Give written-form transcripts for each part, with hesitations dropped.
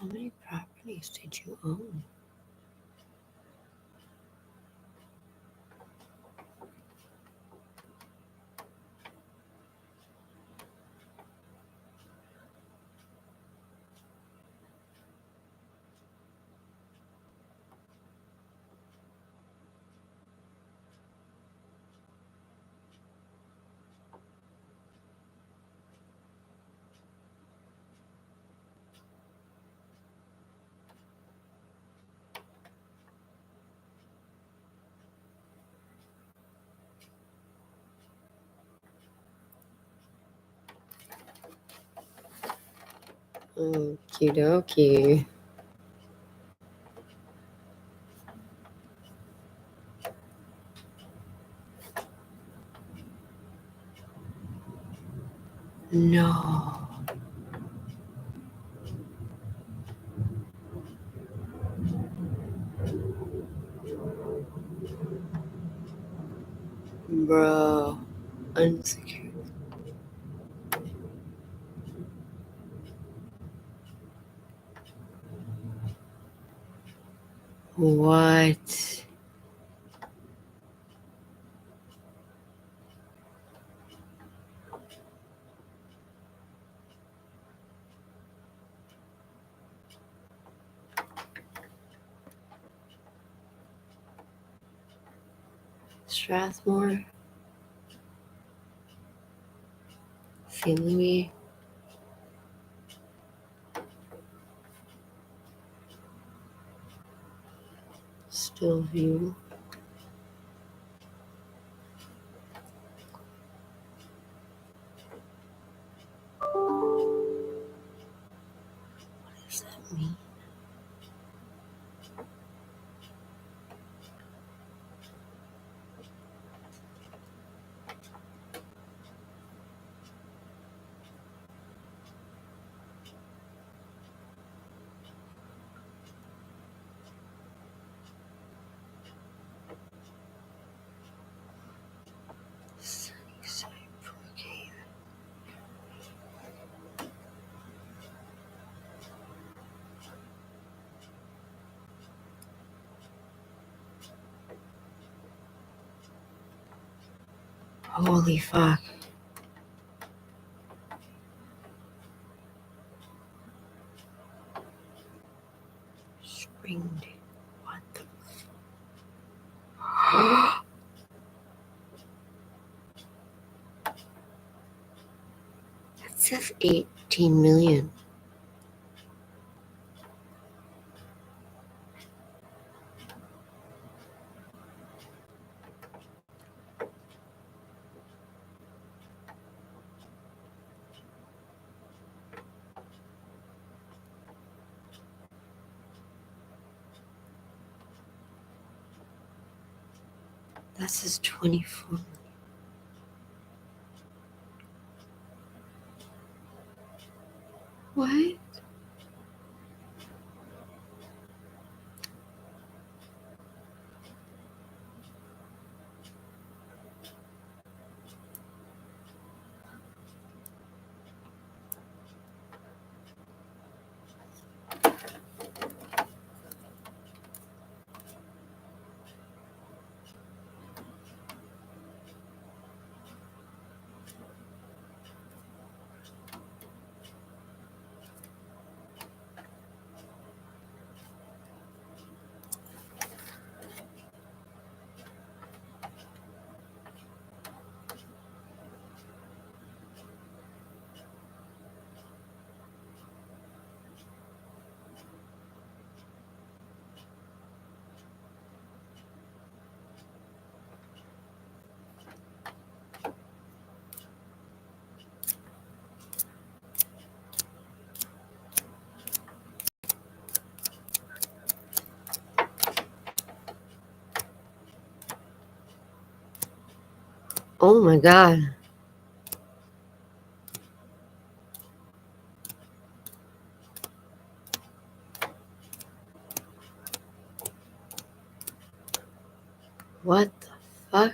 How many properties did you own? Okie dokie. No. Bro. Unsecured. What? Strathmore? St. Louis? Stillview? What does that mean? Sunnyside Brookhaven. Holy fuck. Springdale. What the fuck? That says 18 million. That says 24. What? Oh my god. What the fuck?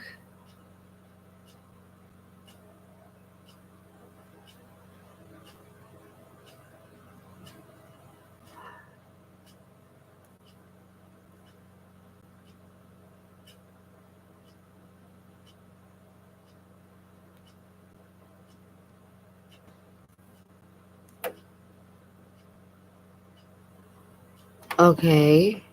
Okay.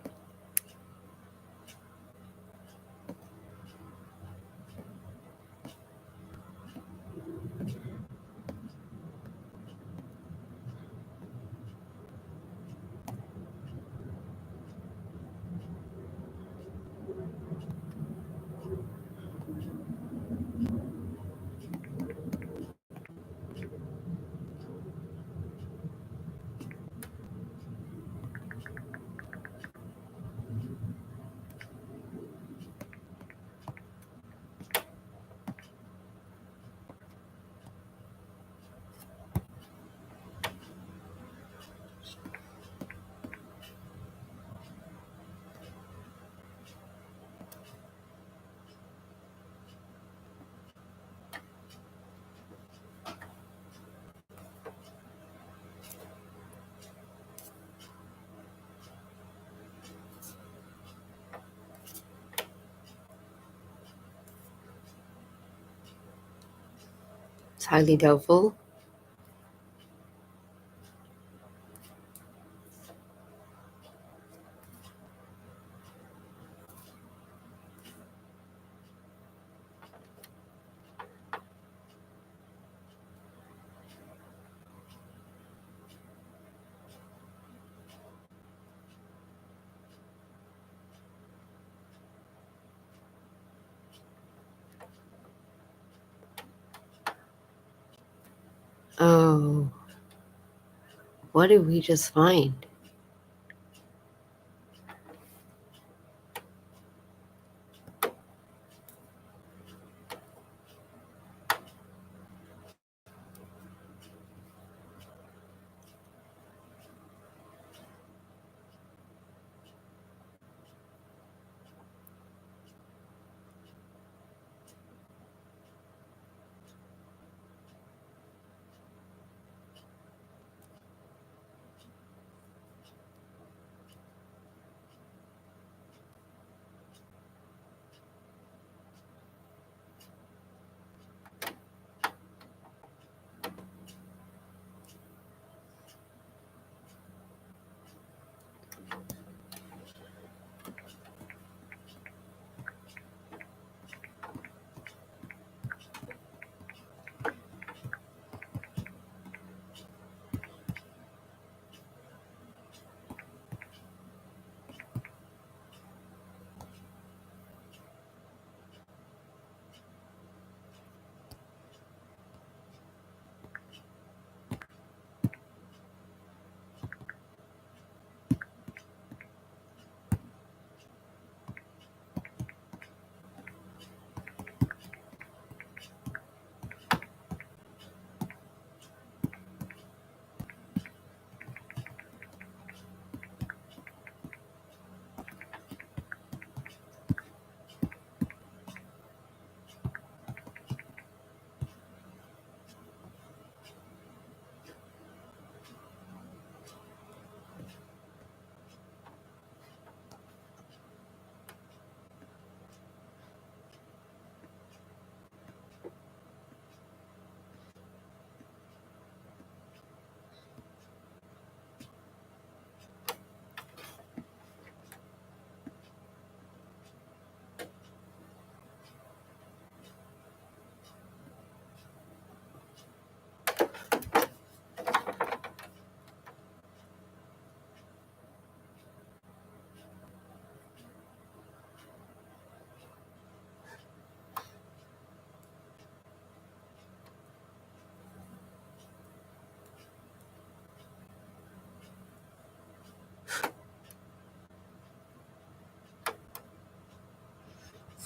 It's highly doubtful. Oh, what did we just find?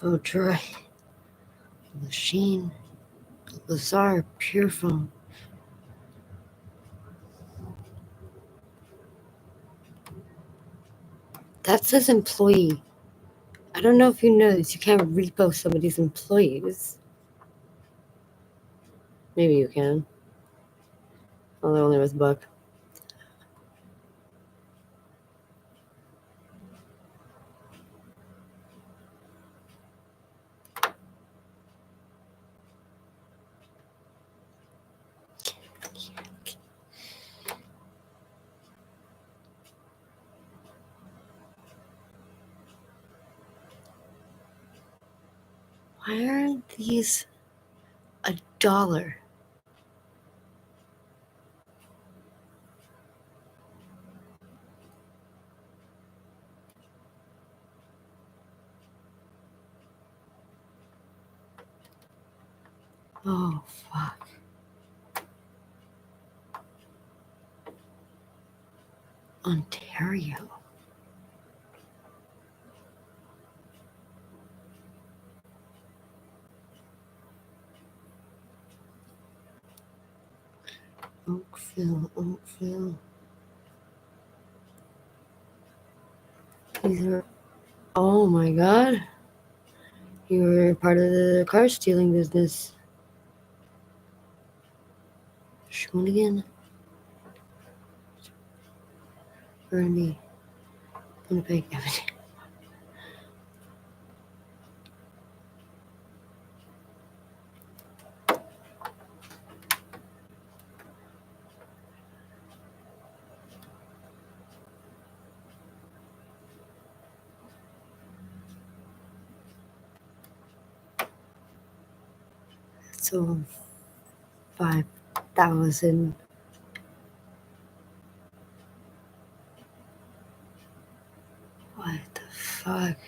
So dry. Machine. Lazar, pure foam. That says employee. I don't know if you know this. You can't repo somebody's employees. Maybe you can. Oh, there only was Buck. Why aren't these $1? Oh, fuck. Ontario. Oakville. These are. Oh my god. You were part of the car stealing business. Shown again. Burnaby. Winnipeg Avenue. So 5,000. What the fuck?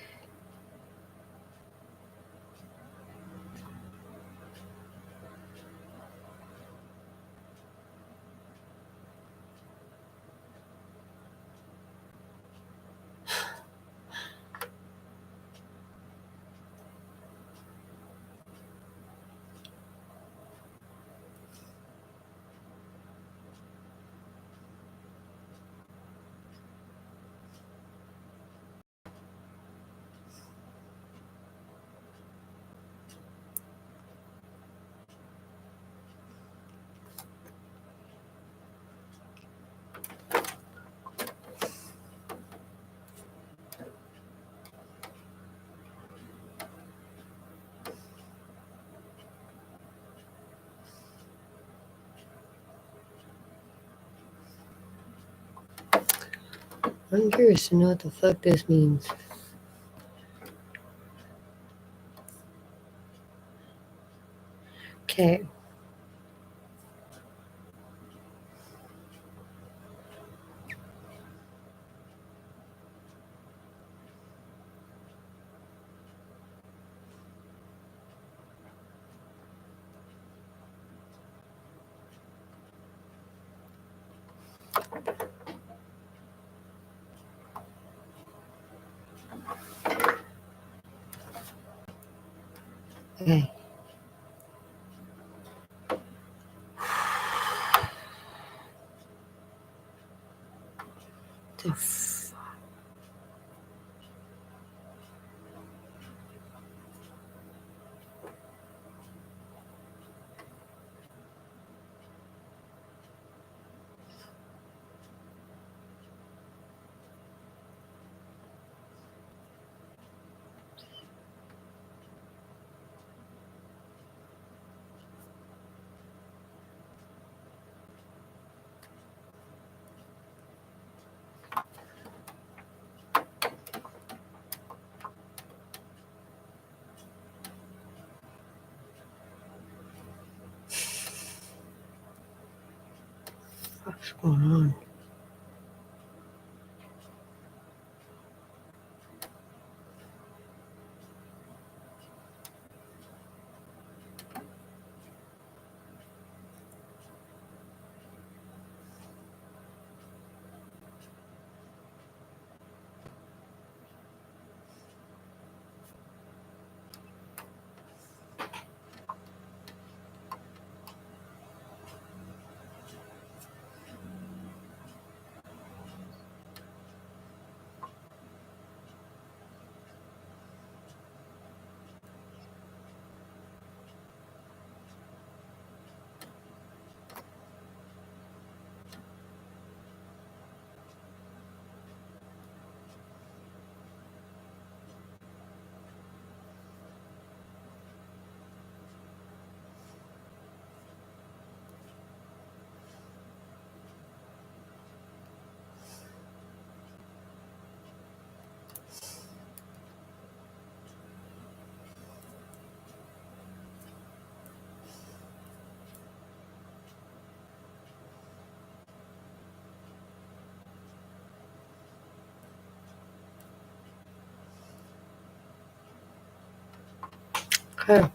I'm curious to know what the fuck this means. Okay. Okay. The fuck's going on? Huh.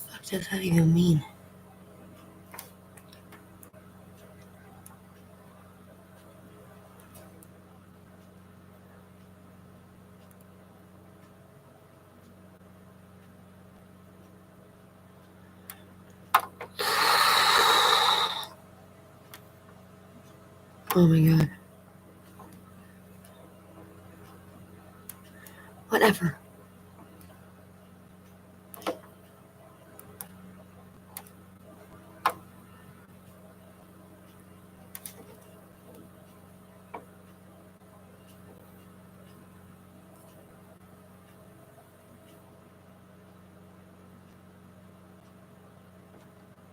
What does that even mean? Oh my god. Whatever.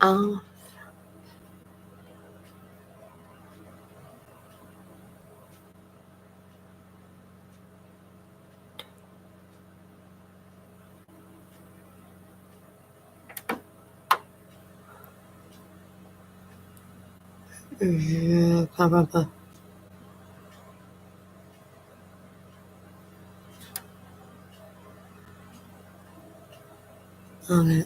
Oh. Blah, blah, blah. Okay.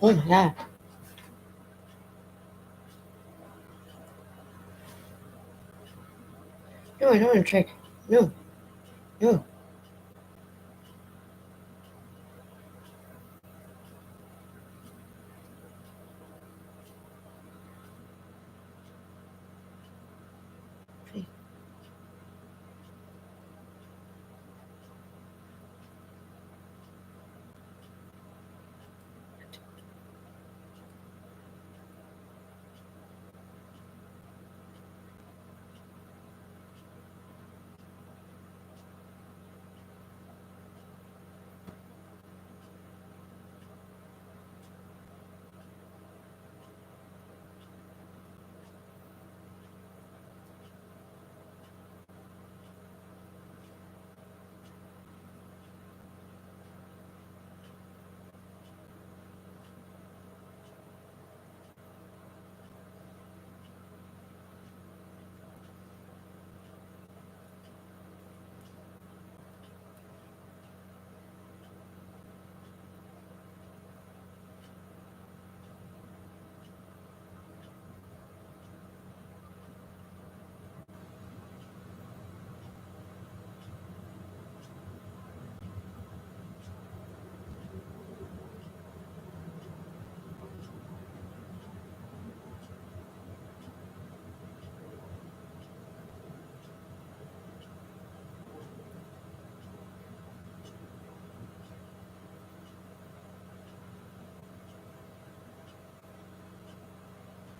Oh my god. No, I don't want to check. No. No.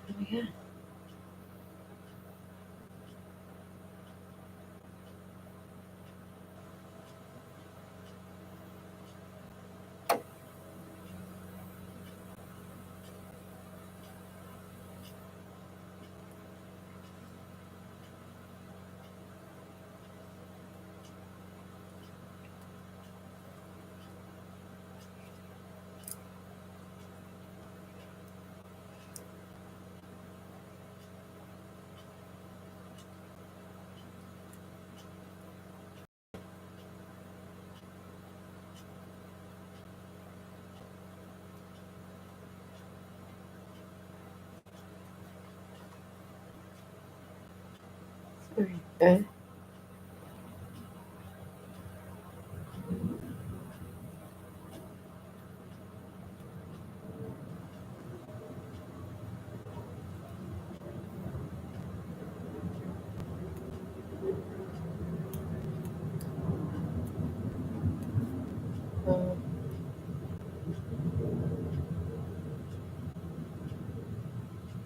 Oh my god. Okay.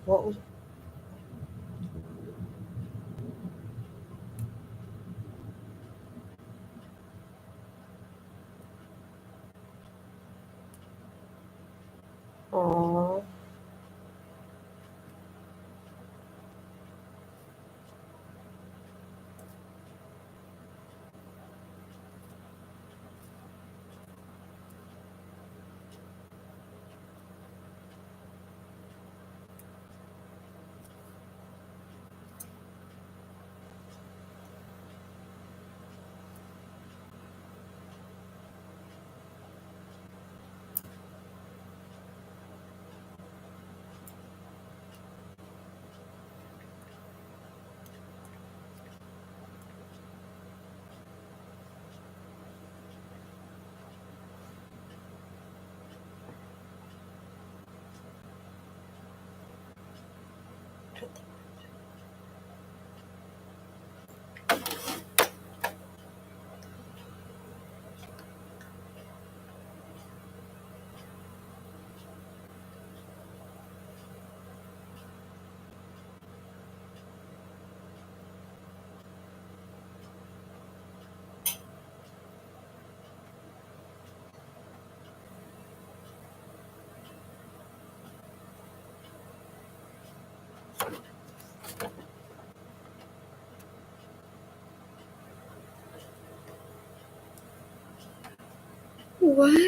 What was? Aw. What?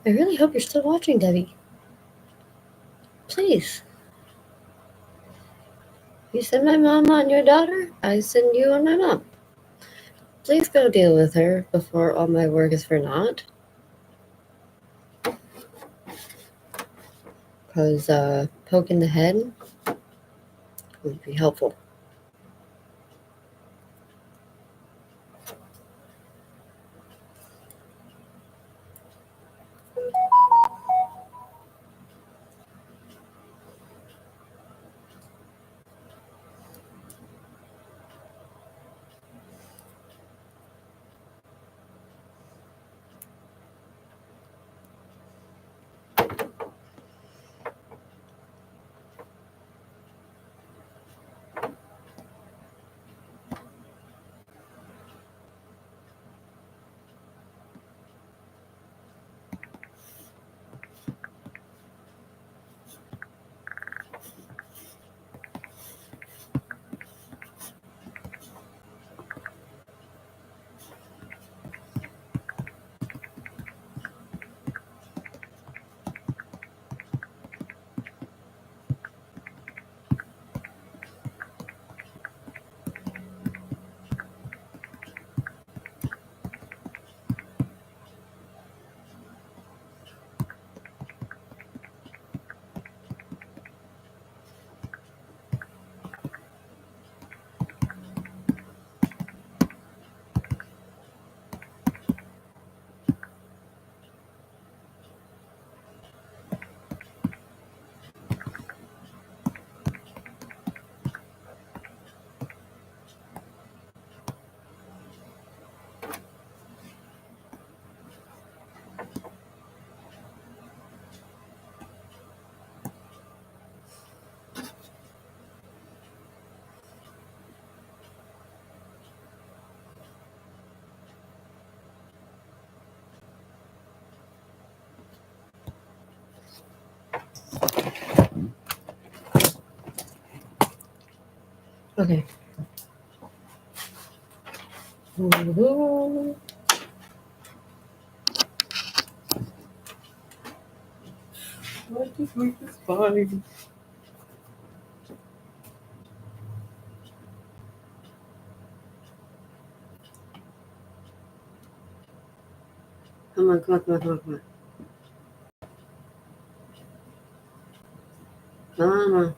I really hope you're still watching, Debbie. Please. You send my mom on your daughter, I send you on my mom. Please go deal with her before all my work is for naught. Because poking the head would be helpful. Okay. Ooh. I just make this fine. Come on, come on, come on, come on, come on. Come on.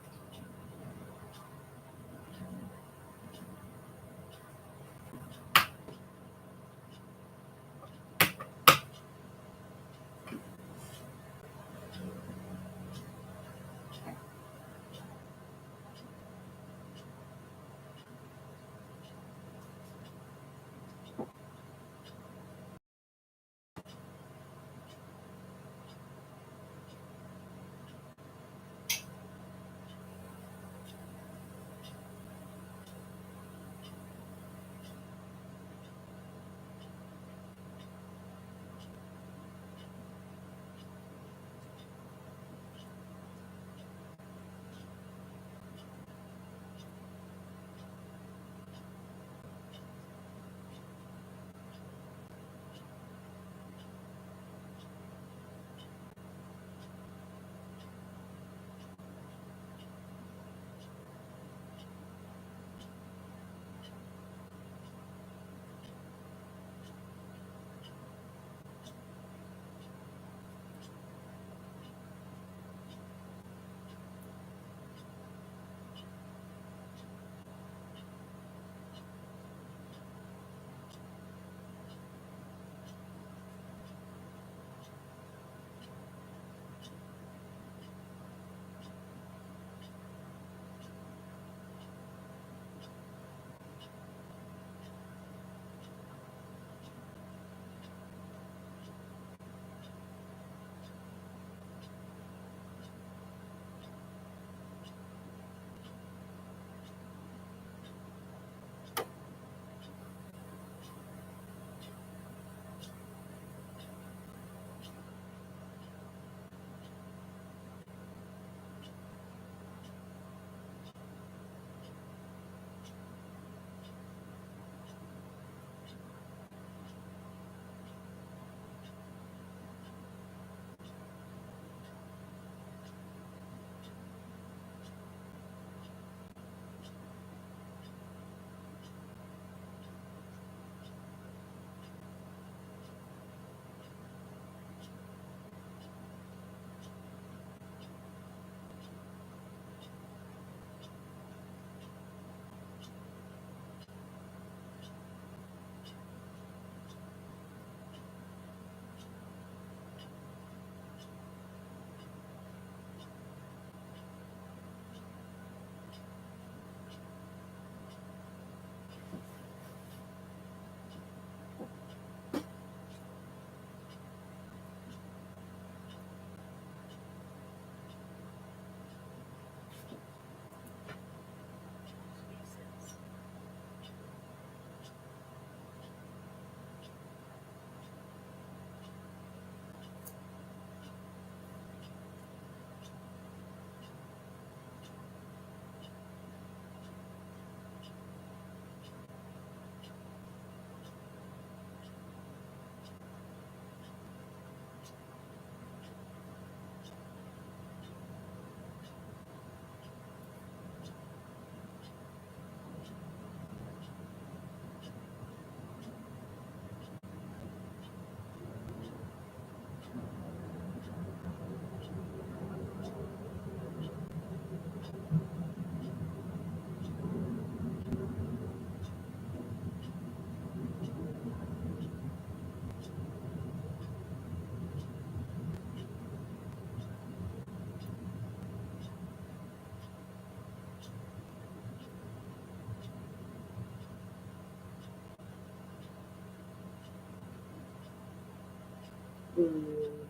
Mm.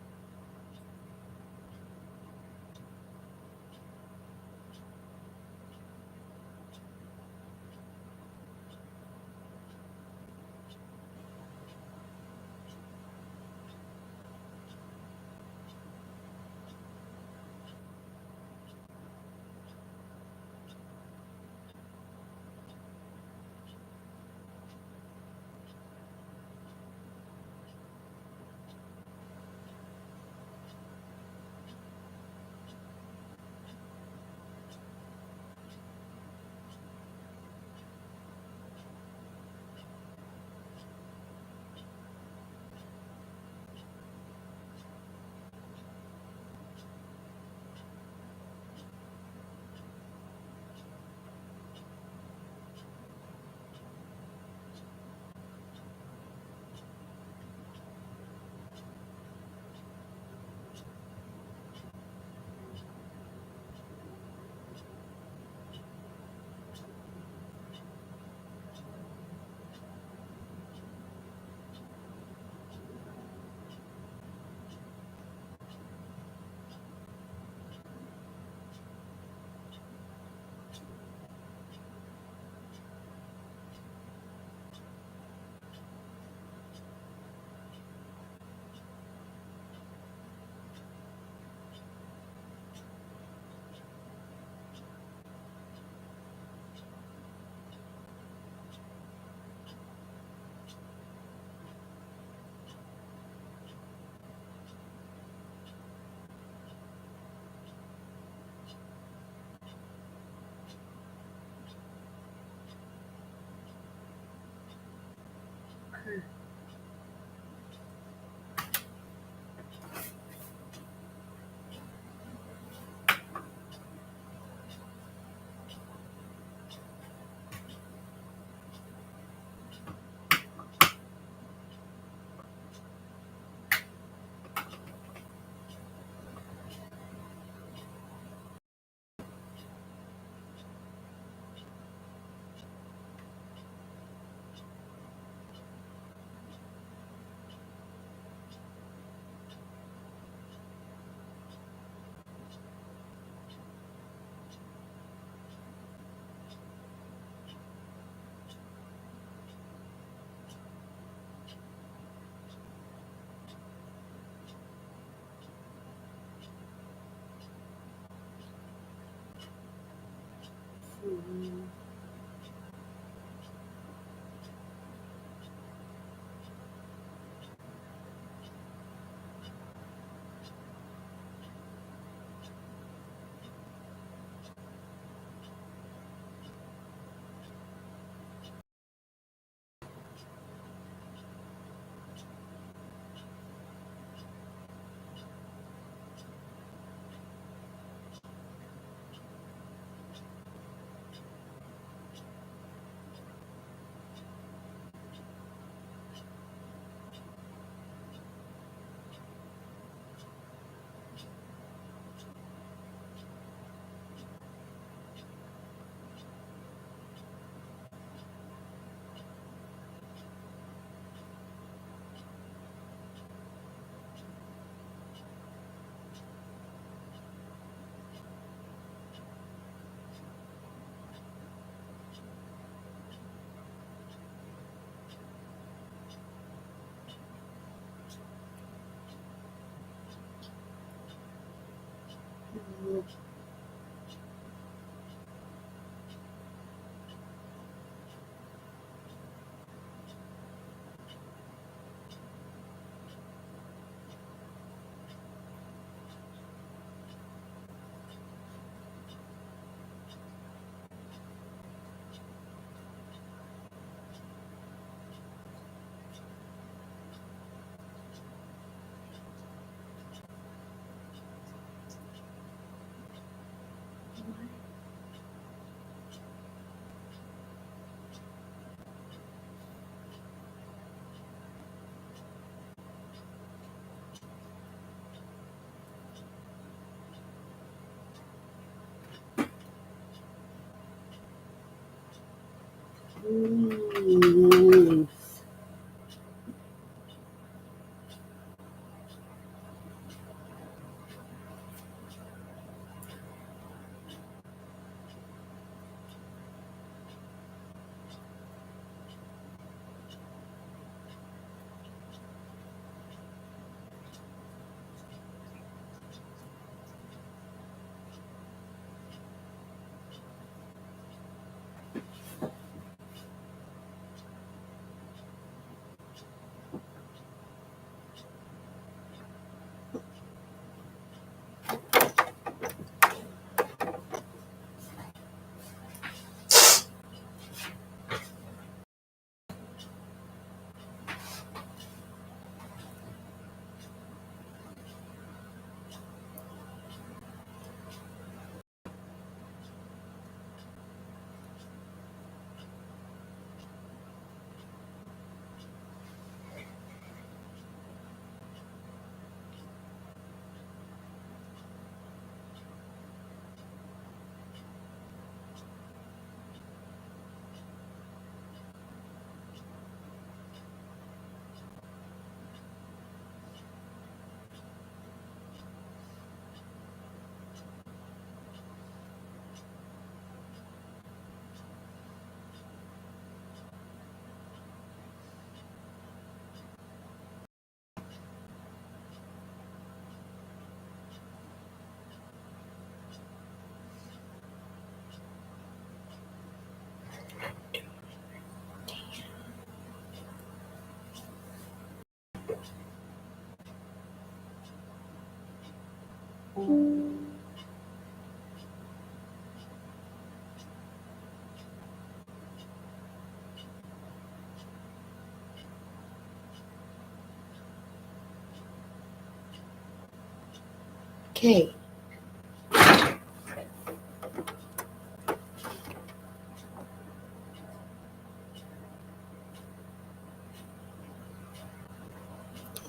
Okay.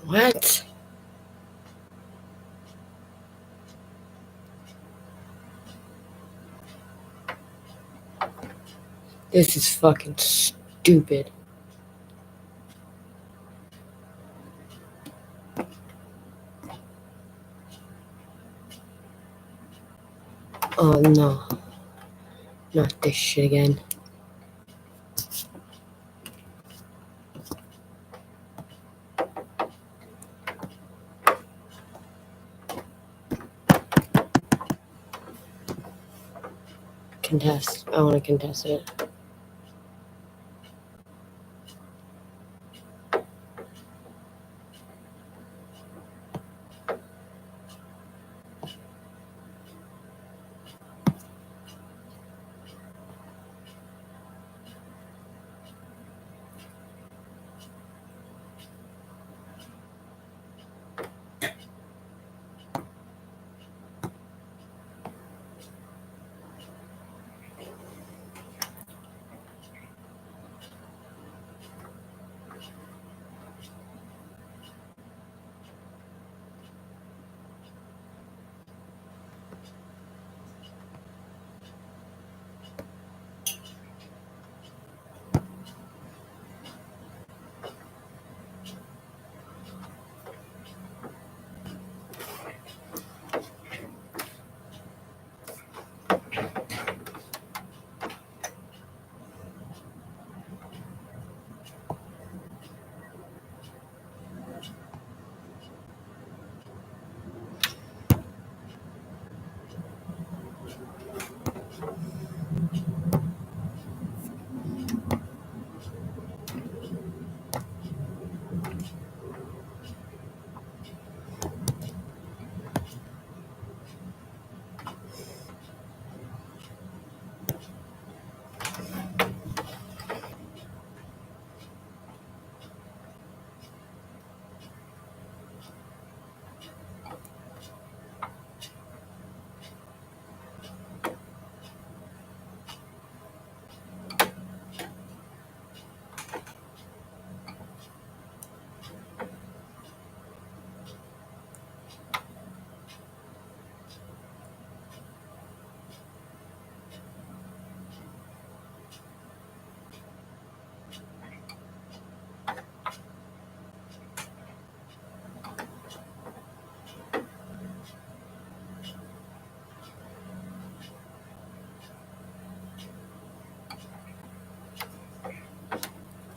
What? This is fucking stupid. Oh no. Not this shit again. Contest. I want to contest it.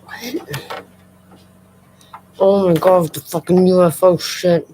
What? Oh my god, the fucking UFO shit.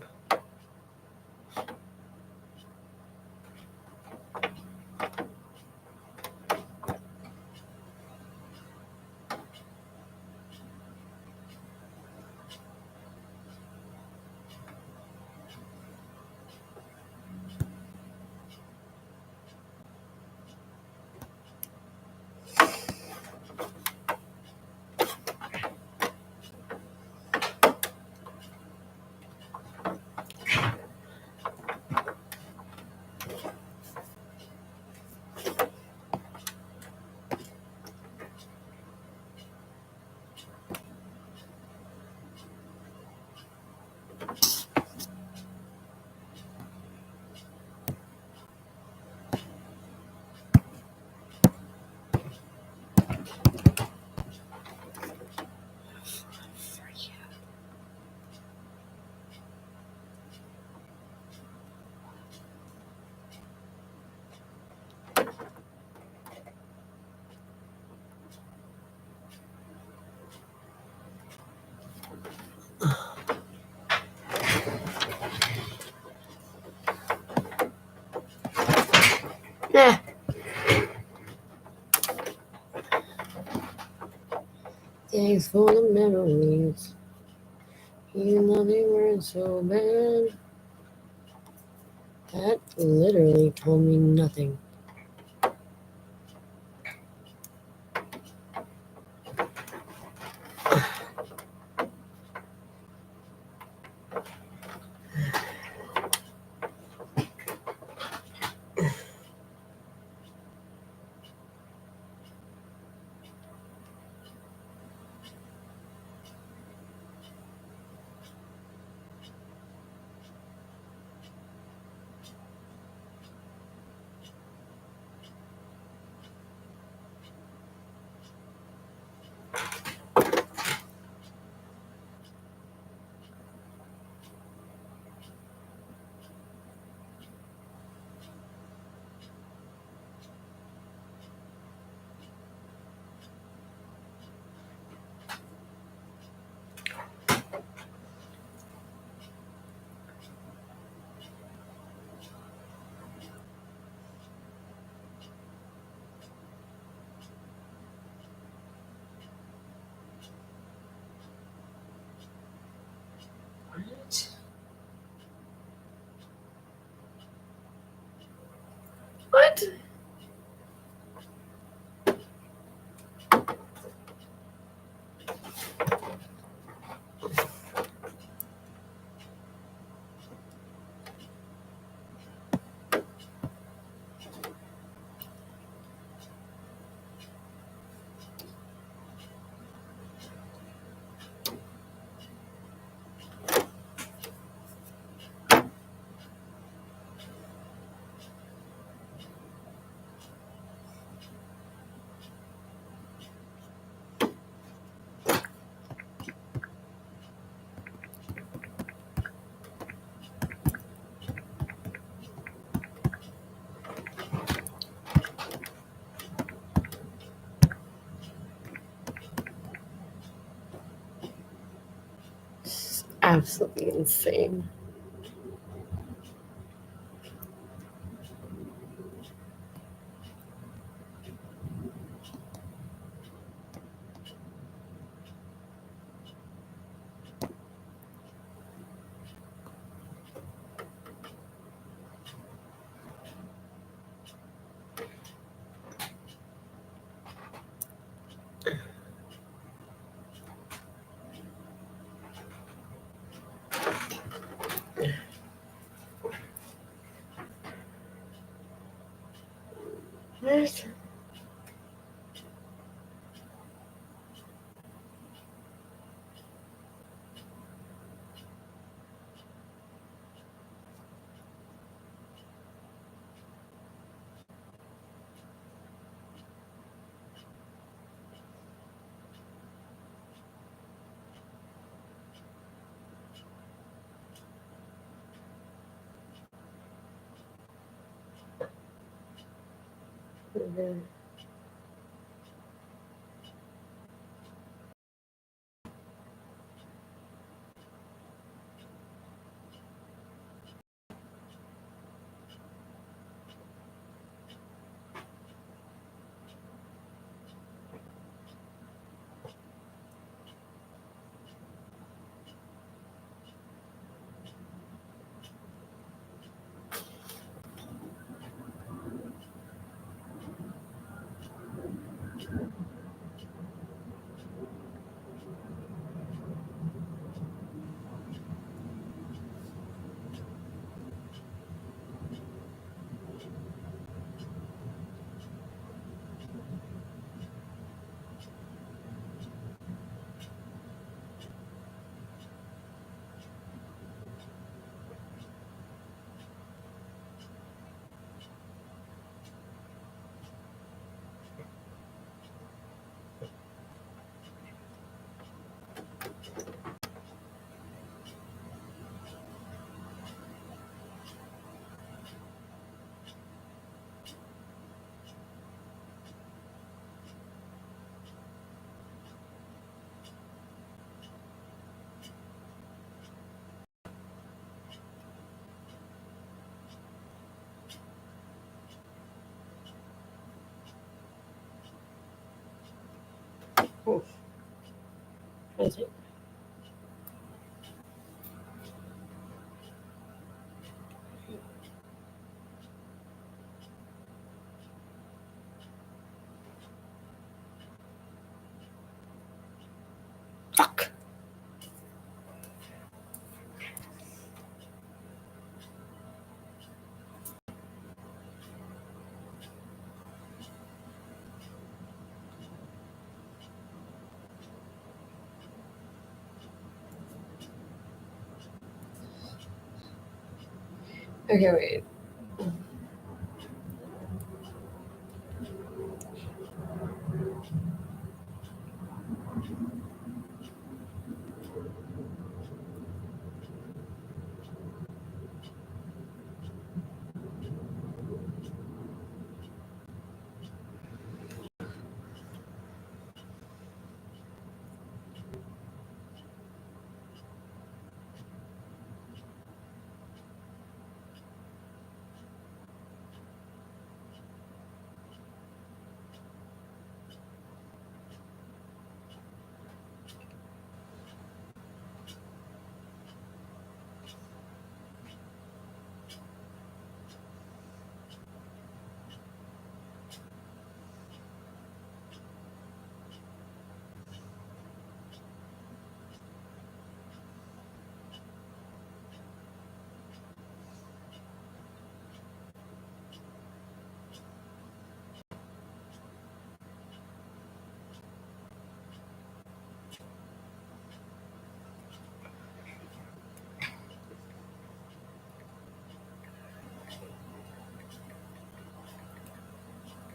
Nah. Thanks for the memories. Even though they weren't so bad. That literally told me nothing. It's absolutely insane. What? Mhm. Oof. Crazy. Fuck. Okay, wait.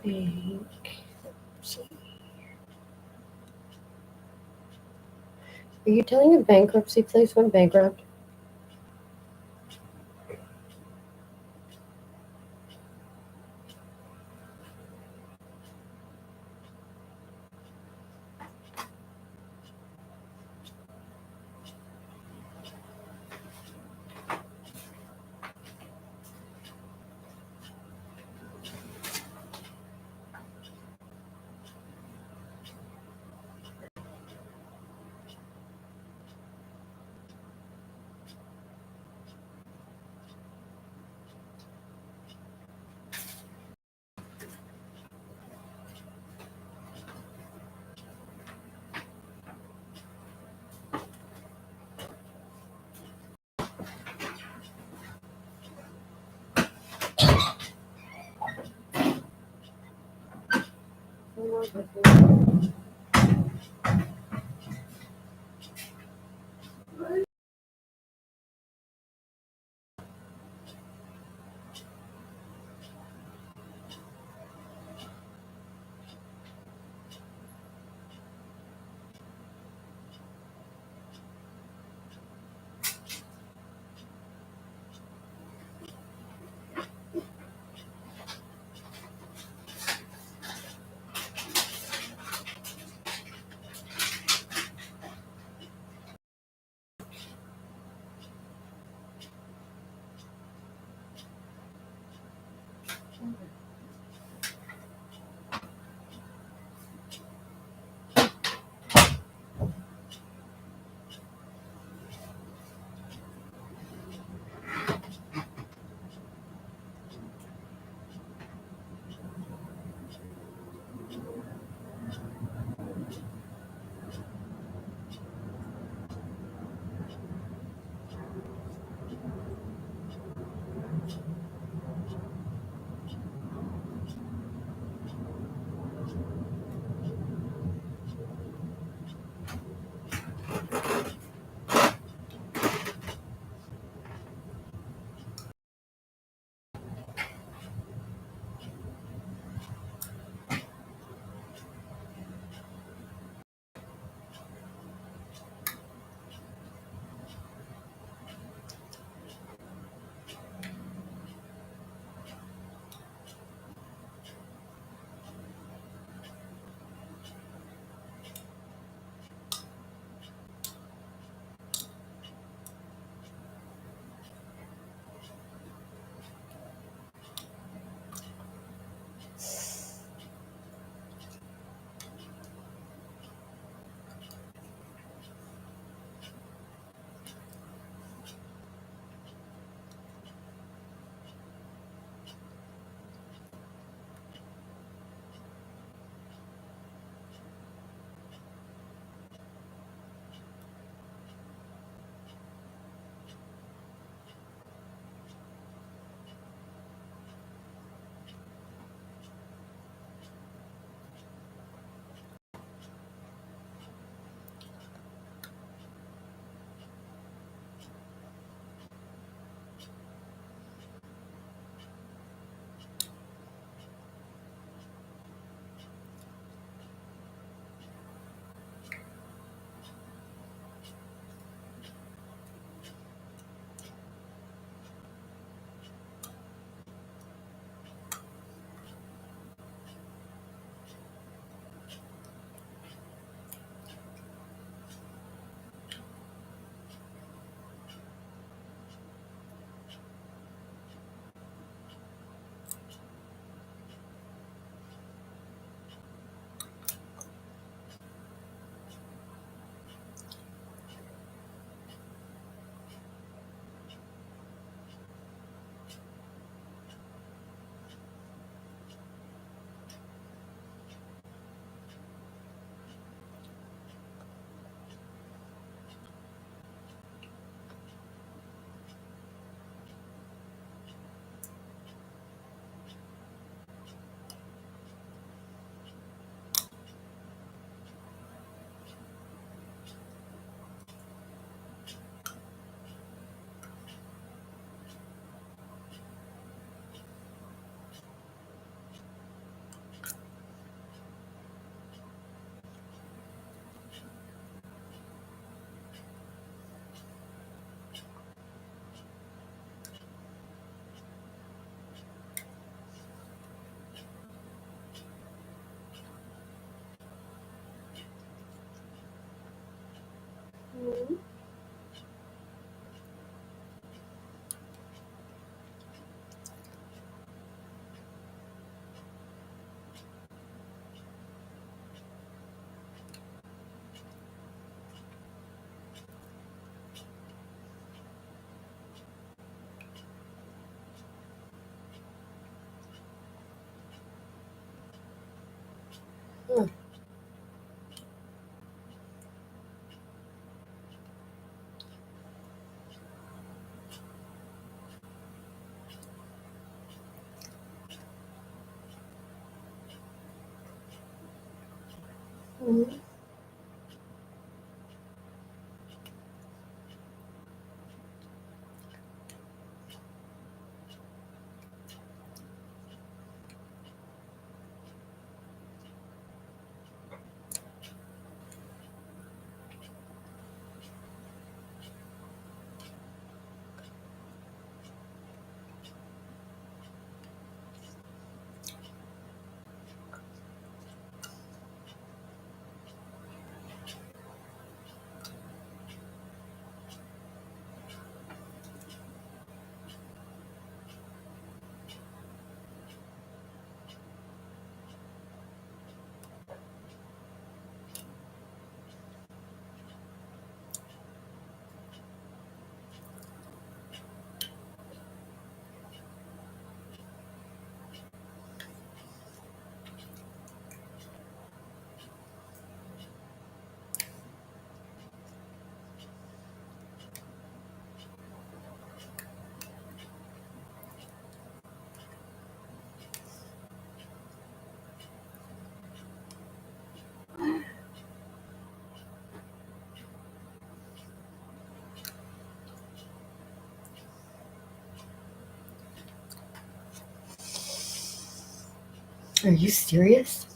think. So, are you telling a bankruptcy place went bankrupt? Mhm. Huh. Mhm. Are you serious?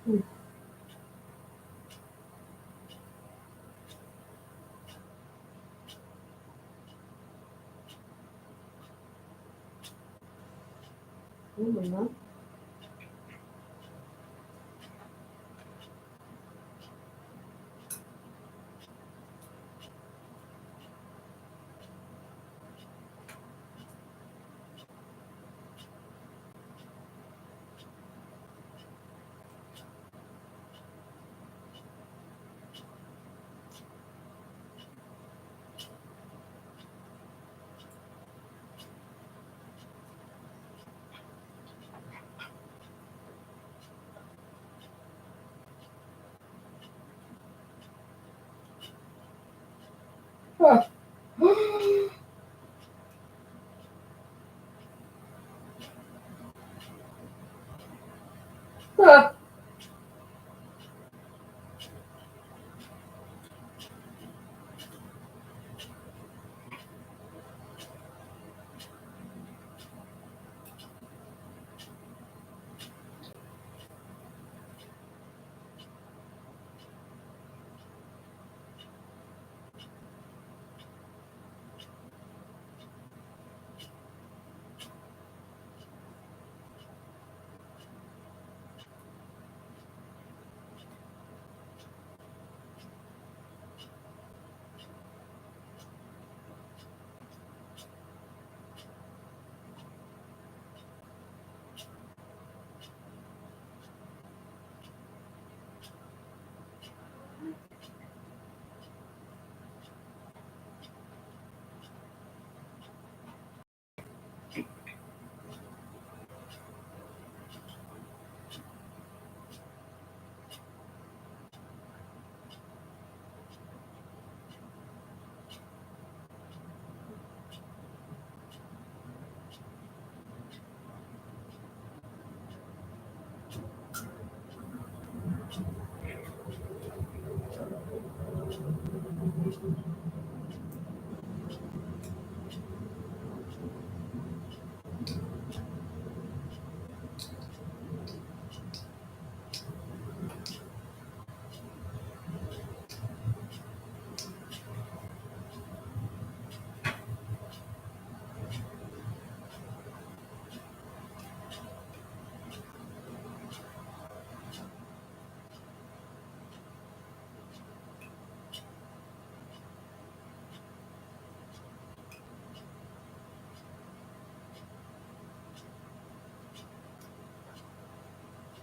Hmm. Oh my God. Huh. Huh.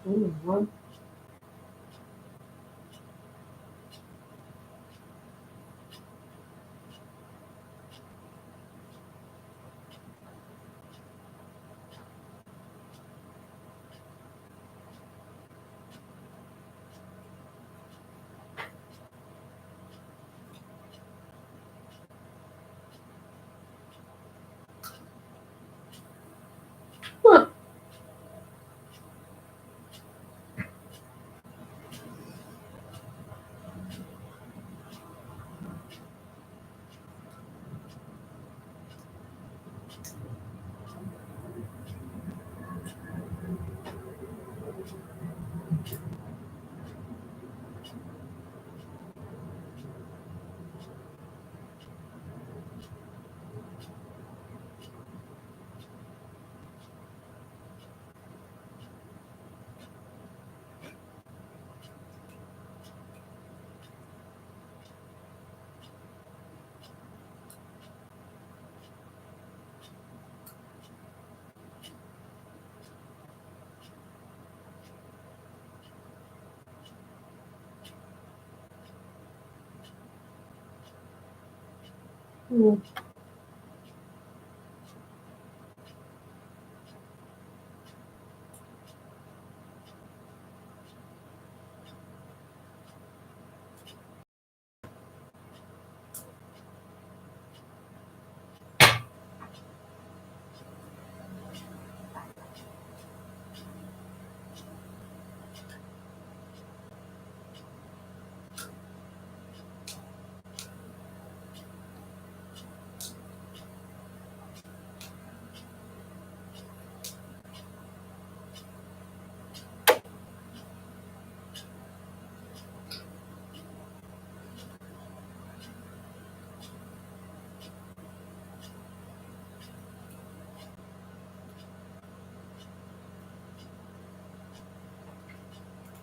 What? Huh.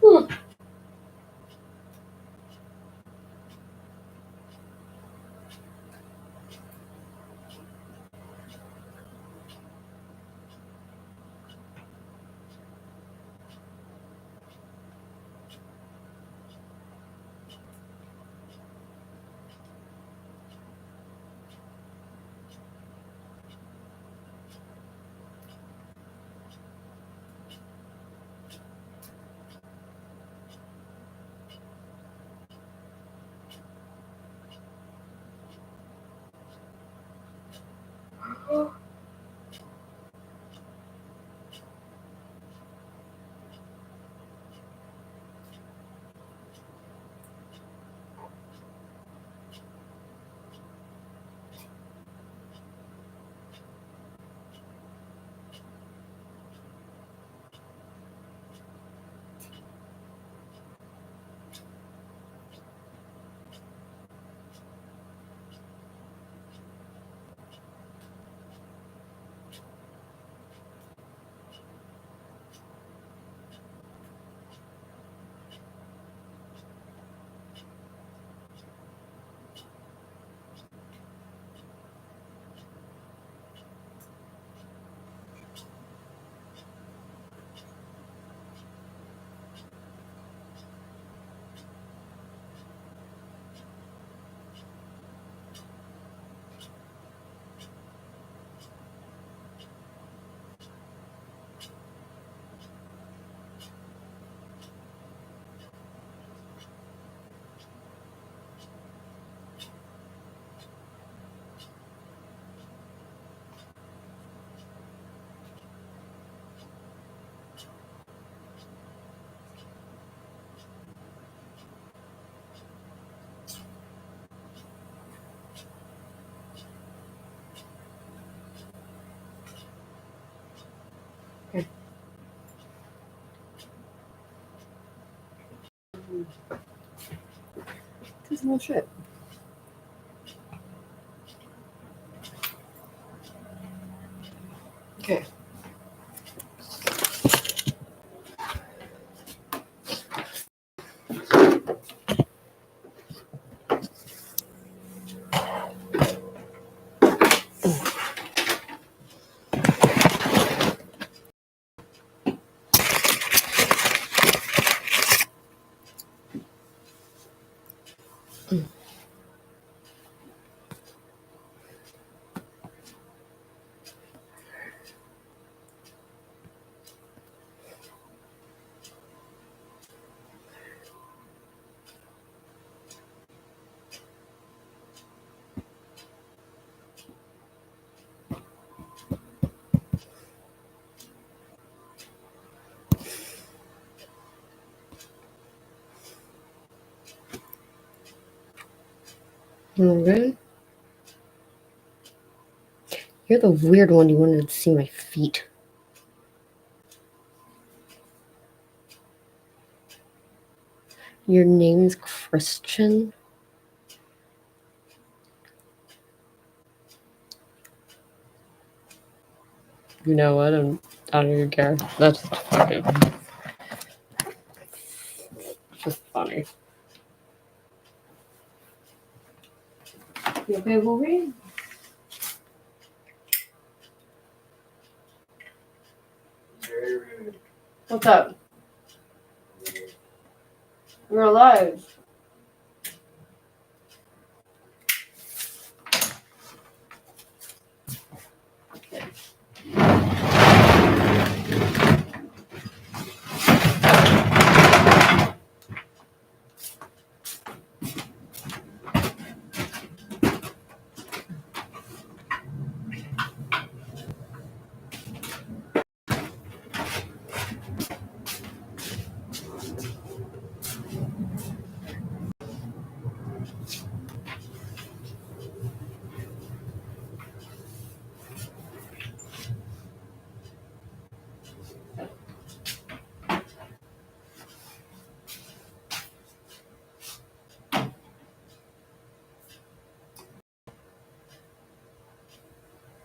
Hmm. Hmm. Just no shit. Okay. Okay. You're the weird one. You wanted to see my feet. Your name's Christian? You know what? I don't even care. That's just funny. It's just funny. You okay, Wolverine? What's up? You're alive.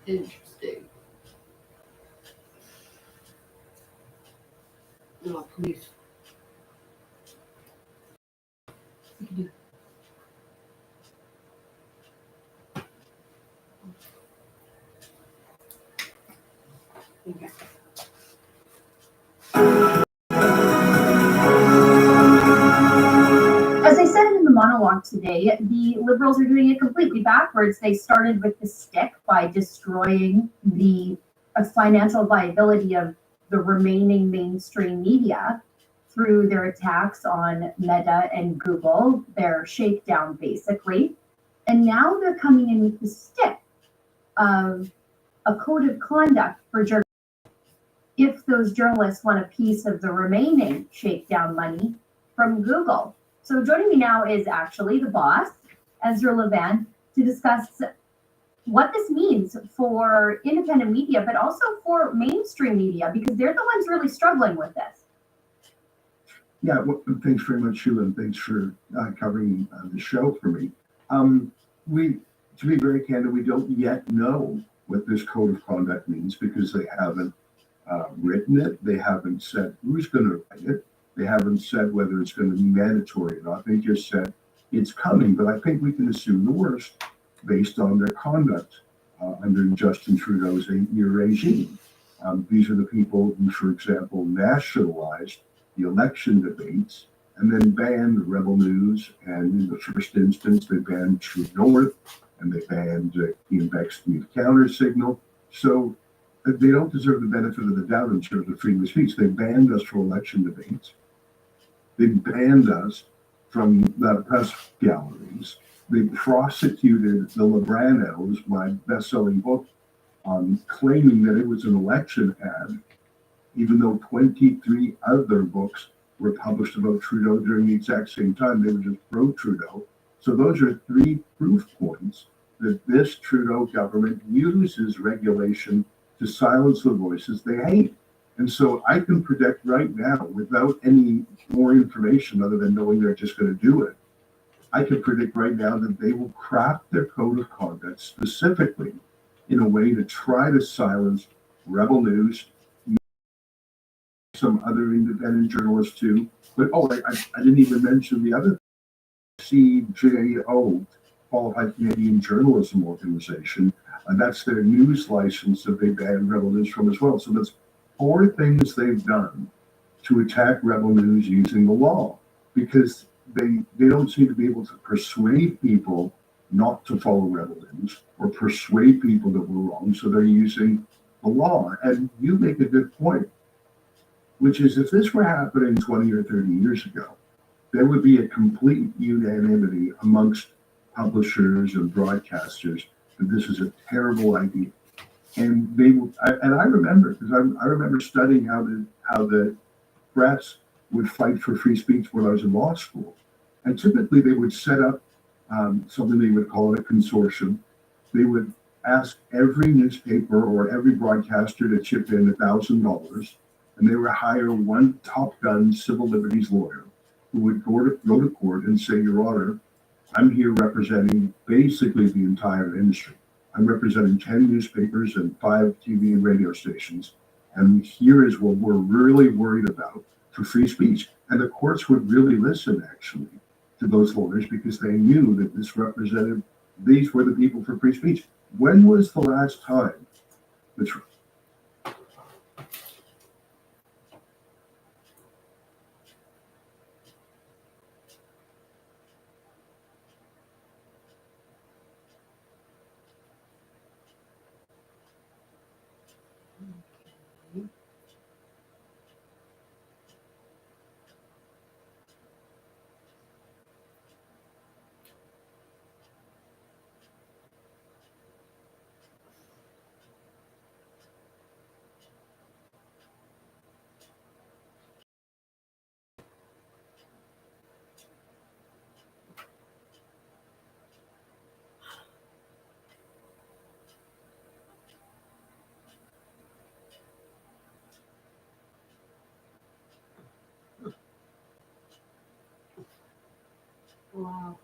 Interesting. No, please. Okay. As I said in the monologue today, the Liberals are doing it completely backwards. They started with the stick by destroying the financial viability of the remaining mainstream media through their attacks on Meta and Google, their shakedown basically. And now they're coming in with the stick of a code of conduct for journalists. If those journalists want a piece of the remaining shakedown money from Google. So joining me now is actually the boss, Ezra Levin, to discuss what this means for independent media, but also for mainstream media, because they're the ones really struggling with this. Yeah, well, thanks very much, Sheila, and thanks for covering the show for me. To be very candid, we don't yet know what this code of conduct means because they haven't written it. They haven't said who's going to write it. They haven't said whether it's going to be mandatory or not. They just said it's coming, but I think we can assume the worst based on their conduct under Justin Trudeau's 8-year regime. These are the people who, for example, nationalized the election debates and then banned Rebel News. And in the first instance, they banned True North and they banned Ian Beck's News Counter Signal. So they don't deserve the benefit of the doubt in terms of freedom of speech. They banned us from election debates. They banned us from the press galleries. They prosecuted the Libranos, my best-selling book, claiming that it was an election ad, even though 23 other books were published about Trudeau during the exact same time. They were just pro-Trudeau. So those are 3 proof points that this Trudeau government uses regulation to silence the voices they hate. And so I can predict right now, without any more information other than knowing they're just going to do it, I can predict right now that they will craft their code of conduct specifically in a way to try to silence Rebel News, some other independent journalists too. But I didn't even mention the other CJO, Qualified Canadian Journalism Organization, and that's their news license that they banned Rebel News from as well. So that's 4 things they've done to attack Rebel News using the law, because they don't seem to be able to persuade people not to follow Rebel News or persuade people that we're wrong. So they're using the law. And you make a good point, which is if this were happening 20 or 30 years ago, there would be a complete unanimity amongst publishers and broadcasters that this is a terrible idea. And I remember, because I remember studying how the press would fight for free speech when I was in law school. And typically they would set up something they would call a consortium. They would ask every newspaper or every broadcaster to chip in $1,000, and they would hire one top gun civil liberties lawyer who would go to court and say, Your Honor, I'm here representing basically the entire industry. I'm representing 10 newspapers and 5 TV and radio stations. And here is what we're really worried about for free speech. And the courts would really listen, actually, to those lawyers because they knew that these were the people for free speech. When was the last time? That's Wow.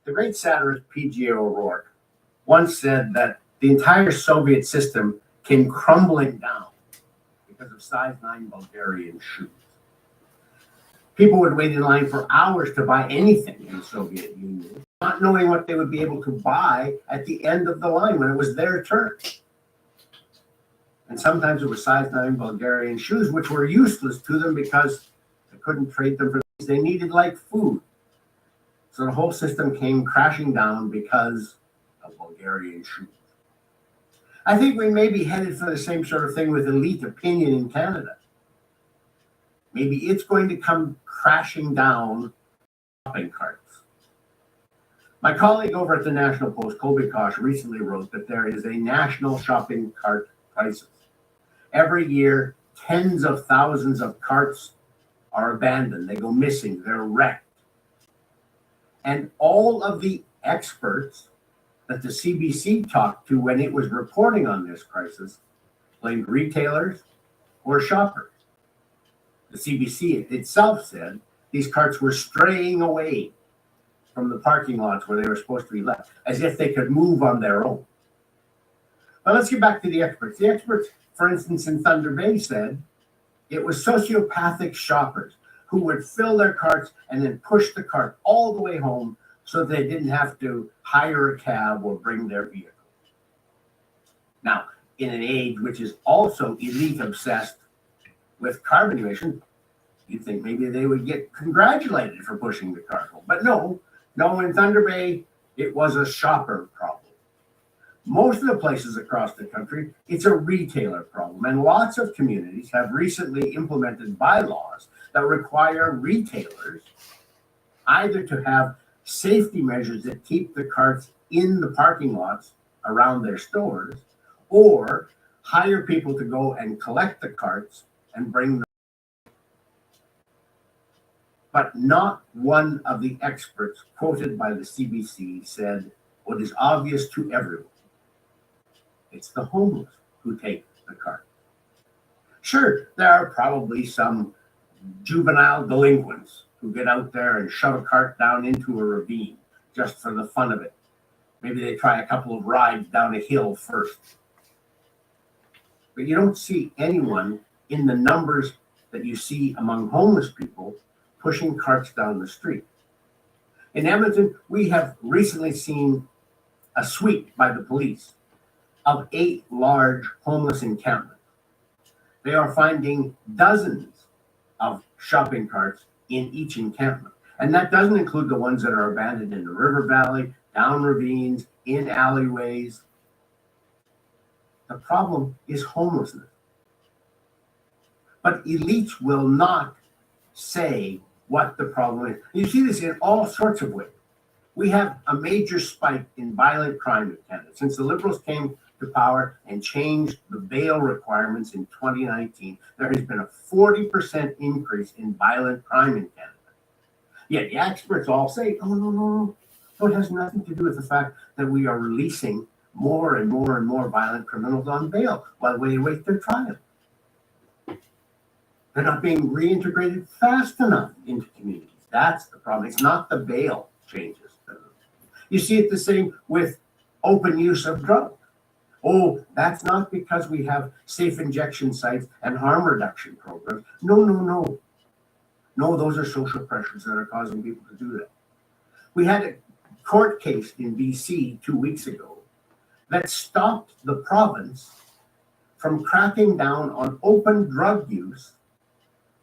The great satirist P.G. O'Rourke once said that the entire Soviet system came crumbling down because of size 9 Bulgarian shoes. People would wait in line for hours to buy anything in the Soviet Union, not knowing what they would be able to buy at the end of the line when it was their turn. And sometimes it was size 9 Bulgarian shoes, which were useless to them because they couldn't trade them for things they needed, like food. So the whole system came crashing down because of Bulgarian shoes. I think we may be headed for the same sort of thing with elite opinion in Canada. Maybe it's going to come crashing down shopping carts. My colleague over at the National Post, Colby Kosh, recently wrote that there is a national shopping cart crisis. Every year, tens of thousands of carts are abandoned. They go missing. They're wrecked. And all of the experts that the CBC talked to when it was reporting on this crisis blamed retailers or shoppers. The CBC itself said these carts were straying away from the parking lots where they were supposed to be left, as if they could move on their own. But let's get back to the experts. The experts, for instance, in Thunder Bay said it was sociopathic shoppers who would fill their carts and then push the cart all the way home so they didn't have to hire a cab or bring their vehicle. Now, in an age which is also elite obsessed with carbon emission, you'd think maybe they would get congratulated for pushing the cart home. But no, in Thunder Bay, it was a shopper problem. Most of the places across the country, it's a retailer problem. And lots of communities have recently implemented bylaws that require retailers either to have safety measures that keep the carts in the parking lots around their stores, or hire people to go and collect the carts and bring them. But not one of the experts quoted by the CBC said what is obvious to everyone. It's the homeless who take the cart. Sure, there are probably some juvenile delinquents who get out there and shove a cart down into a ravine just for the fun of it. Maybe they try a couple of rides down a hill first. But you don't see anyone in the numbers that you see among homeless people pushing carts down the street. In Edmonton, we have recently seen a sweep by the police of 8 large homeless encampments. They are finding dozens of shopping carts in each encampment. And that doesn't include the ones that are abandoned in the river valley, down ravines, in alleyways. The problem is homelessness. But elites will not say what the problem is. You see this in all sorts of ways. We have a major spike in violent crime in Canada. Since the Liberals came to power and changed the bail requirements in 2019, there has been a 40% increase in violent crime in Canada. Yet the experts all say, oh, no. So it has nothing to do with the fact that we are releasing more and more and more violent criminals on bail while they wait their trial. They're not being reintegrated fast enough into communities. That's the problem. It's not the bail changes. You see it the same with open use of drugs. Oh, that's not because we have safe injection sites and harm reduction programs. No. No, those are social pressures that are causing people to do that. We had a court case in BC 2 weeks ago that stopped the province from cracking down on open drug use,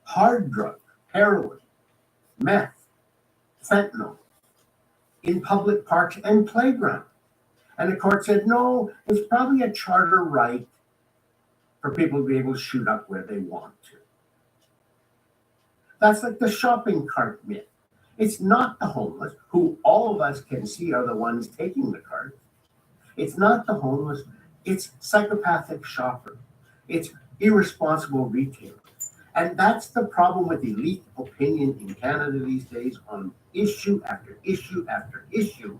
hard drugs, heroin, meth, fentanyl, in public parks and playgrounds. And the court said, no, it's probably a charter right for people to be able to shoot up where they want to. That's like the shopping cart myth. It's not the homeless, who all of us can see are the ones taking the carts. It's not the homeless, it's psychopathic shoppers. It's irresponsible retailers. And that's the problem with elite opinion in Canada these days on issue after issue after issue.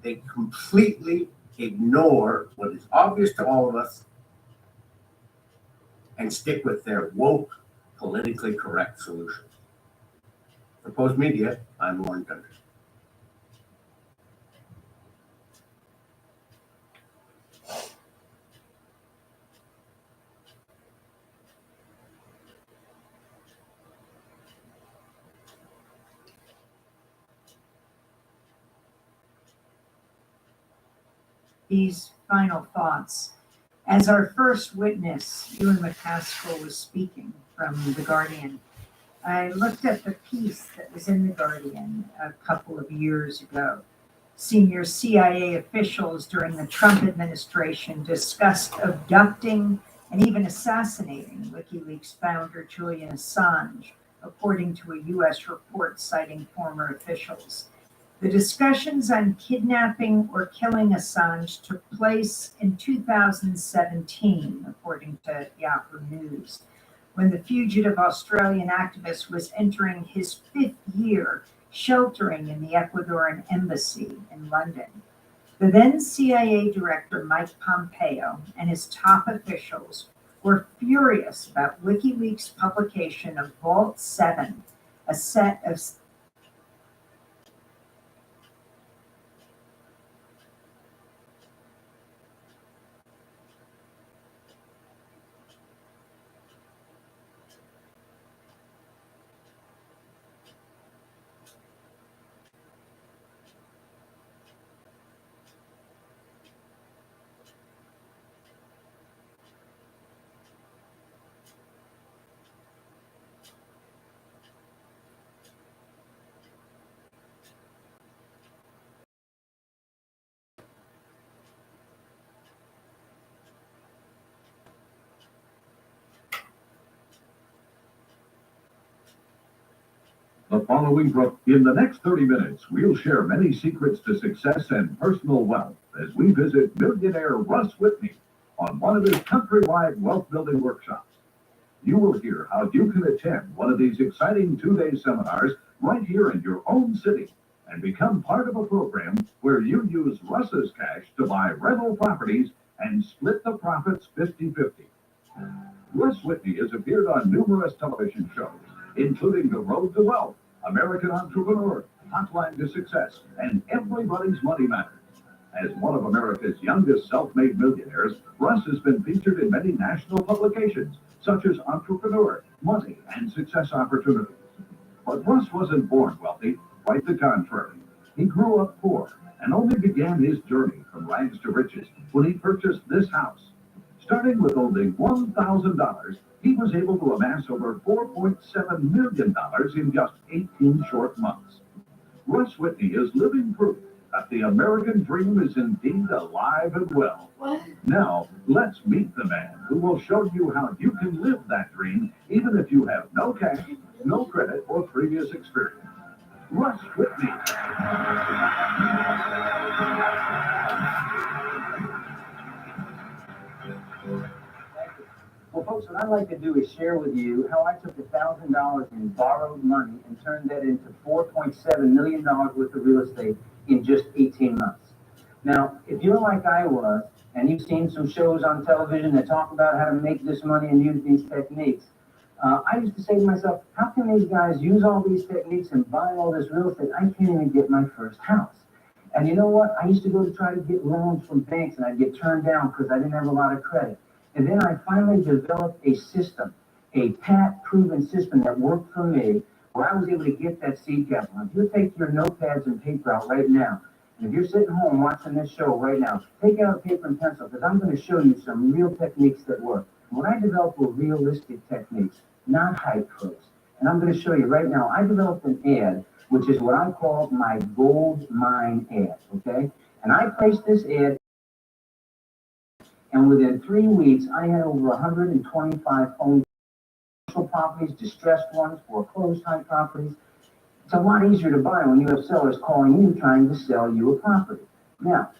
They completely ignore what is obvious to all of us and stick with their woke, politically correct solutions. For Post Media, I'm Warren Country. These final thoughts. As our first witness, Ewan McCaskill, was speaking from The Guardian, I looked at the piece that was in The Guardian a couple of years ago. Senior CIA officials during the Trump administration discussed abducting and even assassinating WikiLeaks founder Julian Assange, according to a U.S. report citing former officials. The discussions on kidnapping or killing Assange took place in 2017, according to Yahoo News, when the fugitive Australian activist was entering his 5th year sheltering in the Ecuadorian embassy in London. The then CIA director Mike Pompeo and his top officials were furious about WikiLeaks' publication of Vault 7, a set of In the next 30 minutes, we'll share many secrets to success and personal wealth as we visit millionaire Russ Whitney on one of his countrywide wealth-building workshops. You will hear how you can attend one of these exciting 2-day seminars right here in your own city and become part of a program where you use Russ's cash to buy rental properties and split the profits 50-50. Russ Whitney has appeared on numerous television shows, including The Road to Wealth, American Entrepreneur, Hotline to Success, and Everybody's Money Matters. As one of America's youngest self-made millionaires, Russ has been featured in many national publications, such as Entrepreneur, Money, and Success Opportunities. But Russ wasn't born wealthy, quite the contrary. He grew up poor and only began his journey from rags to riches when he purchased this house. Starting with only $1,000, he was able to amass over $4.7 million in just 18 short months. Russ Whitney is living proof that the American dream is indeed alive and well. What? Now, let's meet the man who will show you how you can live that dream even if you have no cash, no credit, or previous experience. Russ Whitney. Well, folks, what I'd like to do is share with you how I took $1,000 in borrowed money and turned that into $4.7 million worth of real estate in just 18 months. Now, if you're like I was, and you've seen some shows on television that talk about how to make this money and use these techniques, I used to say to myself, how can these guys use all these techniques and buy all this real estate? I can't even get my first house. And you know what? I used to go to try to get loans from banks, and I'd get turned down because I didn't have a lot of credit. And then I finally developed a system, a proven system that worked for me, where I was able to get that seed capital. If you take your notepads and paper out right now, and if you're sitting home watching this show right now, take out paper and pencil, because I'm going to show you some real techniques that work. What I developed were realistic techniques, not hype tricks. And I'm going to show you right now. I developed an ad, which is what I call my gold mine ad, okay? And I placed this ad, and within 3 weeks, I had over 125 phone properties, distressed ones, foreclosed type properties. It's a lot easier to buy when you have sellers calling you trying to sell you a property. Now,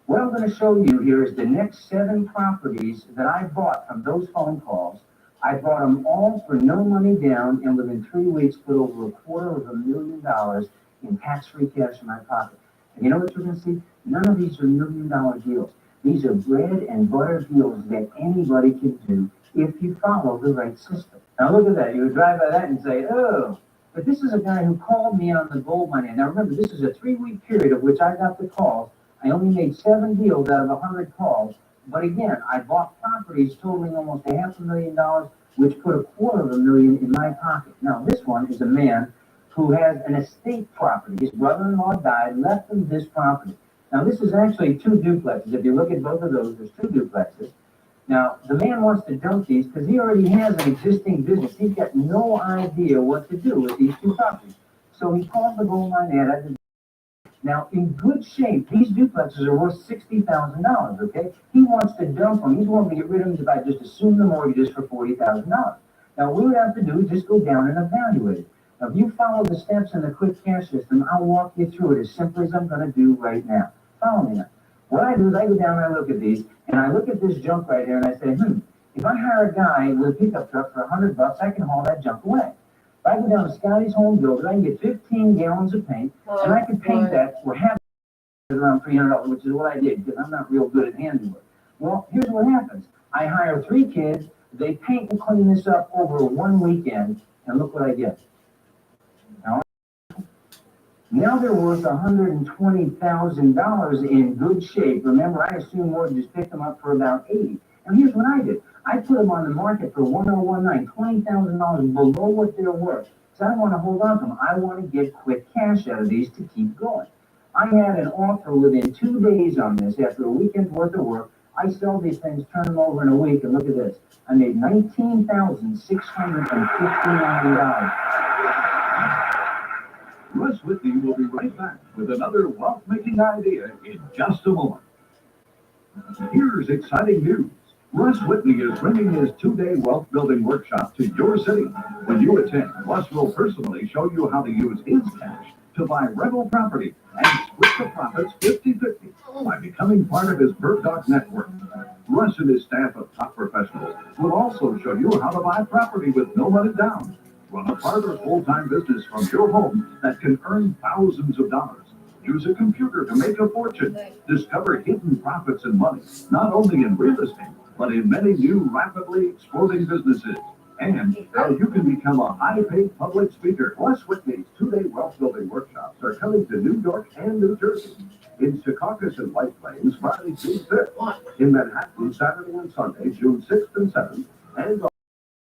what I'm going to show you here is the next 7 properties that I bought from those phone calls. I bought them all for no money down, and within 3 weeks put over $250,000 in tax-free cash in my pocket. And you know what you're going to see? None of these are $1 million deals. These are bread and butter deals that anybody can do if you follow the right system. Now look at that. You would drive by that and say, oh, but this is a guy who called me on the gold mine. Now remember, this is a 3-week period of which I got the calls. I only made 7 deals out of 100 calls. But again, I bought properties totaling almost $500,000, which put $250,000 in my pocket. Now this one is a man who has an estate property. His brother-in-law died, left him this property. Now this is actually 2 duplexes. If you look at both of those, there's 2 duplexes. Now the man wants to dump these because he already has an existing business. He's got no idea what to do with these 2 properties. So he called the gold mine ad. Now, in good shape, these duplexes are worth $60,000, okay? He wants to dump them. He's willing to get rid of them if I just assume the mortgages for $40,000. Now, what we have to do is just go down and evaluate it. Now, if you follow the steps in the quick cash system, I'll walk you through it as simply as I'm going to do right now. Follow me now. What I do is I go down and I look at these, and I look at this junk right here, and I say, if I hire a guy with a pickup truck for $100, I can haul that junk away. If I go down to Scotty's Home Builder, I can get 15 gallons of paint, and I can paint that for half around $300, which is what I did, because I'm not real good at handiwork. Well, here's what happens. I hire 3 kids, they paint and clean this up over 1 weekend, and look what I get. Now they're worth $120,000 in good shape. Remember, I assumed mortgages picked them up for about $80,000. And here's what I did. I put them on the market for $1,019, $20,000 below what they're worth. So I don't want to hold on to them. I want to get quick cash out of these to keep going. I had an offer within 2 days on this after a weekend's worth of work. I sell these things, turn them over in a week, and look at this. I made $19,659. Russ Whitney will be right back with another wealth-making idea in just a moment. Here's exciting news. Russ Whitney is bringing his 2-day wealth-building workshop to your city. When you attend, Russ will personally show you how to use his cash to buy rental property and split the profits 50-50 by becoming part of his Bird Dog network. Russ and his staff of top professionals will also show you how to buy property with no money down. Run a part or full-time business from your home that can earn thousands of dollars. Use a computer to make a fortune. Discover hidden profits and money, not only in real estate, but in many new rapidly exploding businesses. And how you can become a high-paid public speaker. Russ Whitney's 2-day wealth-building workshops are coming to New York and New Jersey. In Secaucus and White Plains, Friday, June 5th. In Manhattan, Saturday and Sunday, June 6th and 7th. And on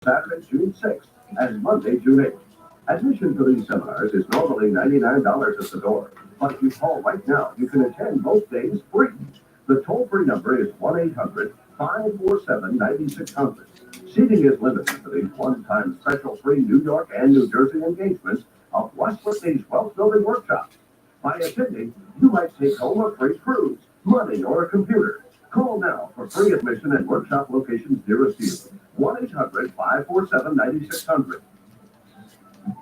Saturday, June 6th, and Monday, June 8th. Admission for these seminars is normally $99 at the door, but if you call right now, you can attend both days free. The toll-free number is 1-800-547-9600. Seating is limited for these one-time special free New York and New Jersey engagements of Russ Whitney's Wealth Building Workshop. By attending, you might take home a free cruise, money, or a computer. Call now for free admission at workshop locations nearest you. 1-800-547-9600.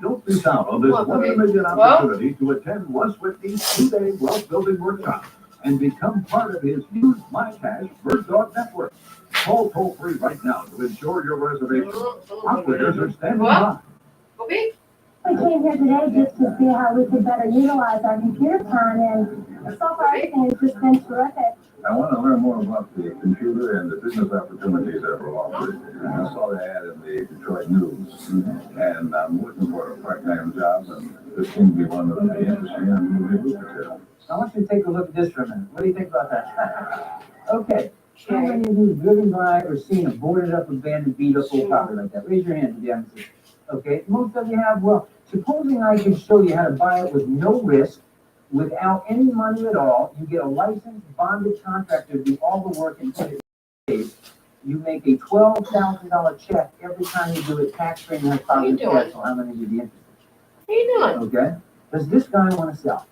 Don't miss out on this 1 in a million opportunity to attend Russ Whitney's 2-day wealth building workshop and become part of his huge My Cash Bird Dog network. Call toll free right now to ensure your reservation. Operators are standing by. Okay. We came here today just to see how we could better utilize our computer time, and so far everything has just been terrific. I want to learn more about the computer and the business opportunities that are offered. I saw the ad in the Detroit News, and I'm looking for a part-time job, and this seems to be one of the interesting and really lucrative. I want you to take a look at this for a minute. What do you think about that? Okay. How many of you have driven by or seen a boarded up, abandoned, beat up old property like that? Raise your hand if you haven't seen it. Okay, most of you have. Well, supposing I can show you how to buy it with no risk, without any money at all. You get a licensed, bonded contractor to do all the work in 10 days. You make a $12,000 check every time you do it, tax-free and have positive cash flow. How many of you be interested? How you doing? Okay. Does this guy want to sell?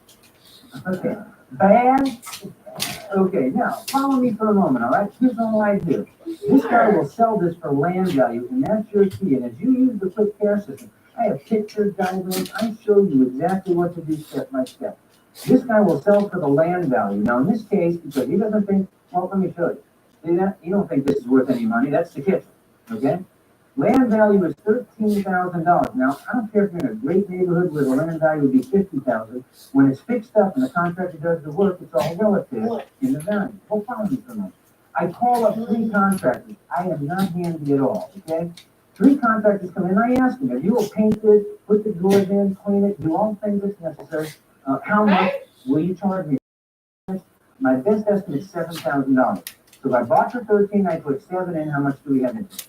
Okay. Bad? Okay, now, follow me for a moment, all right? Here's all I do. This guy will sell this for land value, and that's your key. And as you use the quick care system, I have pictures, diagrams. I show you exactly what to do step by step. This guy will sell for the land value. Now, in this case, because he doesn't think, well, let me show you. See that? You don't think this is worth any money. That's the kitchen, okay? Land value is $13,000. Now, I don't care if you're in a great neighborhood where the land value would be $50,000. When it's fixed up and the contractor does the work, it's all relative in the value. Well, follow me for a moment. I call up 3 contractors. I am not handy at all, okay? 3 contractors come in. I ask them, if you will paint it, put the doors in, clean it, do all the things that's necessary, how much will you charge me? My best estimate is $7,000. So if I bought for 13, I put 7 in. How much do we have in it?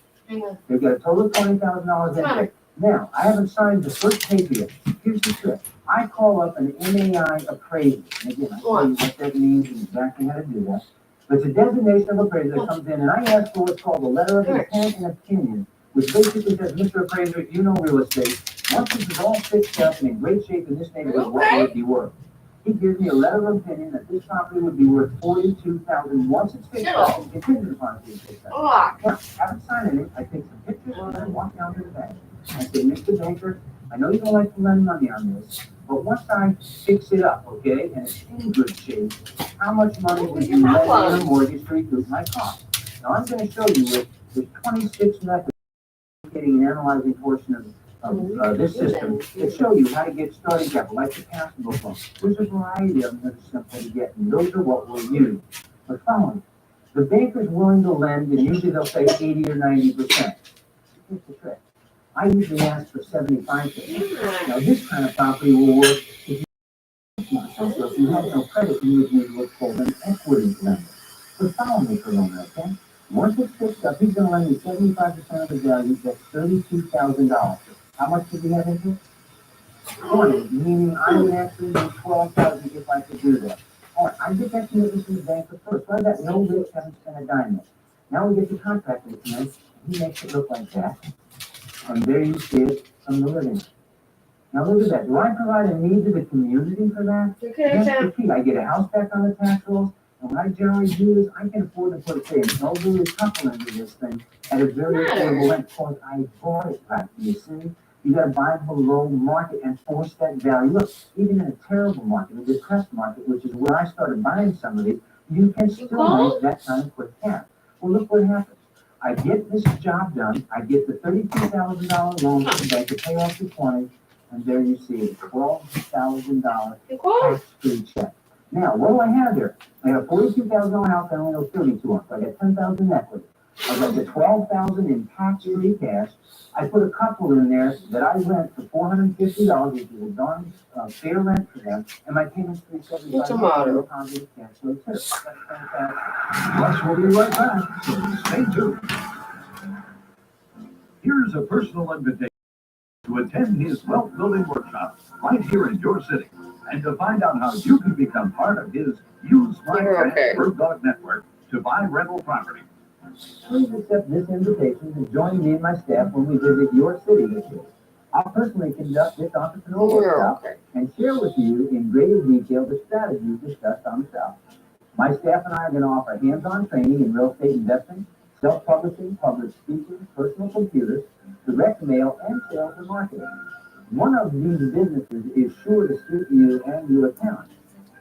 They've got a total of $20,000 in it. Now, I haven't signed the first paper yet. Here's the trick. I call up an MAI appraiser. And again, I tell you what that means and exactly how to do that. But it's a designation of appraiser that comes in, and I ask for what's called a letter of intent and opinion, which basically says, Mr. Appraiser, you know real estate. Once this is all fixed up and in great shape in this neighborhood, what would it be worth? He gives me a letter of opinion that this property would be worth $42,000 once it's fixed up and contingent upon it being fixed up. Now, I haven't signed it. I take some pictures and I walk down to the bank. I say, Mr. Banker, I know you don't like to lend money on this, but once I fix it up, okay, and it's in good shape, how much money would you lend me on a mortgage to recoup my cost? Now, I'm going to show you with 26 methods of getting an analyzing portion of this system to show you how to get starting capital, like the taxable loan. There's a variety of them that are simple to get, and those are what we'll use. But follow me. The banker's willing to lend, and usually they'll say 80 or 90%. Here's the trick. I usually ask for 75%. Now, this kind of property will work if you so if you have no credit, you would need what's called an equity lender. So follow me for a moment, okay? Once it's fixed up, he's going to lend me 75% of the value. That's $32,000. How much did we have into it? 20, meaning I would actually need $12,000 if I could do that. All right, I get that commitment from the banker first. So I got no risk, haven't spent a dime yet. Now we get the contractor to come in. He makes it look like that. And there you see it from the living room. Now look at that. Do I provide a need to the community for that? That's the key. I get a house back on the tax rolls. And what I generally do is I can afford to put, say, an elderly couple into this thing at a very affordable rent because I bought it right. You see? You got to buy below market and force that value. Look, even in a terrible market, a depressed market, which is where I started buying some of these, you can still make that kind of quick cash. Well, look what happens. I get this job done. I get the $32,000 loan from the bank to pay off the 20, and there you see it, $12,000 tax-free check. Now, what do I have there? I have a $42,000 house. I only owe $32,000. So I got $10,000 equity. Of like the 12,000 in tax-free cash, I put a couple in there that I rent for $450, which is a darn fair rent for them, and my payment's $375. What's the matter? Positive cash flow too. That's fantastic. Russ will be right back, so stay tuned. Here's a personal invitation to attend his wealth building workshop right here in your city, and to find out how you can become part of his Use My You're Cash okay. Bird Dog Network to buy rental property. Please accept this invitation to join me and my staff when we visit your city this year. I'll personally conduct this entrepreneurial You're workshop okay. and share with you in greater detail the strategies discussed on the show. My staff and I are going to offer hands-on training in real estate investing, self-publishing, public speaking, personal computers, direct mail, and sales and marketing. One of these businesses is sure to suit you and your talent.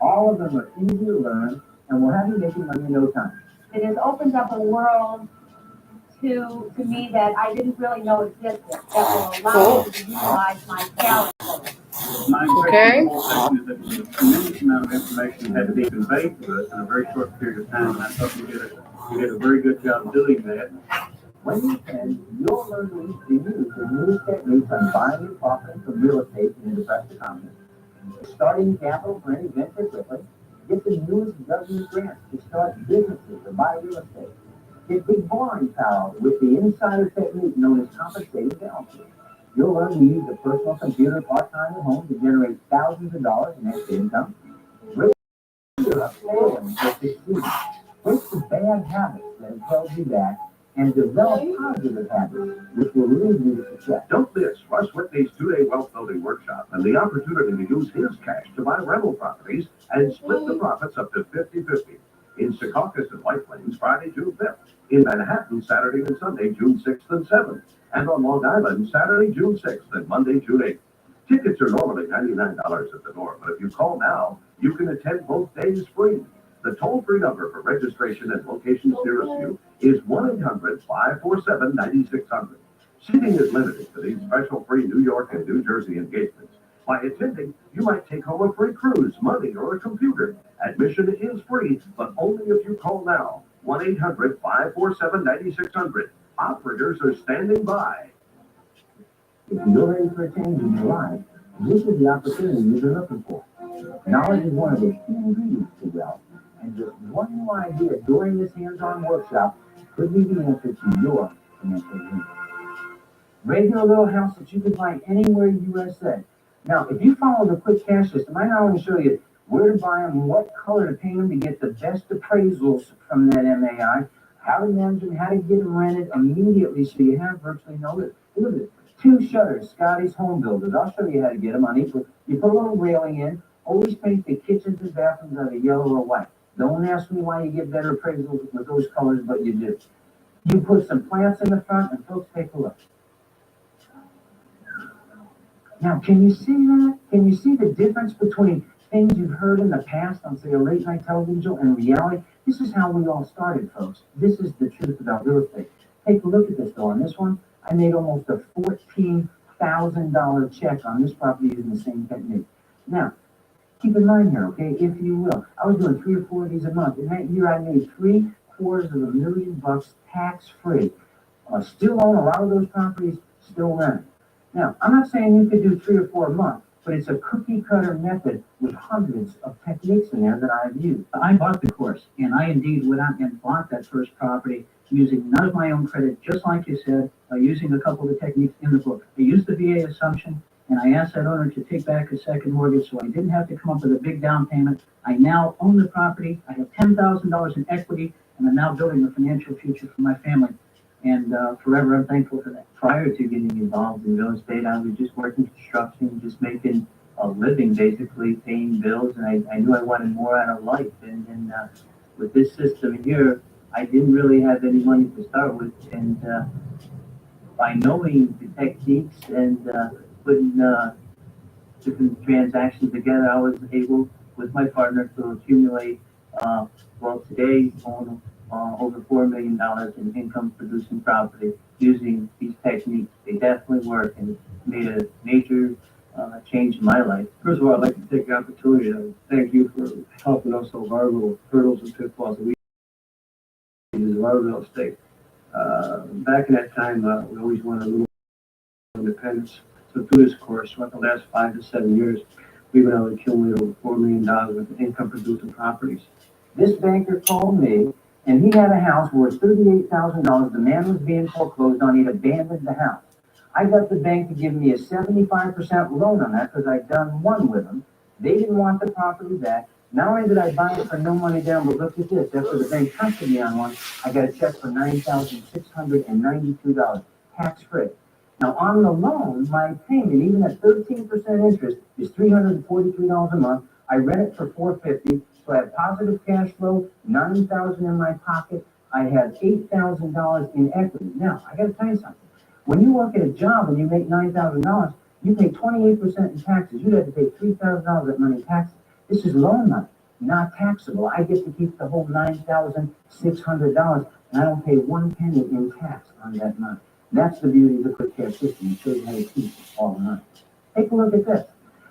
All of them are easy to learn and will have you making money in no time. It has opened up a world to me that I didn't really know existed, that will allow me to utilize my talent. My Okay. impression of the whole session is that there was a tremendous amount of information had to be conveyed to us in a very short period of time, and I thought we did a very good job doing that. When you attend, you'll learn to use the newest techniques on buying and profiting from real estate in a depressed economy. Starting capital for any venture quickly. Get the newest government grants to start businesses or buy real estate. Get big borrowing power with the insider technique known as compensated balances. You'll learn to use a personal computer part-time at home to generate thousands of dollars in extra income. Break fear of failing or succeeding. Break the bad habits that have held you back and develop positive habits which will lead you to success. Don't miss Russ Whitney's two-day wealth building workshop and the opportunity to use his cash to buy rental properties and split the profits up to 50-50. In Secaucus and White Plains, Friday, June 5th. In Manhattan, Saturday and Sunday, June 6th and 7th. And on Long Island, Saturday, June 6th and Monday, June 8th. Tickets are normally $99 at the door, but if you call now, you can attend both days free. The toll-free number for registration and locations nearest you is 1-800-547-9600. Seating is limited for these special free New York and New Jersey engagements. By attending, you might take home a free cruise, money, or a computer. Admission is free, but only if you call now. 1-800-547-9600. Operators are standing by. If you're ready for a change in your life, this is the opportunity you've been looking for. Knowledge is one of the key ingredients to wealth, and just one new idea during this hands-on workshop could be the answer to your financial needs. Regular little house that you can buy anywhere in the USA. Now, if you follow the quick cash system, I not only show you where to buy them, what color to paint them to get the best appraisals from that MAI, how to manage them, how to get them rented immediately so you have virtually no risk. Look at it. 2 shutters, Scotty's Home Builders. I'll show you how to get them on each. You put a little railing in. Always paint the kitchens and bathrooms either yellow or white. Don't ask me why you get better appraisals with those colors, but you do. You put some plants in the front, and folks, take a look. Now, can you see that? Can you see the difference between things you've heard in the past on, say, a late night television show and reality? This is how we all started, folks. This is the truth about real estate. Take a look at this, though. On this one, I made almost a $14,000 check on this property using the same technique. Now, keep in mind here, okay, if you will, I was doing 3 or 4 of these a month. In that year, I made $750,000 tax-free. Still own a lot of those properties, still rent. Now, I'm not saying you could do 3 or 4 a month, but it's a cookie-cutter method with hundreds of techniques in there that I've used. I bought the course, and I indeed went out and bought that first property using none of my own credit, just like you said, using a couple of the techniques in the book. I used the VA assumption, and I asked that owner to take back a second mortgage so I didn't have to come up with a big down payment. I now own the property. I have $10,000 in equity, and I'm now building a financial future for my family. And forever, I'm thankful for that. Prior to getting involved in real estate, I was just working construction, just making a living, basically paying bills, and I knew I wanted more out of life. And then with this system here, I didn't really have any money to start with, and by knowing the techniques and putting different transactions together, I was able, with my partner, to accumulate, today, own over $4 million in income-producing property using these techniques. They definitely work and made a major change in my life. First of all, I'd like to take the opportunity to thank you for helping us over our little hurdles and pitfalls that we use in our real estate. Back in that time, we always wanted a little independence. So through this course, what the last 5 to 7 years, we've been able to accumulate over $4 million worth of income producing properties. This banker called me, and he had a house worth $38,000. The man was being foreclosed on. He'd abandoned the house. I got the bank to give me a 75% loan on that because I'd done one with them. They didn't want the property back. Not only did I buy it for no money down, but look at this. After the bank trusted me on one, I got a check for $9,692, tax-free. Now, on the loan, my payment, even at 13% interest, is $343 a month. I rent it for $450, so I have positive cash flow, $9,000 in my pocket. I have $8,000 in equity. Now, I got to tell you something. When you work at a job and you make $9,000, you pay 28% in taxes. You have to pay $3,000 of money in taxes. This is loan money, not taxable. I get to keep the whole $9,600, and I don't pay 1 penny in tax on that money. That's the beauty of the quick cash system. It shows you how to keep all the money. Take a look at this.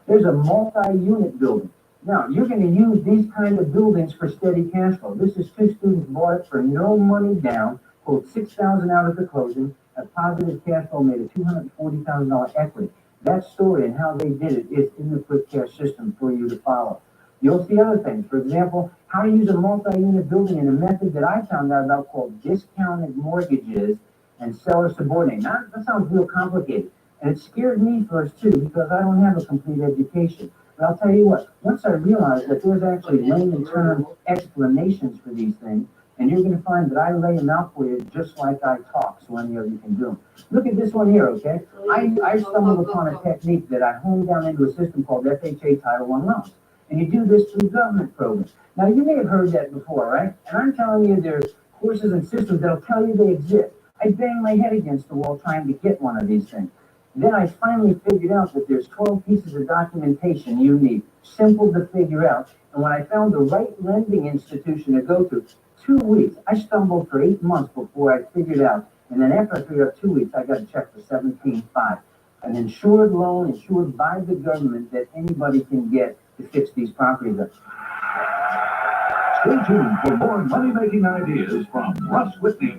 There's a multi-unit building. Now, you're going to use these kind of buildings for steady cash flow. This is 2 students bought it for no money down, pulled $6,000 out at the closing, a positive cash flow, made a $240,000 equity. That story and how they did it is in the quick cash system for you to follow. You'll see other things. For example, how to use a multi-unit building in a method that I found out about called discounted mortgages and seller subordinate. Now, that sounds real complicated. And it scared me first too, because I don't have a complete education. But I'll tell you what, once I realized that there's actually layman term explanations for these things, and you're going to find that I lay them out for you just like I talk, so any of you can do them. Look at this one here, okay? I stumbled upon a technique that I honed down into a system called FHA Title I loans. And you do this through government programs. Now, you may have heard that before, right? And I'm telling you, there's courses and systems that'll tell you they exist. I bang my head against the wall trying to get one of these things. Then I finally figured out that there's 12 pieces of documentation you need, simple to figure out. And when I found the right lending institution to go to, 2 weeks, I stumbled for 8 months before I figured out. And then after I figured out 2 weeks, I got a check for $17,500. An insured loan, insured by the government that anybody can get to fix these properties up. Stay tuned for more money-making ideas from Russ Whitney.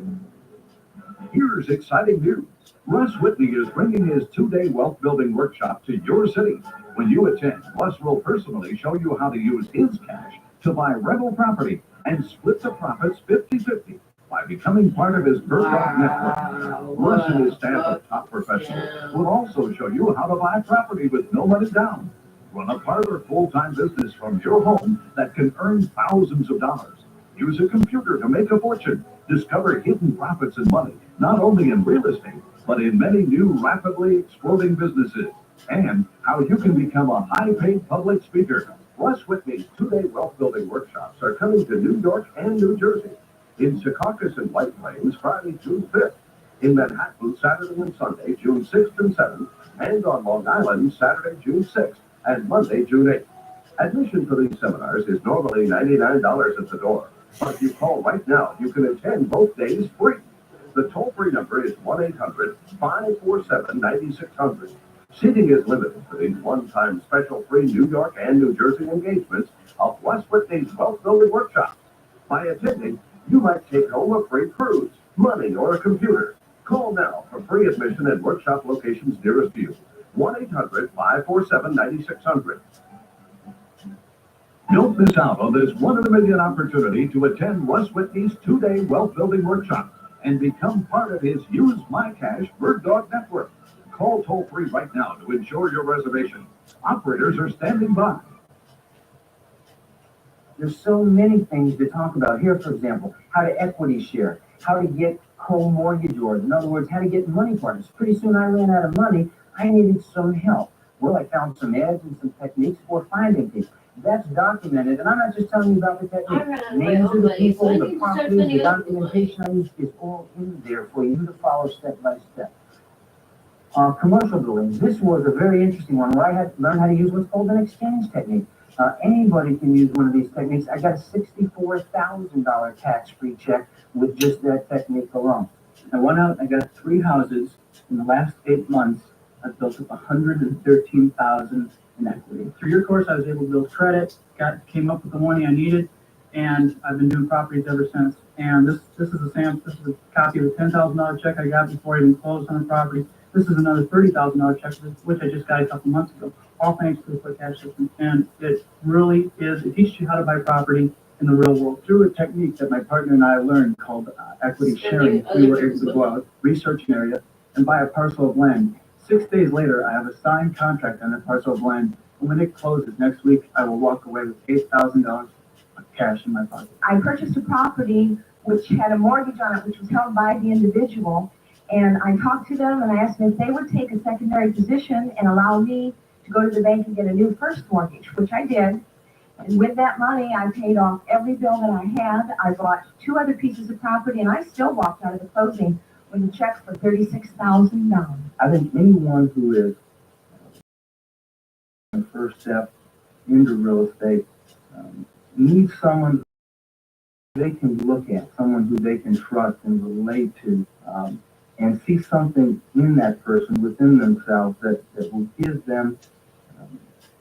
Here's exciting news. Russ Whitney is bringing his 2-day wealth building workshop to your city. When you attend, Russ will personally show you how to use his cash to buy rental property and split the profits 50-50 by becoming part of his Bird Dog network. Russ and his staff of top professionals will also show you how to buy property with no money down. Run a part of their full-time business from your home that can earn thousands of dollars. Use a computer to make a fortune. Discover hidden profits and money, not only in real estate, but in many new rapidly exploding businesses. And how you can become a high-paid public speaker. Russ Whitney's 2-day wealth building workshops are coming to New York and New Jersey. In Secaucus and White Plains, Friday, June 5th. In Manhattan, Saturday and Sunday, June 6th and 7th. And on Long Island, Saturday, June 6th and Monday, June 8th. Admission for these seminars is normally $99 at the door. But if you call right now, you can attend both days free. The toll-free number is 1-800-547-9600. Seating is limited for these one-time special free New York and New Jersey engagements of Russ Whitney's Wealth Building Workshops. By attending, you might take home a free cruise, money, or a computer. Call now for free admission at workshop locations nearest you. 1-800-547-9600. Don't miss out on this one-in-a-million opportunity to attend Russ Whitney's 2-day wealth building workshop and become part of his Use My Cash Bird Dog network. Call toll-free right now to ensure your reservation. Operators are standing by. There's so many things to talk about here, for example, how to equity share, how to get co-mortgage orders. In other words, how to get money partners. Pretty soon I ran out of money. I needed some help. Well, I found some ads and some techniques for finding people. That's documented, and I'm not just telling you about the technique. Names of the people, the properties, the documentation I use is all in there for you to follow step by step. Commercial buildings. This was a very interesting one where I had to learn how to use what's called an exchange technique. Anybody can use one of these techniques. I got a $64,000 tax-free check with just that technique alone. I went out, I got 3 houses in the last 8 months. I built up $113,000 in equity. Through your course, I was able to build credit, came up with the money I needed, and I've been doing properties ever since. And this is this is a copy of a $10,000 check I got before I even closed on the property. This is another $30,000 check, which I just got a couple months ago, all thanks to the quick cash system. And it really is, it teaches you how to buy property in the real world through a technique that my partner and I learned called equity sharing. We were able to go out, research an area, and buy a parcel of land. 6 days later, I have a signed contract on that parcel of land. And when it closes next week, I will walk away with $8,000 of cash in my pocket. I purchased a property which had a mortgage on it, which was held by the individual. And I talked to them and I asked them if they would take a secondary position and allow me to go to the bank and get a new first mortgage, which I did. And with that money, I paid off every bill that I had. I bought 2 other pieces of property and I still walked out of the closing with a check for $36,000. I think anyone who is the first step into real estate needs someone they can look at, someone who they can trust and relate to, and see something in that person within themselves that will give them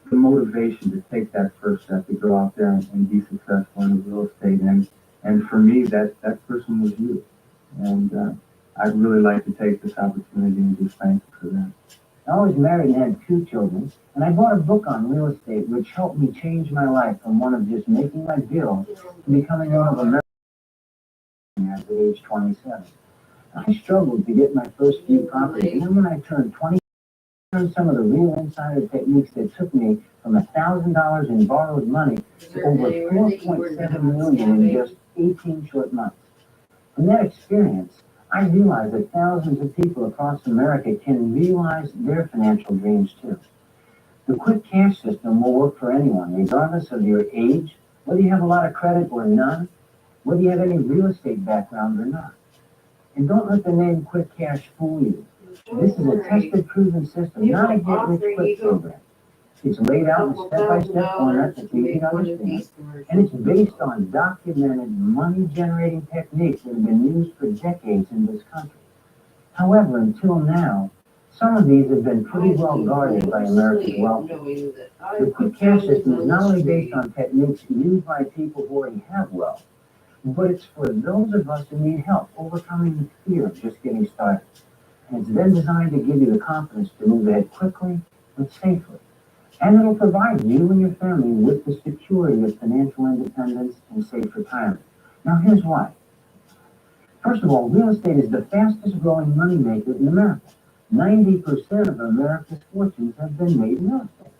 the motivation to take that first step to go out there and be successful in real estate. And for me, that person was you. And I'd really like to take this opportunity and just thank you for that. I was married and had 2 children, and I bought a book on real estate which helped me change my life from one of just making my bills to becoming one of America's at age 27. I struggled to get my first few properties, and then when I turned 20, I learned some of the real insider techniques that took me from $1,000 in borrowed money to over $4.7 million in just 18 short months. From that experience, I realized that thousands of people across America can realize their financial dreams too. The quick cash system will work for anyone, regardless of your age, whether you have a lot of credit or none, whether you have any real estate background or not. And don't let the name Quick Cash fool you. This is a tested, proven system, not a get-rich-quick program. It's laid out in a step-by-step format that's easy to understand, and it's based on documented money-generating techniques that have been used for decades in this country. However, until now, some of these have been pretty well guarded by American wealth. The quick cash system is not only based on techniques used by people who already have wealth, but it's for those of us who need help overcoming the fear of just getting started. And it's then designed to give you the confidence to move ahead quickly and safely. And it'll provide you and your family with the security of financial independence and safe retirement. Now, here's why. First of all, real estate is the fastest growing moneymaker in America. 90% of America's fortunes have been made in real estate.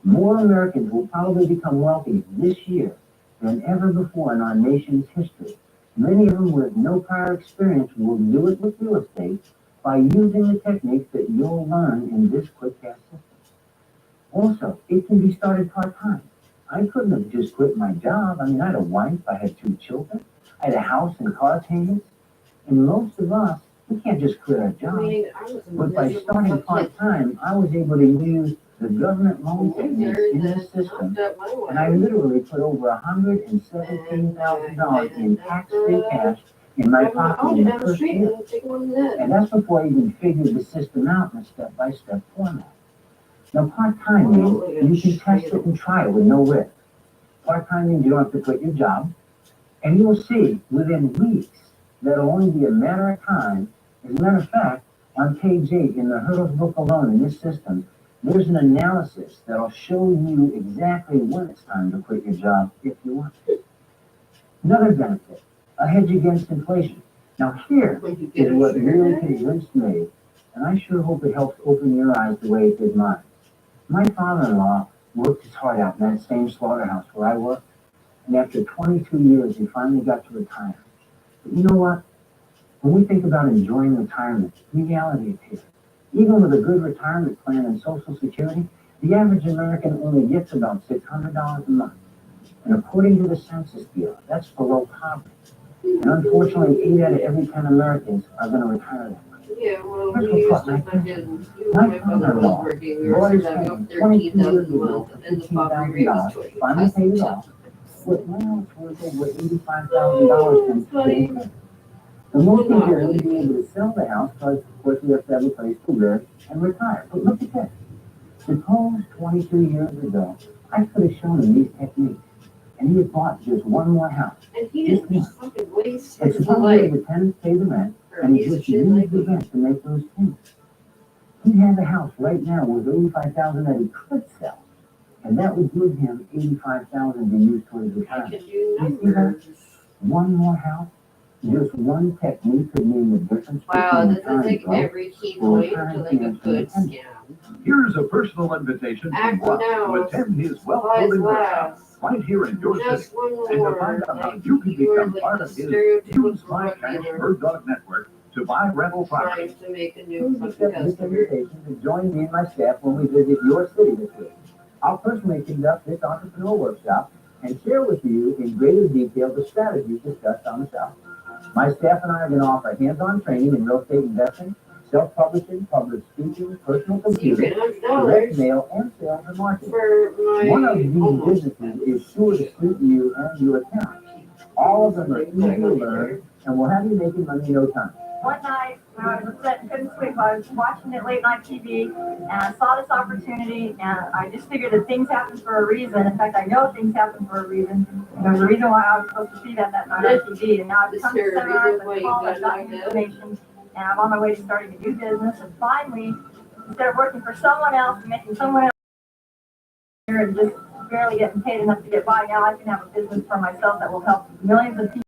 More Americans will probably become wealthy this year than ever before in our nation's history. Many of them with no prior experience will do it with real estate by using the techniques that you'll learn in this quick cash system. Also, it can be started part-time. I couldn't have just quit my job. I mean, I had a wife, I had 2 children, I had a house and car payments, and most of us, we can't just quit our job. But by starting part-time, I was able to use the government loan techniques in this system, and I literally put over $117,000 in tax-free cash in my pocket in the first year. And that's before I even figured the system out in a step-by-step format. Now, part-time means you can test it and try it with no risk. Part-time means you don't have to quit your job, and you will see within weeks that it'll only be a matter of time. As a matter of fact, on page 8 in the Hurdles book alone in this system, there's an analysis that'll show you exactly when it's time to quit your job if you want to. Another benefit, a hedge against inflation. Now here is what really convinced me, and I sure hope it helps open your eyes the way it did mine. My father-in-law worked his heart out in that same slaughterhouse where I worked, and after 22 years, he finally got to retire. But you know what? When we think about enjoying retirement, reality is here. Even with a good retirement plan and Social Security, the average American only gets about $600 a month. And according to the Census Bureau, that's below poverty. And unfortunately, 8 out of every 10 Americans are going to retire that way. Yeah, well, Here's we what used caught to, my I attention. did, My father-in-law working, we were bought his saving home up 22 $13,000 years a ago month, for and the poverty rate was $15,000, finally paid it off. But now it's worth over $85,000 and paid. So most people wouldn't be able to sell the house because, of course, we have to have a place to live and retire. But look at this. Suppose 22 years ago, I could have shown him these techniques. and he had bought just one more house. And he just fucking wastes And his supposedly life. the tenants pay the rent, Or and he piece of just shit used like the me. rent to make those payments. He had the house right now worth $85,000 that he could sell, and that would give him $85,000 to use towards his I retirement. could do You see that? numbers. One more house, just one technique could mean the difference Wow, between this is retirement like growth every key or point to retirement like a payments good from the scam. Here's a personal invitation Act from Russ to now. attend his wealth Supplies building workshop last. right here in your city. Just one And to more. find out how Like, you can you are become like part the of his stereotypical Use My drug Cash dealer Bird Dog Network to buy rental properties. trying to make a new Please fucking accept this customer. invitation to join me and my staff when we visit your city this week. I'll personally conduct this entrepreneur workshop and share with you in greater detail the strategies discussed on the show. My staff and I are going to offer hands-on training in real estate investing, self-publishing, public speaking, personal So you computing, can direct $100 mail, and sales and marketing. for my One of these almost businesses is sure to suit you and your account. All of them are easy to learn and will have you making money in no time. One night, when I was upset and couldn't sleep, I was watching it late night TV, and I saw this opportunity, and I just figured that things happen for a reason. In fact, I know things happen for a reason. And there's a reason why I was supposed to see that night on TV, and now I've Is come to there a seminars, reason why I've you called, got I've gotten knocked out? information, and I'm on my way to starting a new business. And finally, instead of working for someone else and making someone else here and just barely getting paid enough to get by, now I can have a business for myself that will help millions of people.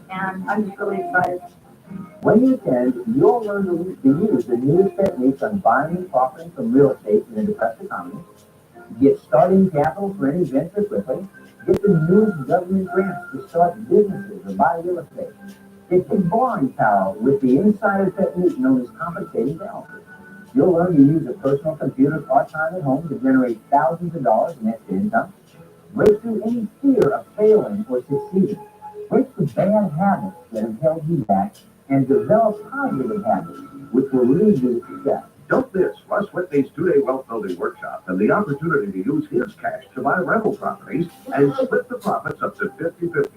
And I'm just really excited. When you attend, you'll learn to use the newest techniques on buying and profiting from real estate in a depressed economy, get starting capital for any venture quickly, get the newest government grants to start businesses or buy real estate, get the borrowing power with the insider technique known as compensating balances. You'll learn to use a personal computer part-time at home to generate thousands of dollars in extra income, break through any fear of failing or succeeding, break the bad habits that have held you back, and develop positive habits, which will lead you to success. Don't miss Russ Whitney's two-day wealth building workshop and the opportunity to use his cash to buy rental properties and split the profits up to 50-50.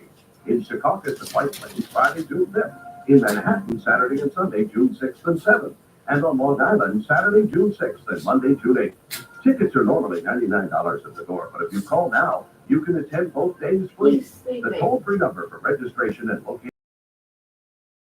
In Secaucus and White Plains, Friday, June 5th. In Manhattan, Saturday and Sunday, June 6th and 7th. And on Long Island, Saturday, June 6th and Monday, June 8th. Tickets are normally $99 at the door, but if you call now, you can attend both days free. He's sleeping. The toll-free number for registration and location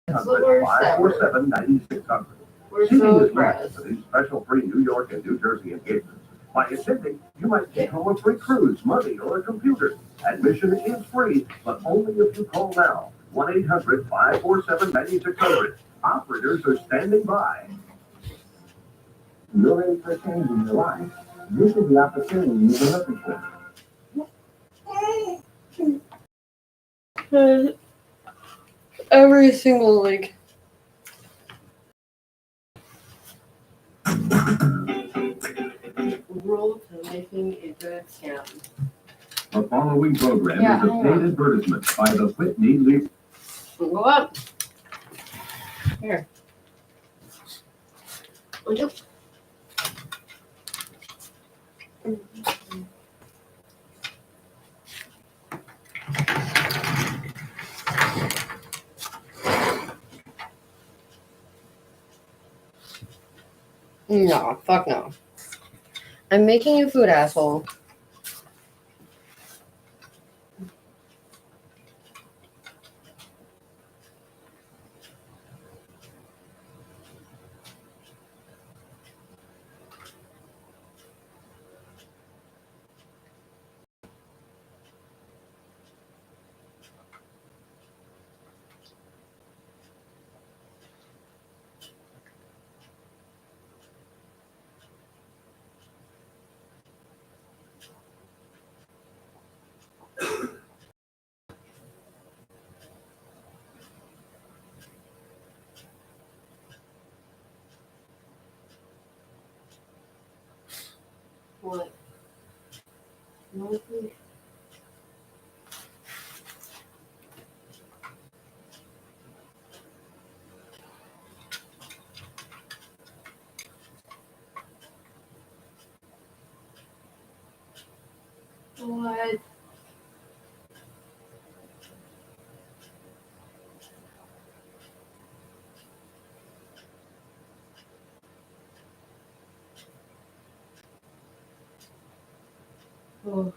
It's the worst ever. 547-9600. We're Seating so is granted impressed. for these special free New York and New Jersey engagements. By attending, you might get home a free cruise, money, or a computer. Admission is free, but only if you call now. 1-800-547-9600. Operators are standing by. You're ready for a change in your life. This is the opportunity you've been looking for. Every single like Rule to making a good scam. The following program Yeah, is a hang paid on. advertisement by the Whitney Lee. Go up. Here. Would you? no, fuck no. I'm making you food, asshole. What? Nothing. What? Oh.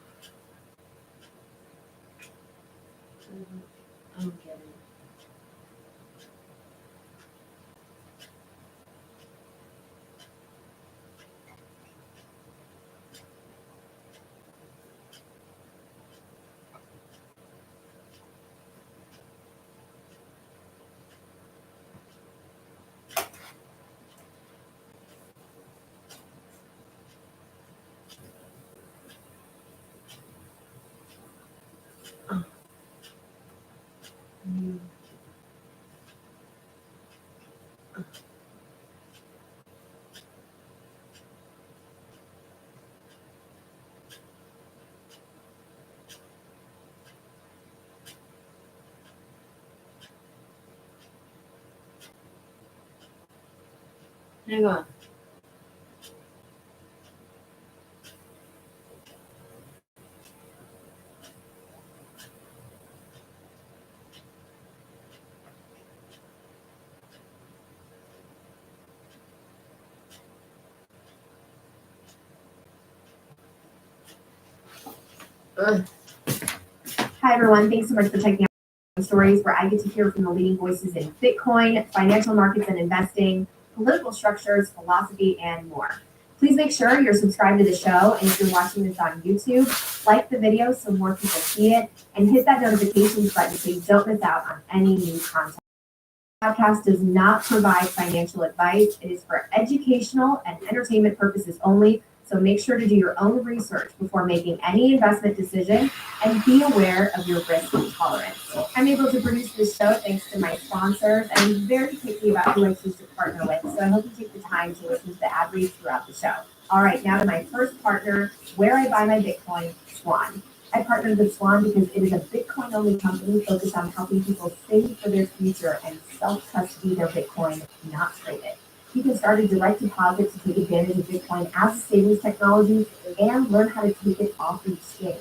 Hang on. Hi, everyone. Thanks so much for checking out Stories, where I get to hear from the leading voices in Bitcoin, financial markets and investing, political structures, philosophy, and more. Please make sure you're subscribed to the show, and if you're watching this on YouTube, like the video so more people see it, and hit that notifications button so you don't miss out on any new content. Podcast does not provide financial advice. It is for educational and entertainment purposes only. So make sure to do your own research before making any investment decision and be aware of your risk tolerance. I'm able to produce this show thanks to my sponsors, and I'm very picky about who I choose to partner with. So I hope you take the time to listen to the ad reads throughout the show. All right, now to my first partner, where I buy my Bitcoin, Swan. I partnered with Swan because it is a Bitcoin-only company focused on helping people save for their future and self-custody their Bitcoin, not trade it. You can start a direct deposit to take advantage of Bitcoin as a savings technology and learn how to take it off the exchange.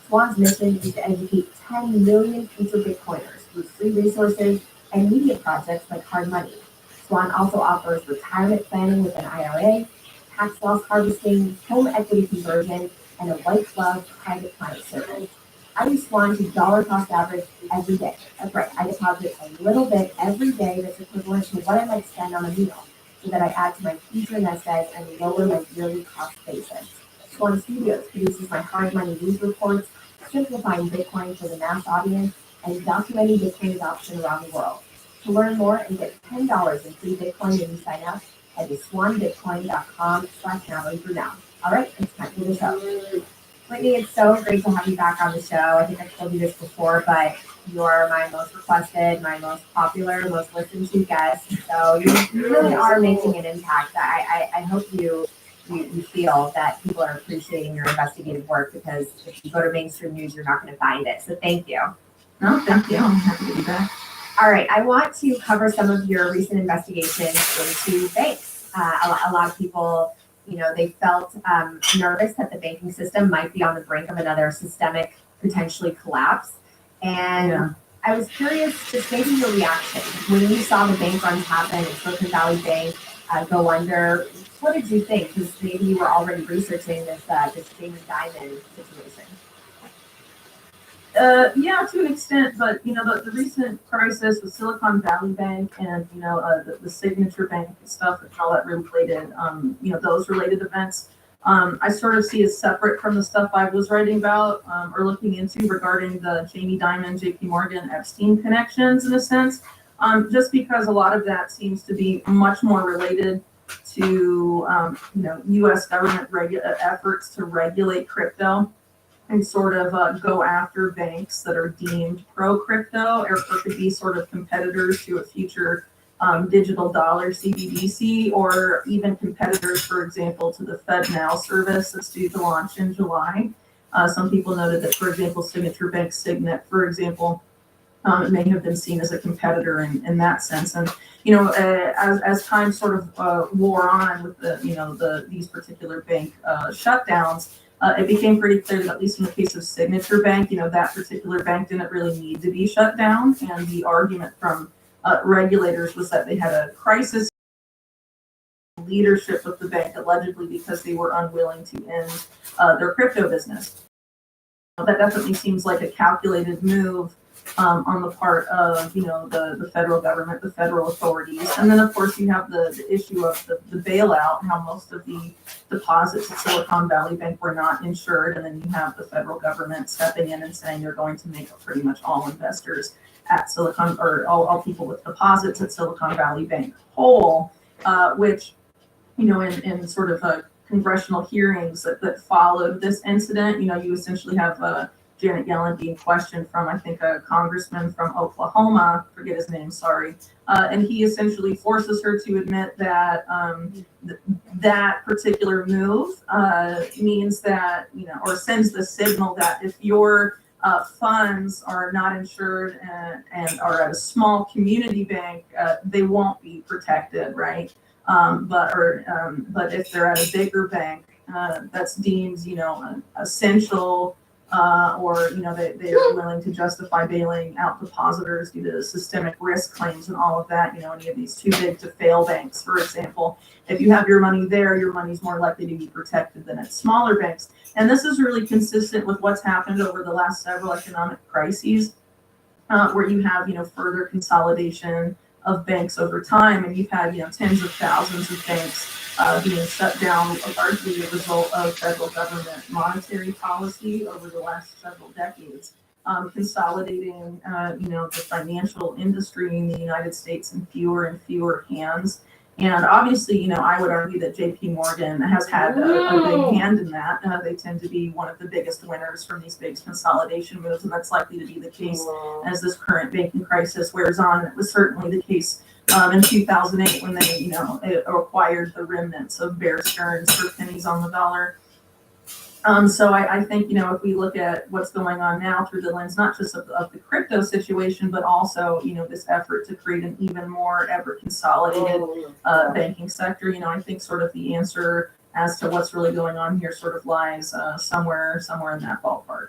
Swan's mission is to educate 10 million future Bitcoiners through free resources and media projects like Hard Money. Swan also offers retirement planning with an IRA, tax loss harvesting, home equity conversion, and a white glove private client service. I use Swan to dollar cost average every day. That's right, I deposit a little bit every day that's equivalent to what I might spend on a meal, so that I add to my future nest egg and lower my yearly cost basis. Swan Studios produces my hard money news reports, simplifying Bitcoin for the mass audience and documenting Bitcoin adoption around the world. To learn more and get $10 in free Bitcoin when you sign up, head to swanbitcoin.com/Natalie for now. All right, it's time for the show. Whitney, it's so great to have you back on the show. I think I've told you this before, but you're my most requested, my most popular, most listened to guest. So you really are making an impact. I hope you feel that people are appreciating your investigative work, because if you go to mainstream news, you're not going to find it. So thank you. No, thank you. I'm happy to be back. All right, I want to cover some of your recent investigations into banks. A lot of people, they felt nervous that the banking system might be on the brink of another systemic, potentially collapse. And I was curious, just maybe your reaction when you saw the bank runs happen and Silicon Valley Bank go under. What did you think? Because maybe you were already researching this Jamie Dimon situation. Yeah, to an extent, but the recent crisis with Silicon Valley Bank and the Signature Bank stuff and how that really played in, those related events, I sort of see as separate from the stuff I was writing about or looking into regarding the Jamie Dimon, J.P. Morgan, Epstein connections in a sense, just because a lot of that seems to be much more related to U.S. government efforts to regulate crypto and sort of go after banks that are deemed pro-crypto or could be sort of competitors to a future digital dollar CBDC, or even competitors, for example, to the FedNow service that's due to launch in July. Some people noted that, for example, Signature Bank Signet, for example, may have been seen as a competitor in that sense. And as time sort of wore on with these particular bank shutdowns, it became pretty clear that, at least in the case of Signature Bank, that particular bank didn't really need to be shut down. And the argument from regulators was that they had a crisis leadership of the bank, allegedly because they were unwilling to end their crypto business. That definitely seems like a calculated move on the part of the federal government, the federal authorities. And then of course you have the issue of the bailout, how most of the deposits at Silicon Valley Bank were not insured, and then you have the federal government stepping in and saying they're going to make pretty much all investors at Silicon, or all people with deposits at Silicon Valley Bank whole, which in sort of congressional hearings that followed this incident, you essentially have Janet Yellen being questioned from, I think, a congressman from Oklahoma, forget his name, sorry. And he essentially forces her to admit that that particular move means that, or sends the signal that if your funds are not insured and are at a small community bank, they won't be protected, right? But if they're at a bigger bank that's deemed, essential, or they are willing to justify bailing out depositors due to systemic risk claims and all of that, any of these too big to fail banks, for example, if you have your money there, your money's more likely to be protected than at smaller banks. And this is really consistent with what's happened over the last several economic crises, where you have, further consolidation of banks over time, and you've had, tens of thousands of banks being shut down, largely a result of federal government monetary policy over the last several decades, consolidating, the financial industry in the United States in fewer and fewer hands. And obviously, I would argue that JP Morgan has had a big hand in that. They tend to be one of the biggest winners from these big consolidation moves, and that's likely to be the case as this current banking crisis wears on. It was certainly the case in 2008 when they, acquired the remnants of Bear Stearns for pennies on the dollar. So I think, if we look at what's going on now through the lens, not just of the crypto situation, but also, this effort to create an even more ever consolidated banking sector, I think sort of the answer as to what's really going on here sort of lies somewhere in that ballpark.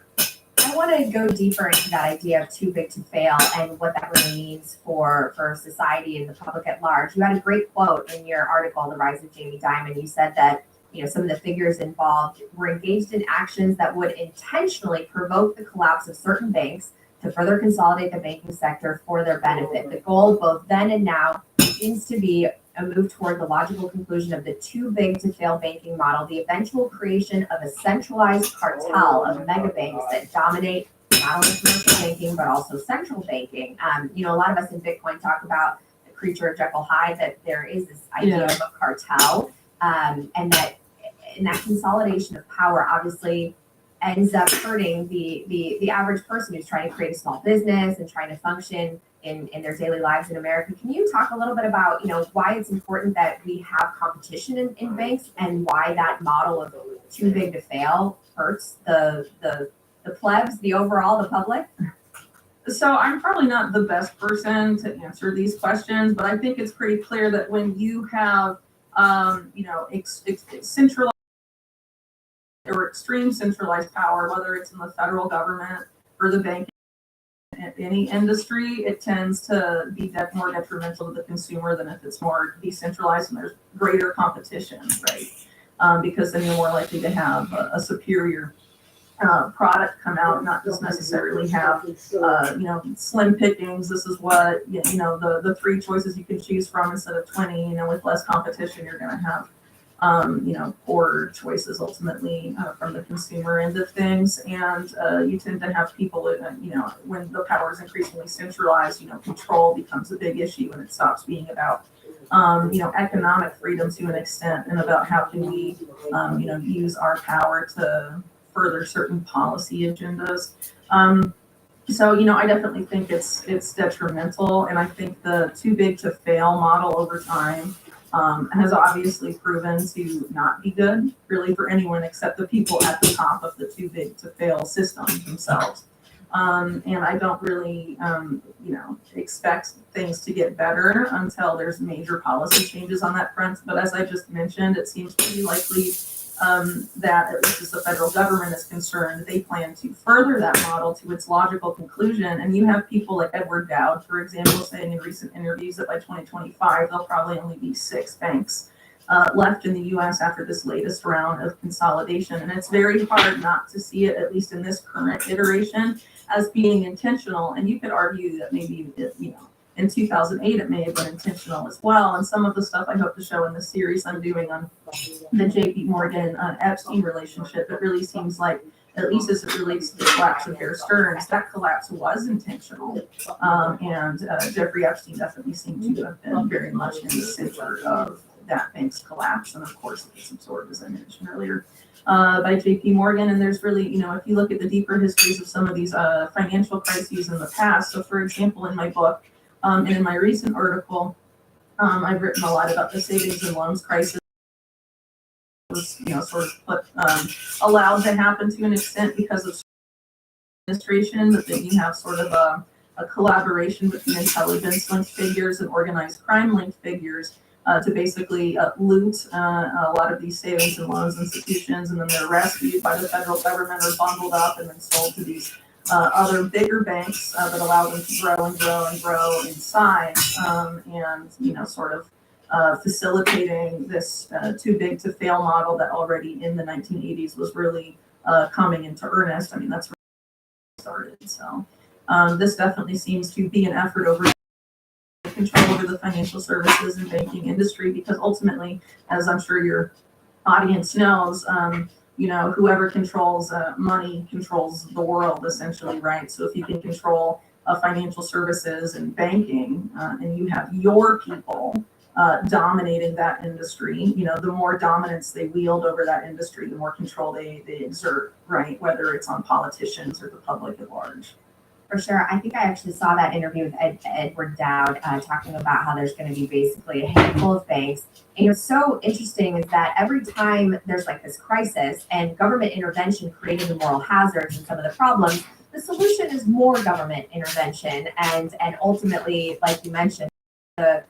I want to go deeper into that idea of too big to fail and what that really means for society and the public at large. You had a great quote in your article, The Rise of Jamie Dimon. You said that some of the figures involved were engaged in actions that would intentionally provoke the collapse of certain banks to further consolidate the banking sector for their benefit. The goal, both then and now, seems to be a move toward the logical conclusion of the too big to fail banking model, the eventual creation of a centralized cartel of mega banks that dominate not only commercial banking, but also central banking. A lot of us in Bitcoin talk about the creature of Jekyll Hyde, that there is this idea of a cartel, and that consolidation of power obviously ends up hurting the average person who's trying to create a small business and trying to function in their daily lives in America. Can you talk a little bit about, why it's important that we have competition in banks and why that model of too big to fail hurts the plebs, the public? So I'm probably not the best person to answer these questions, but I think it's pretty clear that when you have, centralized or extreme centralized power, whether it's in the federal government or the banking, any industry, it tends to be more detrimental to the consumer than if it's more decentralized and there's greater competition, right? Because then you're more likely to have a superior product come out, not just necessarily have, slim pickings. This is what, the 3 choices you can choose from instead of 20, with less competition, you're going to have, poorer choices ultimately from the consumer end of things. And you tend to have people, when the power is increasingly centralized, control becomes a big issue and it stops being about, economic freedom to an extent and about how can we, use our power to further certain policy agendas. So, I definitely think it's detrimental. And I think the too big to fail model over time has obviously proven to not be good really for anyone except the people at the top of the too big to fail system themselves. And I don't really, expect things to get better until there's major policy changes on that front. But as I just mentioned, it seems pretty likely that, at least as the federal government is concerned, they plan to further that model to its logical conclusion. And you have people like Edward Dowd, for example, saying in recent interviews that by 2025, there'll probably only be 6 banks left in the U.S. after this latest round of consolidation. And it's very hard not to see it, at least in this current iteration, as being intentional. And you could argue that maybe, in 2008, it may have been intentional as well. And some of the stuff I hope to show in the series I'm doing on the JP Morgan Epstein relationship, it really seems like, at least as it relates to the collapse of Bear Stearns, that collapse was intentional. And Jeffrey Epstein definitely seemed to have been very much in the center of that bank's collapse. And of course, it was absorbed, as I mentioned earlier, by JP Morgan. And there's really, if you look at the deeper histories of some of these financial crises in the past. So for example, in my book, and in my recent article, I've written a lot about the savings and loans crisis. Was, sort of allowed to happen to an extent because of administration, but then you have sort of a collaboration between intelligence linked figures and organized crime linked figures to basically loot a lot of these savings and loans institutions, and then they're rescued by the federal government or bundled up and then sold to these other bigger banks that allow them to grow and grow and grow in size, and sort of facilitating this too big to fail model that already in the 1980s was really coming into earnest. I mean, that's where it started. So this definitely seems to be an effort over control over the financial services and banking industry, because ultimately, as I'm sure your audience knows, whoever controls money controls the world, essentially, right? So if you can control financial services and banking, and you have your people dominating that industry, the more dominance they wield over that industry, the more control they exert, right? Whether it's on politicians or the public at large. For sure. I think I actually saw that interview with Edward Dowd talking about how there's going to be basically a handful of banks. And what's so interesting is that every time there's like this crisis and government intervention creating the moral hazards and some of the problems, the solution is more government intervention. And ultimately, like you mentioned, the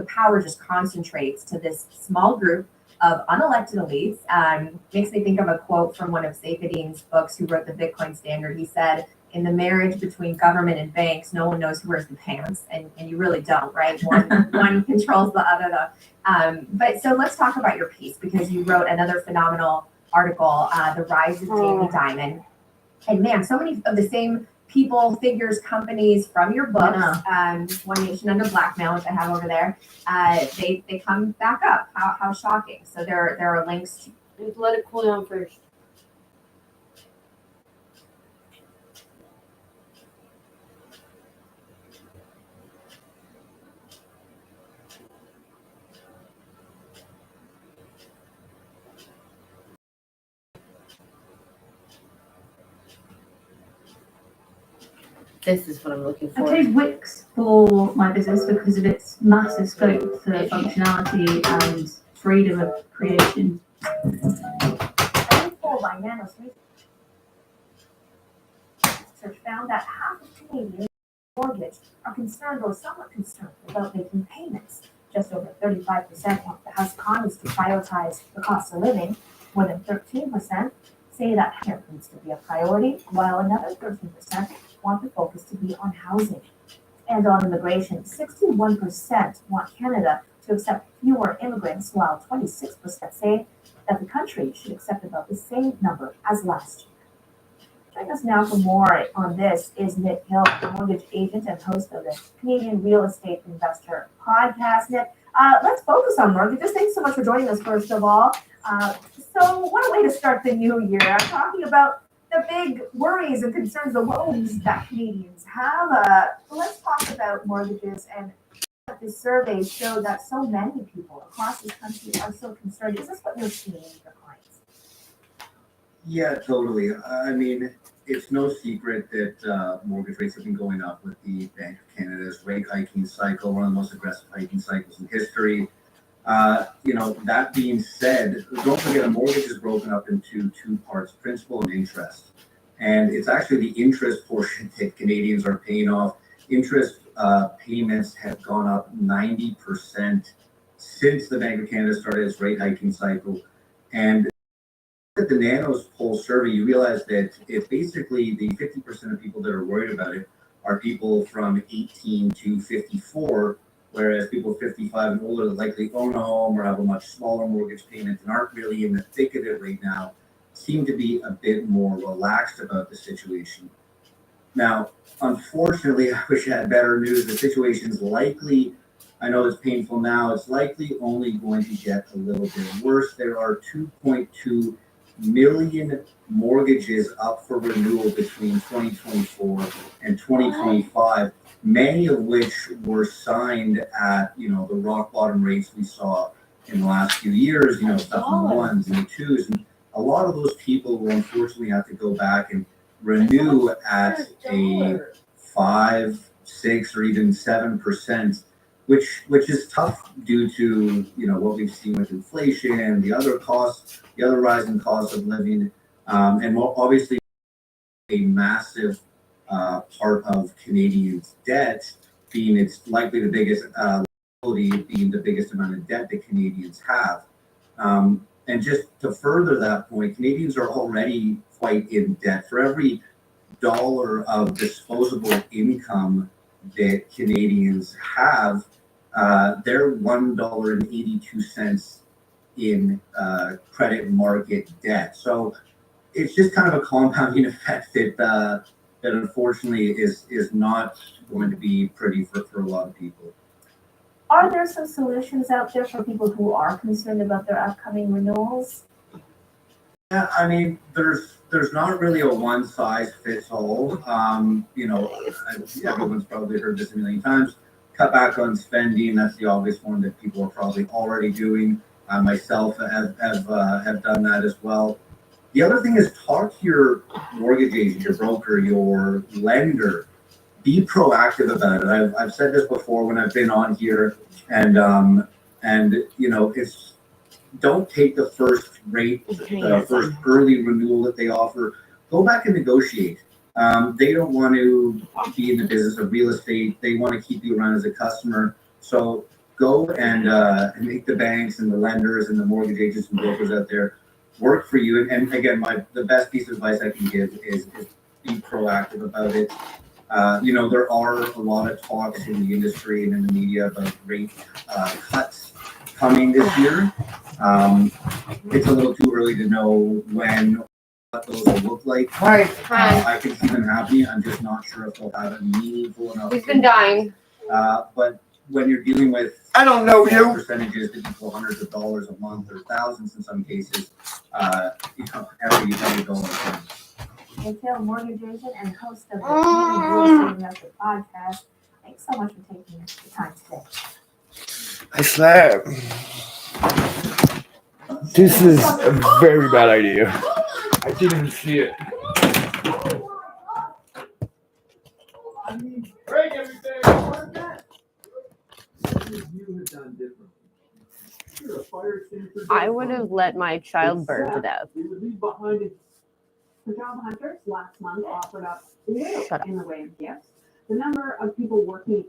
power just concentrates to this small group of unelected elites. Makes me think of a quote from one of Saifedean's books, who wrote the Bitcoin Standard. He said, in the marriage between government and banks, no one knows who wears the pants, and you really don't, right? One controls the other, though. But so let's talk about your piece, because you wrote another phenomenal article, The Rise of Jamie Dimon. And man, so many of the same people, figures, companies from your books, One Nation Under Blackmail, which I have over there, they come back up. How shocking. So there are links. Let it cool down first. This is what I'm looking for. I chose Wix for my business because of its massive scope for functionality and freedom of creation. By Nanos research found that half of Canadians mortgage are concerned or somewhat concerned about making payments. Just over 35% want the house economies to prioritize the cost of living. More than 13% say that care needs to be a priority, while another 13% want the focus to be on housing. And on immigration, 61% want Canada to accept fewer immigrants, while 26% say that the country should accept about the same number as last year. Joining us now for more on this is Nick Hill, a mortgage agent and host of the Canadian Real Estate Investor podcast. Nick, let's focus on mortgages. Thanks so much for joining us, first of all. So what a way to start the new year. I'm talking about the big worries and concerns, the woes that Canadians have. Let's talk about mortgages. And this survey showed that so many people across this country are so concerned. Is this what you're seeing with your clients? Yeah, totally. I mean, it's no secret that mortgage rates have been going up with the Bank of Canada's rate hiking cycle, one of the most aggressive hiking cycles in history. That being said, don't forget a mortgage is broken up into two parts, principal and interest. And it's actually the interest portion that Canadians are paying off. Interest payments have gone up 90% since the Bank of Canada started its rate hiking cycle. And at the Nanos poll survey, you realize that it's basically the 50% of people that are worried about it are people from 18 to 54, whereas people 55 and older that likely own a home or have a much smaller mortgage payment and aren't really in the thick of it right now seem to be a bit more relaxed about the situation. Now, unfortunately, I wish I had better news. The situation's likely, I know it's painful now, it's likely only going to get a little bit worse. There are 2.2 million mortgages up for renewal between 2024 and 2025, many of which were signed at, the rock bottom rates we saw in the last few years, stuff in the ones and the twos. And a lot of those people will unfortunately have to go back and renew at a 5, 6, or even 7%, which is tough due to what we've seen with inflation, the other rising costs of living, and obviously a massive part of Canadians' debt being it's likely the biggest being the biggest amount of debt that Canadians have. And just to further that point, Canadians are already quite in debt. For every dollar of disposable income that Canadians have, they're $1.82 in credit market debt. So it's just kind of a compounding effect that unfortunately is not going to be pretty for a lot of people. Are there some solutions out there for people who are concerned about their upcoming renewals? Yeah, I mean, there's not really a one size fits all. Everyone's probably heard this a million times. Cut back on spending. That's the obvious one that people are probably already doing. Myself have done that as well. The other thing is talk to your mortgage agent, your broker, your lender. Be proactive about it. I've said this before when I've been on here, and it's don't take the first first early renewal that they offer. Go back and negotiate. They don't want to be in the business of real estate. They want to keep you around as a customer. So go and make the banks and the lenders and the mortgage agents and brokers out there work for you. And again, the best piece of advice I can give is be proactive about it. There are a lot of talks in the industry and in the media about rate cuts coming this year. It's a little too early to know what those will look like. Hi. I can see them happening. I'm just not sure if they'll have a meaningful enough. He's been dying. But when you're dealing with percentages that equal hundreds of dollars a month or thousands in some cases, every dollar counts. Retail mortgage agent and host of the Community Real Estate Investor podcast. Thanks so much for taking the time today. I slap. This is a very bad idea. I didn't even see it. Break everything. I would have let my child burn to death. The job hunters last month offered up little in the way of gifts. The number of people working.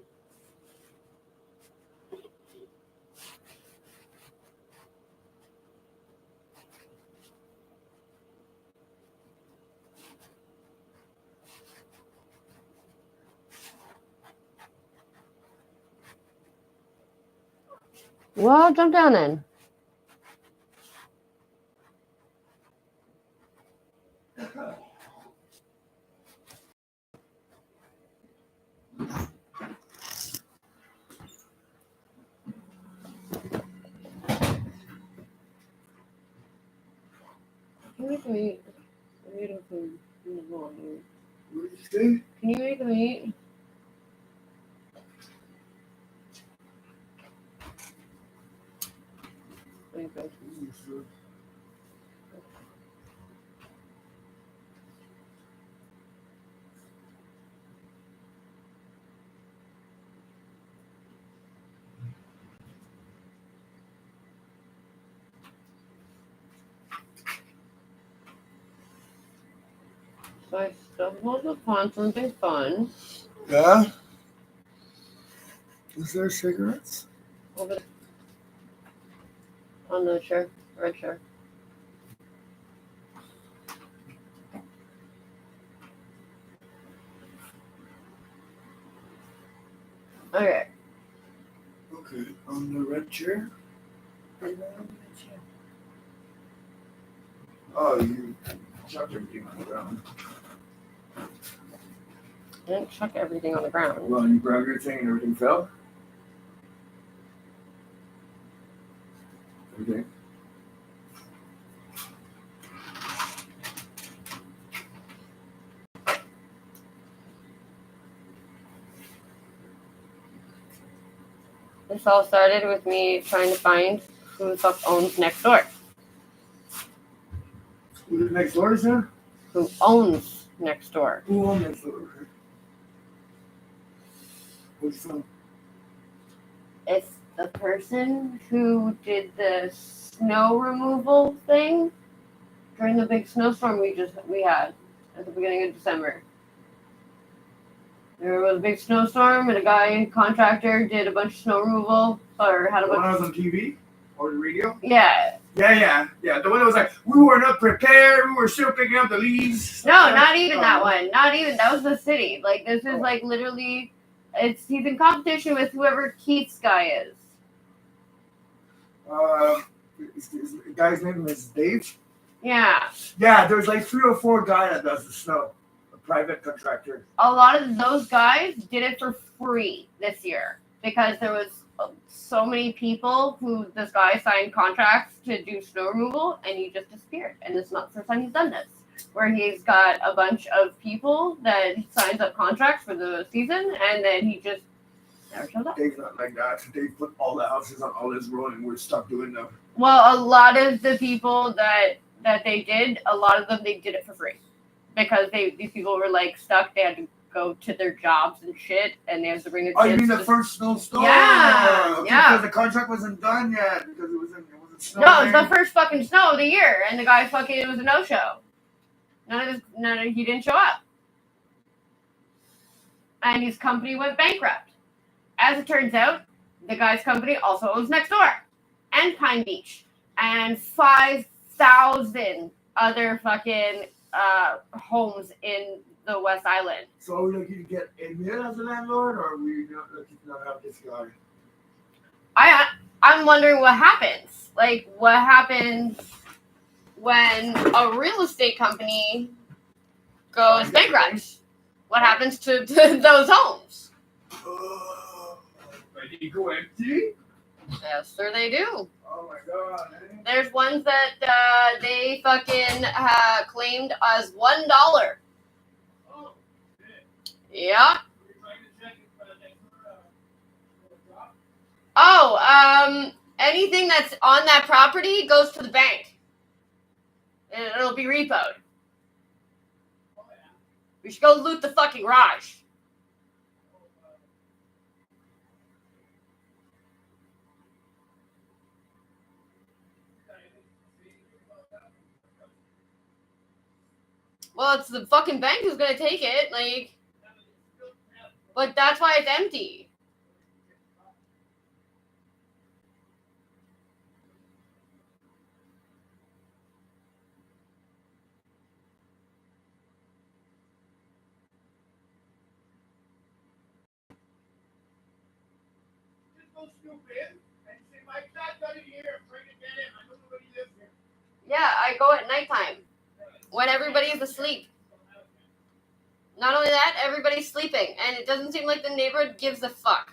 Well, jump down then. Can you make the meat? Okay. So I stumbled upon something fun. Yeah? Is there cigarettes? Over there. On the chair, red chair. Okay. Okay, on the red chair? Oh, you chucked everything on the ground. I didn't chuck everything on the ground. Well, you grabbed everything and everything fell? Okay. This all started with me trying to find who the fuck owns next door. Who's next door, sir? Who owns next door? Who owns next door? Which one? It's the person who did the snow removal thing during the big snowstorm we had at the beginning of December. There was a big snowstorm, and a guy contractor did a bunch of snow removal, or had a The one I bunch. was on TV or the radio. Yeah. Yeah. The one that was like, we were not prepared. We were still picking up the leaves. No, not even that one. Not even that was the city. Like this is like literally, he's in competition with whoever Keith's guy is. The guy's name is Dave. Yeah. Yeah, there's like 3 or 4 guys that does the snow. A private contractor. A lot of those guys did it for free this year because there was so many people who this guy signed contracts to do snow removal, and he just disappeared. And it's not the first time he's done this, where he's got a bunch of people that he signs up contracts for the season, and then he just never shows up. Dave's not like that. Dave put all the houses on all his road, and we're stuck doing them. Well, a lot of the people that they did, a lot of them, they did it for free because these people were like stuck. They had to go to their jobs and shit, and they had to bring their kids. Oh, you mean the first snowstorm? Yeah, Okay, yeah. Because the contract wasn't done yet because it wasn't snowing. No, it's the first fucking snow of the year, and the guy it was a no-show. He didn't show up. And his company went bankrupt. As it turns out, the guy's company also owns next door, and Pine Beach, and 5,000 other fucking homes in the West Island. So are we looking to get admitted as a landlord, or are we not looking to not have this guy? I'm wondering what happens. Like, what happens when a real estate company goes bankrupt? What happens to those homes? They go empty? Yes, sir, they do. Oh my god. There's ones that they fucking claimed as $1. Yeah. Oh, anything that's on that property goes to the bank. And it'll be repoed. We should go loot the fucking garage. Well, it's the fucking bank who's gonna take it, like. But that's why it's empty. Yeah, I go at nighttime when everybody's asleep. Not only that, everybody's sleeping, and it doesn't seem like the neighborhood gives a fuck.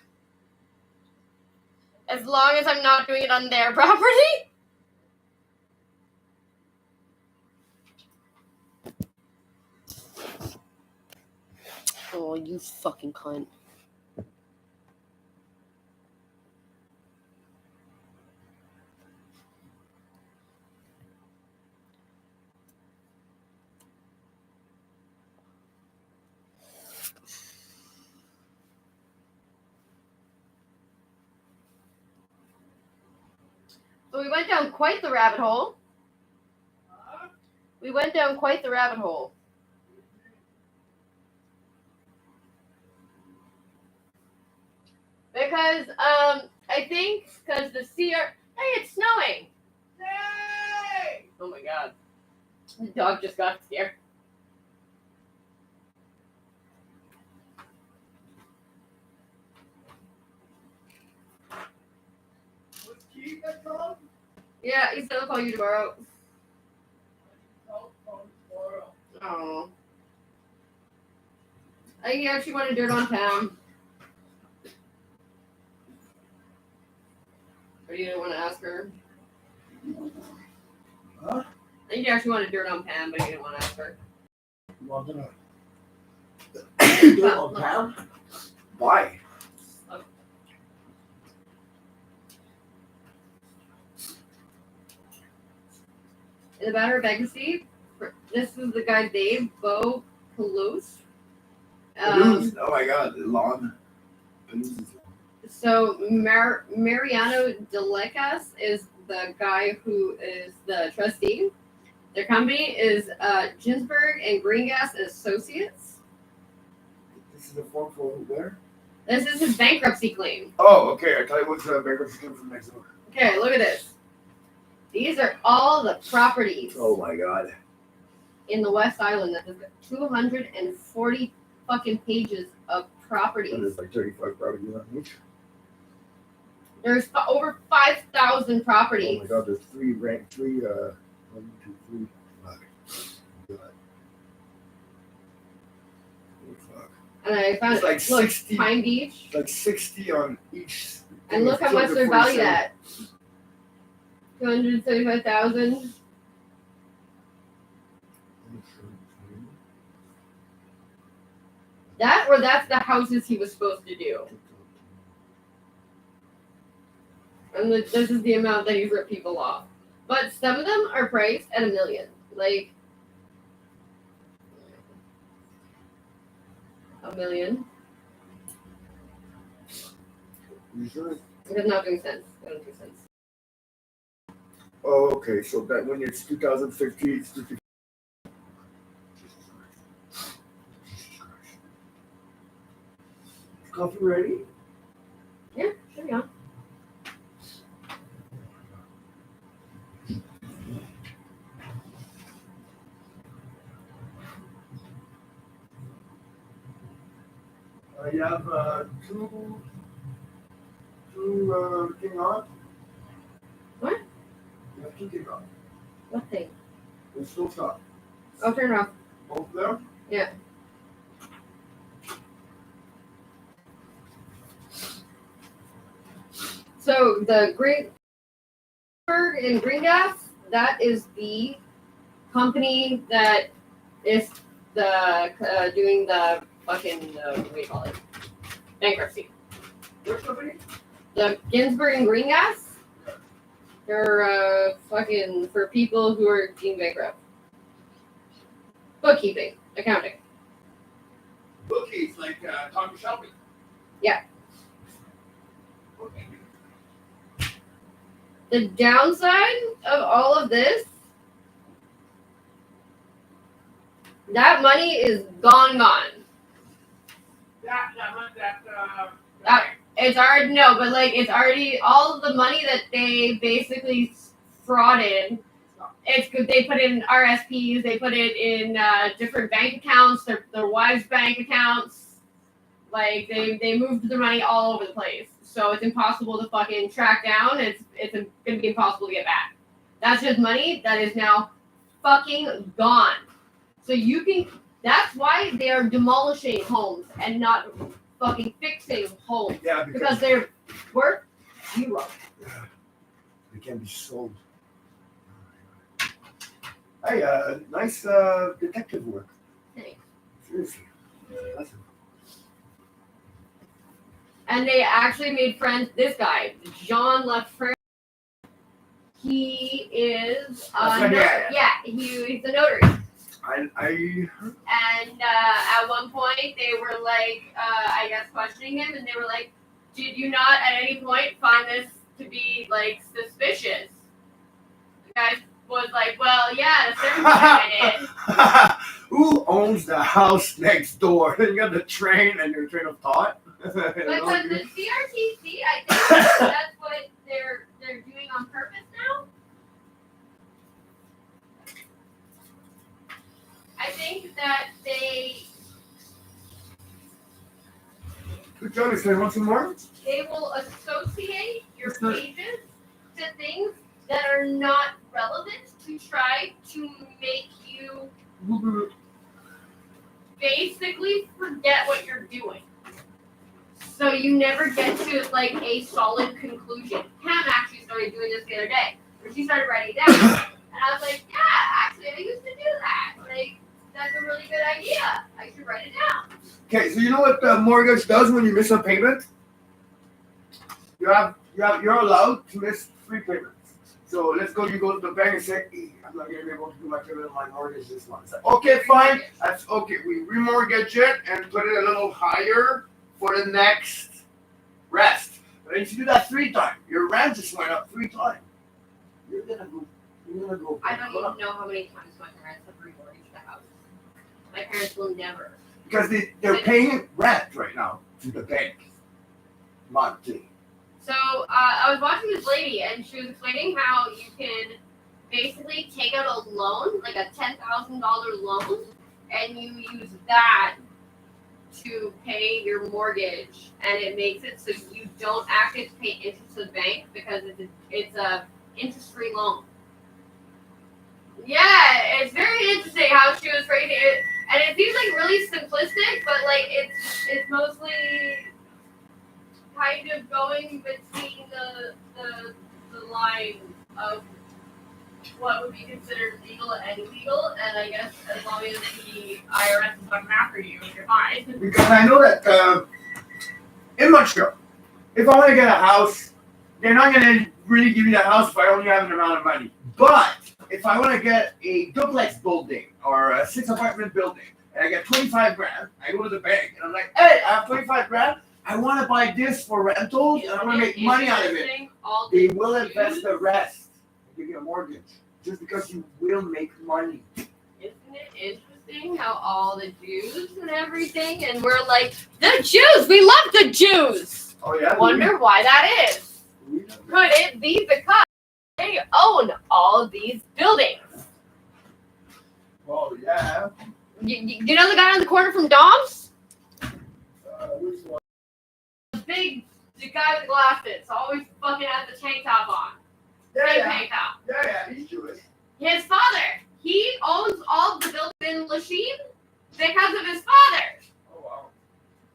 As long as I'm not doing it on their property. Oh, you fucking cunt. So we went down quite the rabbit hole. Because, I think, because the hey, it's snowing. Yay! Oh my god. The dog just got scared. Was Keith that called? Yeah, he said he'll call you tomorrow. Oh. I think he actually wanted dirt on Pam. Or you didn't want to ask her? Huh? I think he actually wanted dirt on Pam, but he didn't want to ask her. You want to do it on Pam? Why? In the matter of vacancy, this is the guy Dave Bo Palouse. Oh my god, long. So Mariano Delecas is the guy who is the trustee. Their company is Ginsberg and Greengas Associates. This is is a form for where? This is his bankruptcy claim. Oh, okay. I thought it was a bankruptcy claim from next door. Okay, look at this. These are all the properties Oh my god. in the West Island. That has 240 fucking pages of properties. There's like 35 properties on each. There's over 5,000 Oh properties. my god, there's three. 1, 2, 3. Fuck. God. Oh, fuck. And I found It's it. like Look, 60. Pine Beach. It's like 60 on each. And look how much they're valued 247. at. 235,000. That's the houses he was supposed to do. And this is the amount that he's ripped people off. But some of them are priced at $1 million. Like $1 million. You sure? It's not doing sense. It doesn't make sense. Oh, okay. So that when it's 2015, it's 50. Coffee ready? Yeah, sure, yeah. You have two King on? What? You have 2 King on. What thing? It's still top. Oh, turn it off. Both there? Yeah. So the Greenberg and Green Gas, that is the company that is the doing the fucking what do you call it? Bankruptcy. Which company? The Ginsburg and Green Gas. They're fucking for people who are deemed bankrupt. Bookkeeping, accounting. Bookies like Tommy Shelby. Yeah. Okay. The downside of all of this, that money is gone. It's already no, but like it's already all of the money that they basically frauded. It's good. They put it in RSPs. They put it in different bank accounts. Their wives' bank accounts. Like they moved their money all over the place. So it's impossible to fucking track down. It's gonna be impossible to get back. That's just money that is now fucking gone. So you can. That's why they are demolishing homes and not fucking fixing homes. Yeah, because they're worth zero. Yeah, they can be sold. Hey, nice detective work. Thanks. Seriously. Awesome. And they actually made friends. This guy, Jean Lefranc, he is he's a notary. I And at one point, they were like, I guess, questioning him, and they were like, "Did you not at any point find this to be like suspicious?" The guy was like, "Well, yeah, at a certain point I did." Who owns the house next door? You got the train and your train of thought. Because the CRTC, I think that's what they're doing on purpose now. I think that they Good job, say want some more? will associate your pages to things that are not relevant to try to make you basically forget what you're doing. So you never get to like a solid conclusion. Pam actually started doing this the other day, where she started writing it down, and I was like, "Yeah, actually, I used to do that. Like, that's a really good idea. I should write it down." Okay, so you know what the mortgage does when you miss a payment? You're allowed to miss 3 payments. So let's go. You go to the bank and say, "I'm not gonna be able to do my payment on my mortgage this month." Like, okay, fine. That's okay. We remortgage it and put it a little higher for the next rest. But if you do that 3 times, your rent just went up 3 times. You're gonna go. I don't even know how many times my parents have remortgaged the house. My parents will never. because they're paying rent right now to the bank monthly. So I was watching this lady, and she was explaining how you can basically take out a loan, like a $10,000 loan, and you use that to pay your mortgage, and it makes it so you don't actually have to pay interest to the bank because it's a interest-free loan. Yeah, it's very interesting how she was phrasing it, and it seems like really simplistic, but like it's mostly kind of going between the line of what would be considered legal and illegal, and I guess as long as the IRS is looking after you, you're fine. Because I know that in Montreal, if I want to get a house, they're not going to really give me the house if I only have an amount of money. But if I want to get a duplex building or a 6-apartment building, and I get 25 grand, I go to the bank and I'm like, hey, I have 25 grand. I want to buy this for rentals and I want to make money out of it. They will invest the rest and give you a mortgage just because you will make money. Isn't it interesting how all the Jews and everything, and we're like, the Jews, we love the Jews. Oh yeah. Wonder why that is. Could it be because they own all of these buildings? Oh yeah. You know the guy on the corner from Dom's? Which one? The guy with glasses, always fucking has the tank top on. Tank top. Yeah, he's Jewish. His father. He owns all the buildings in Lachine because of his father. Oh wow.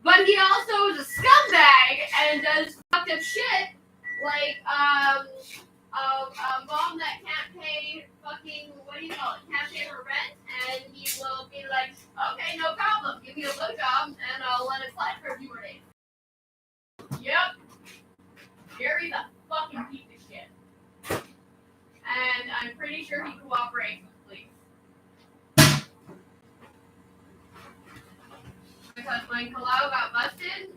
But he also is a scumbag and does fucked up shit like a mom that can't pay fucking, what do you call it, can't pay her rent, and he will be like, okay, no problem, give me a blowjob and I'll let it slide for a few more days. Yep. Gary's a fucking piece of shit. And I'm pretty sure he cooperates with police. Because when Kalau got busted,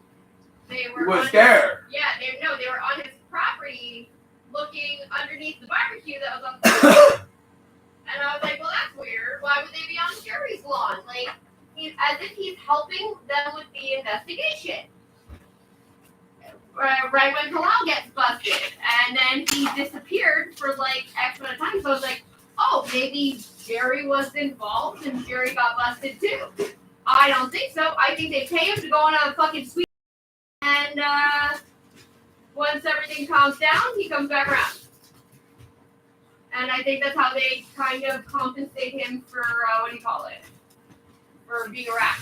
they were there. Yeah, they were on his property looking underneath the barbecue that was on the floor. And I was like, well, that's weird. Why would they be on Jerry's lawn? Like, as if he's helping them with the investigation. Right when Kalau gets busted. And then he disappeared for like X amount of time. So I was like, oh, maybe Jerry was involved and Jerry got busted too. I don't think so. I think they pay him to go on a fucking suite. And once everything calms down, he comes back around. And I think that's how they kind of compensate him for, what do you call it? For being a rat.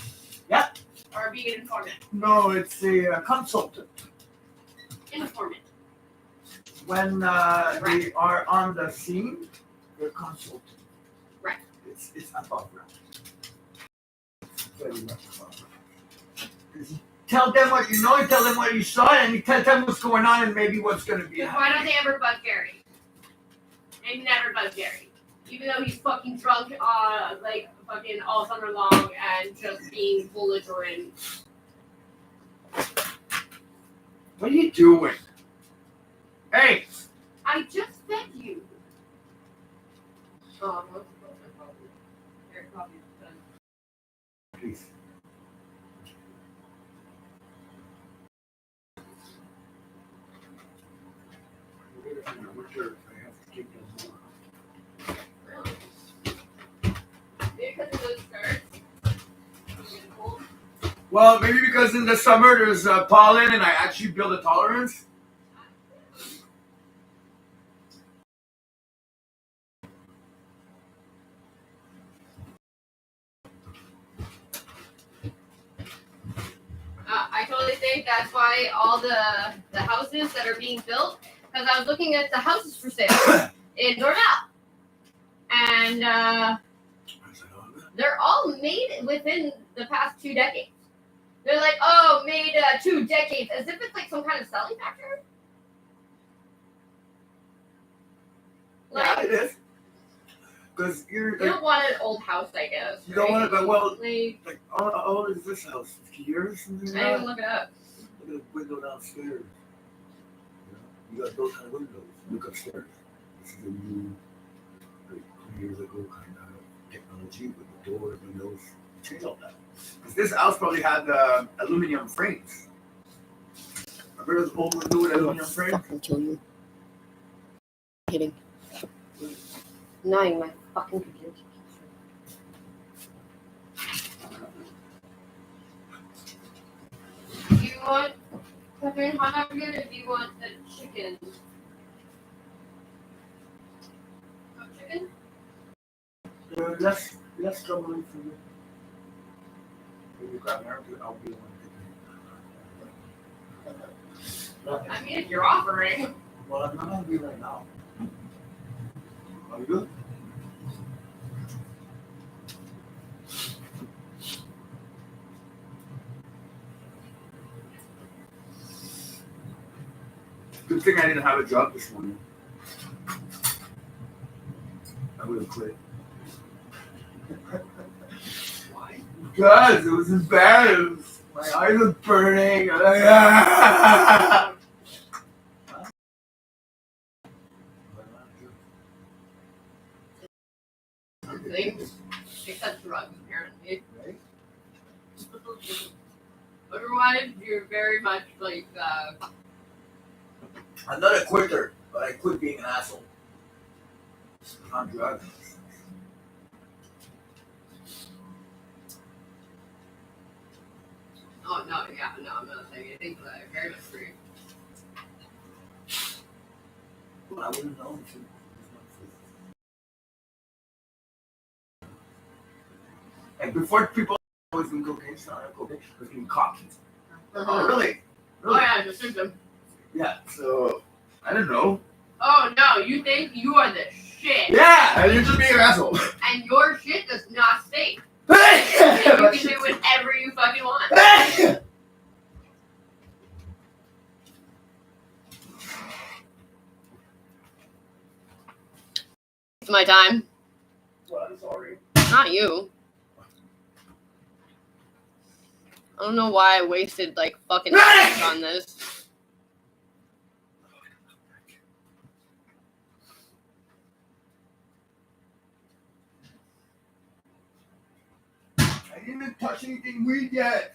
Yep. Or being an informant. No, it's a consultant. Informant. When they are on the scene, they're consultant. Right. It's above ground. Very much above ground. Tell them what you know, and tell them what you saw, and you tell them what's going on and maybe what's going to be happening. Why don't they ever bug Gary? They never bug Gary. Even though he's fucking drunk, like fucking all summer long and just being belligerent. What are you doing? Hey! I just fed you. Oh, what's Here, coffee is done. Please. Well, maybe because in the summer there's pollen and I actually build a tolerance. I totally think that's why all the houses that are being built, because I was looking at the houses for sale in Dorval, and they're all made within the past 2 decades. They're like, oh, made 2 decades, as if it's like some kind of selling factor. Like, Yeah, it is. Because you don't want an old house, I guess. You don't want it, but well, like how old is this house? 50 years? Something like I didn't that? look it up. Look at the window downstairs. You got those kind of windows. Look upstairs. This is a new, like 20 years ago kind of technology with the doors, windows. change all that. Because this house probably had aluminum frames. Remember those old new aluminum frames? Fucking kill you. Kidding. Annoying my fucking computer. Do you want Catherine hot dog again, or do you want the chicken? Oh, chicken? Let's go on for you. Maybe grab her, I'll be one. I mean, if you're offering. Well, I'm not hungry right now. Are you good? Good thing I didn't have a job this morning. I would have quit. Why? Because it was embarrassed. My eyes were burning. Things, except drugs, apparently. Otherwise, you're very much like, I'm not a quitter, but I quit being an asshole. On drugs. oh no, yeah, no, I'm not saying anything, but I very much agree. Well, I wouldn't know if you. And before people always been cocaine, it's not cocaine, it's being cocky. Oh, really? Oh yeah, it's a symptom. Yeah, so, I don't know. Oh no, you think you are the shit. Yeah, and you're just being an asshole. And your shit does not stink. And you can do whatever you fucking want. It's my time. Well, I'm sorry. Not you. I don't know why I wasted like fucking hours on this. I didn't even touch anything weird yet.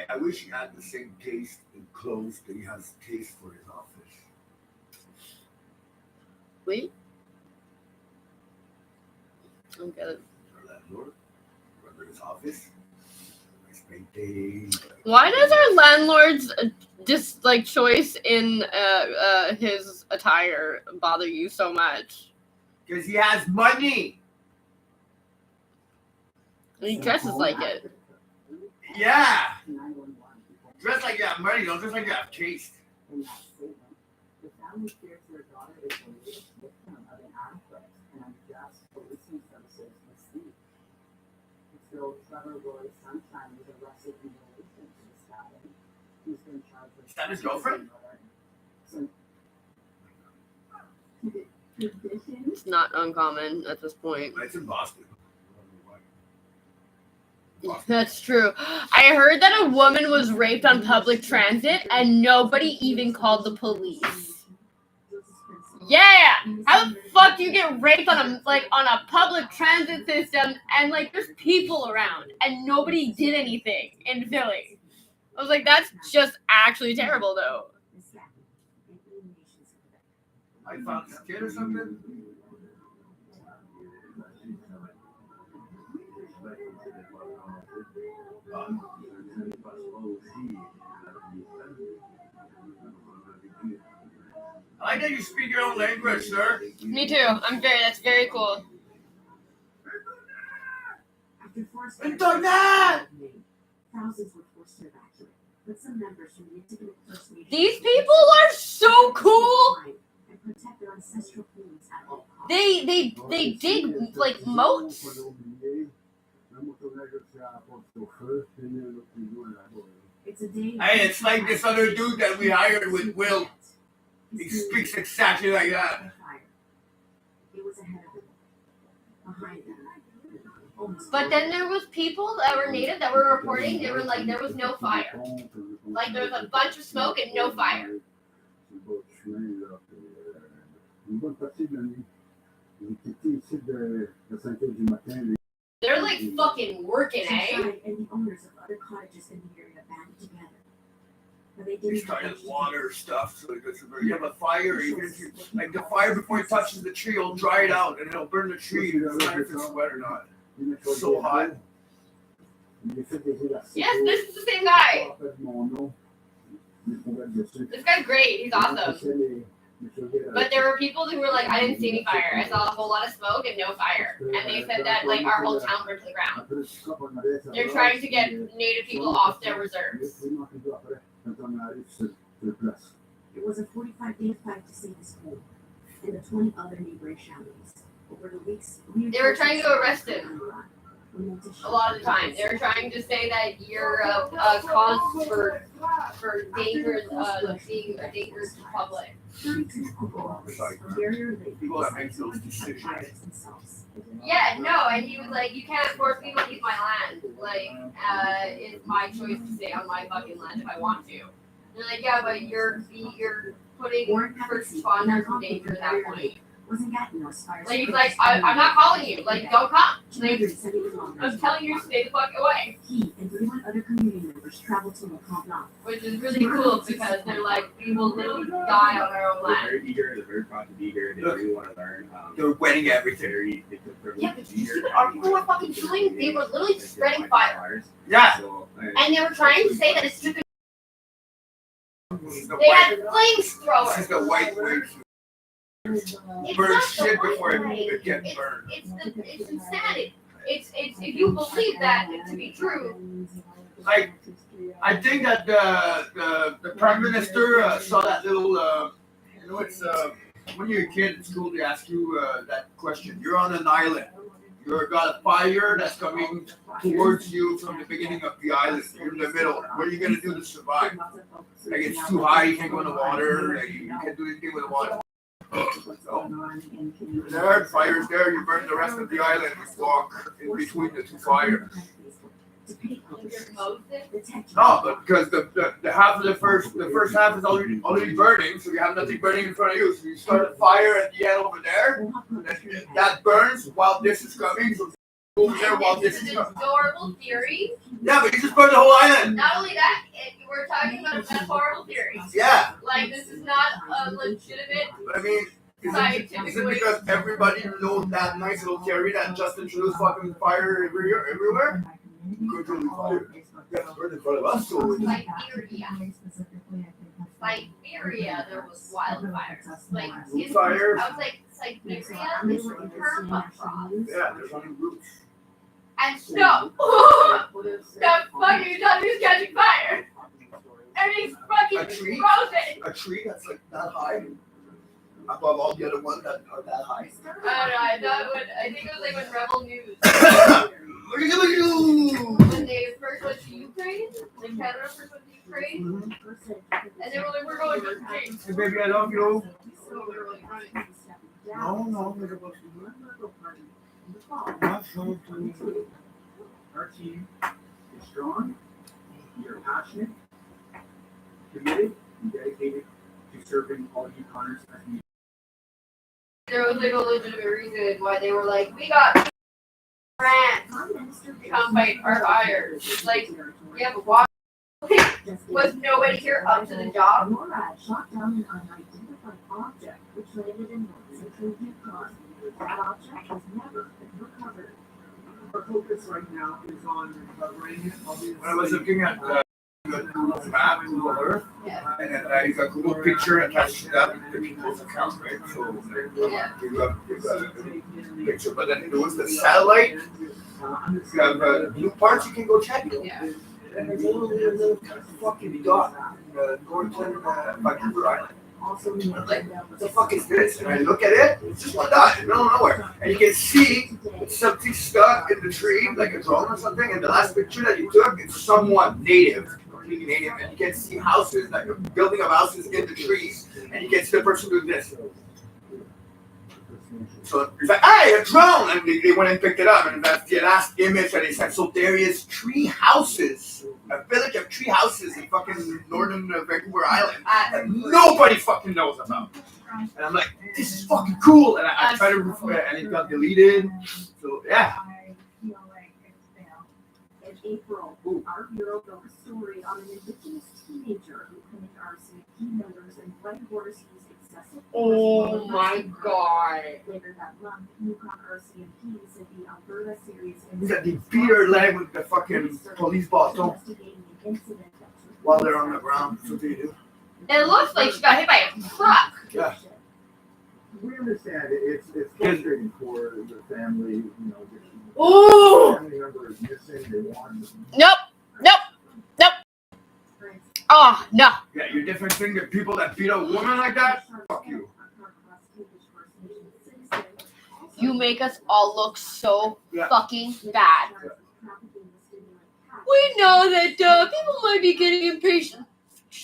I wish he had the same taste in clothes that he has taste for his office. Wait. I don't get it. Our landlord, remember his office? Nice painting. Why does our landlord's just like choice in his attire bother you so much? Because he has money. He dresses like it. Yeah. Dress like you have money, don't dress like you have taste. In that statement, the family fears their daughter is the latest victim of inadequate and unjust policing services mislead. Until Trevor Roy Sunshine was arrested in relation to the stabbing, he's been charged with. Is that his girlfriend? It's not uncommon at this point. It's in Boston. That's true. I heard that a woman was raped on public transit and nobody even called the police. Yeah! How the fuck do you get raped on a public transit system and like there's people around and nobody did anything in Philly? I was like, that's just actually terrible though. I found this kid or something. I like that you speak your own language, sir. Me too. That's very cool. Thousands were forced to evacuate, but some members from the indigenous First Nations. These people are so cool. And protect their ancestral homes at all costs. They dig like moats. It's a Hey, it's like this other dude that we hired with Will. He speaks exactly like that. It was ahead of them, behind them. But then there was people that were native that were reporting. They were like, there was no fire. Like there was a bunch of smoke and no fire. They're like fucking working, eh? And the owners of other cottages in the area banded together. But they He didn't started water stuff, so it doesn't burn. You have a fire, even if you, like the fire before it touches the tree, it'll dry it out and it'll burn the tree. It doesn't matter if it's wet or not. It's so hot. Yes, this is the same guy. This guy's great. He's awesome. But there were people who were like, I didn't see any fire. I saw a whole lot of smoke and no fire. And they said that like our whole town burned to the ground. They're trying to get native people off their reserves. It was a 45-day fight to save his home and the 20 other neighboring shanties. Over the weeks, They were trying to arrest him. A lot of the time, they were trying to say that you're a cause for danger, being a danger to the public. 32 people People that make those decisions. Yeah, no, and he was like, you can't force me to leave my land. Like, it's my choice to stay on my fucking land if I want to. They're like, yeah, but you're putting first responders in danger at that point. Wasn't getting those fires. Like, he's like, I'm not calling you. Like, don't come. Like, I'm telling you to stay the fuck away. He and 31 other community members traveled to Mont Blanc. Which is really cool because they're like, we will literally die on our own They're land. very eager, they're very proud to be here, they really want to learn. They're wetting everything. They took privilege Yeah, but to you be see here. what our people were fucking doing? They were literally spreading fire. Yeah. So, And they were trying to say that it's stupid. This is the They had white. This is flamethrowers. the white way It's burn not shit the before white way. it gets burned. It's insanity. It's if you believe that to be true. Like, I think that the prime minister saw that little. You know, it's when you're a kid in school, they ask you that question. You're on an island. You've got a fire that's coming towards you from the beginning of the island. You're in the middle. What are you gonna do to survive? Like it's too high, you can't go in the water. Like, you can't do anything with the water. So, you're there, fire's there. You burn the rest of the island. You walk in between the two fires. No, but because the half of the first half is already burning, so you have nothing burning in front of you. So you start a fire at the end over there, and then that burns while this is coming. So over there while this This is is an coming. adorable theory. Yeah, but you just burned the whole island. Not only that, we're talking about a metaphorical theory. Yeah, Like this is not a legitimate but I mean, is it because everybody knows that nice little theory that Justin Trudeau's fucking fire everywhere? Controlling fire. Yeah, burn in front of us. So Siberia, there was wildfires. Like Fire. I was like, Siberia is permafrost. Yeah, there's only roots. And snow. The fucking done is catching fire. And he's A fucking tree? frozen. A tree that's like that high above all the other ones that are that high. I don't know, I think it was like when Rebel News. Look at you! When they first went to Ukraine, when Canada first went to Ukraine, and they were like, we're going to Ukraine. Hey, baby, I love you. So they were like running. No, we're supposed to. Our team is strong, you're passionate, committed, and dedicated to serving all Yukoners as we There was like a legitimate reason why they were like, we got France to come fight our fires. It's like, yeah, but why was nobody here up to the job? NORAD shot down an unidentified object which landed in north central Yukon. That object has never been recovered. Our focus right now is on recovering all these. When I was looking at Google map, Google Earth, and then he's got Google picture attached to that with the people's account, right? So you got a picture, but then there was the satellite. You have blue parts you can go check. And there's a little fucking dot in the northern Vancouver Island. I was like, what the fuck is this? And I look at it, it's just one dot in the middle of nowhere. And you can see something stuck in the tree, like a drone or something. And the last picture that you took is someone native being Canadian, and you can see houses, like a building of houses in the trees, and you can see the person doing this. So he's like, hey, a drone! And they went and picked it up, and that's the last image that they sent. So there is tree houses, a village of tree houses in fucking northern Vancouver Island that nobody fucking knows about. And I'm like, this is fucking cool. And I tried to, and it got deleted. So yeah. In April, our bureau broke a story on an Indigenous teenager who claimed RCMP members and Glen Gorski's excessive Oh my god. Later that month, Yukon RCMP said the Alberta series That they beat her leg with the fucking police bottle while they're on the ground. That's what they do. It looks like she got hit by a truck. Yeah. We understand it's frustrating for the family, you know. Ooh. Family member is missing. They want. Nope. Oh, no. Yeah, you're different thing than people that beat a woman like that. Fuck you. You make us all look so fucking bad. We know that people might be getting impatient.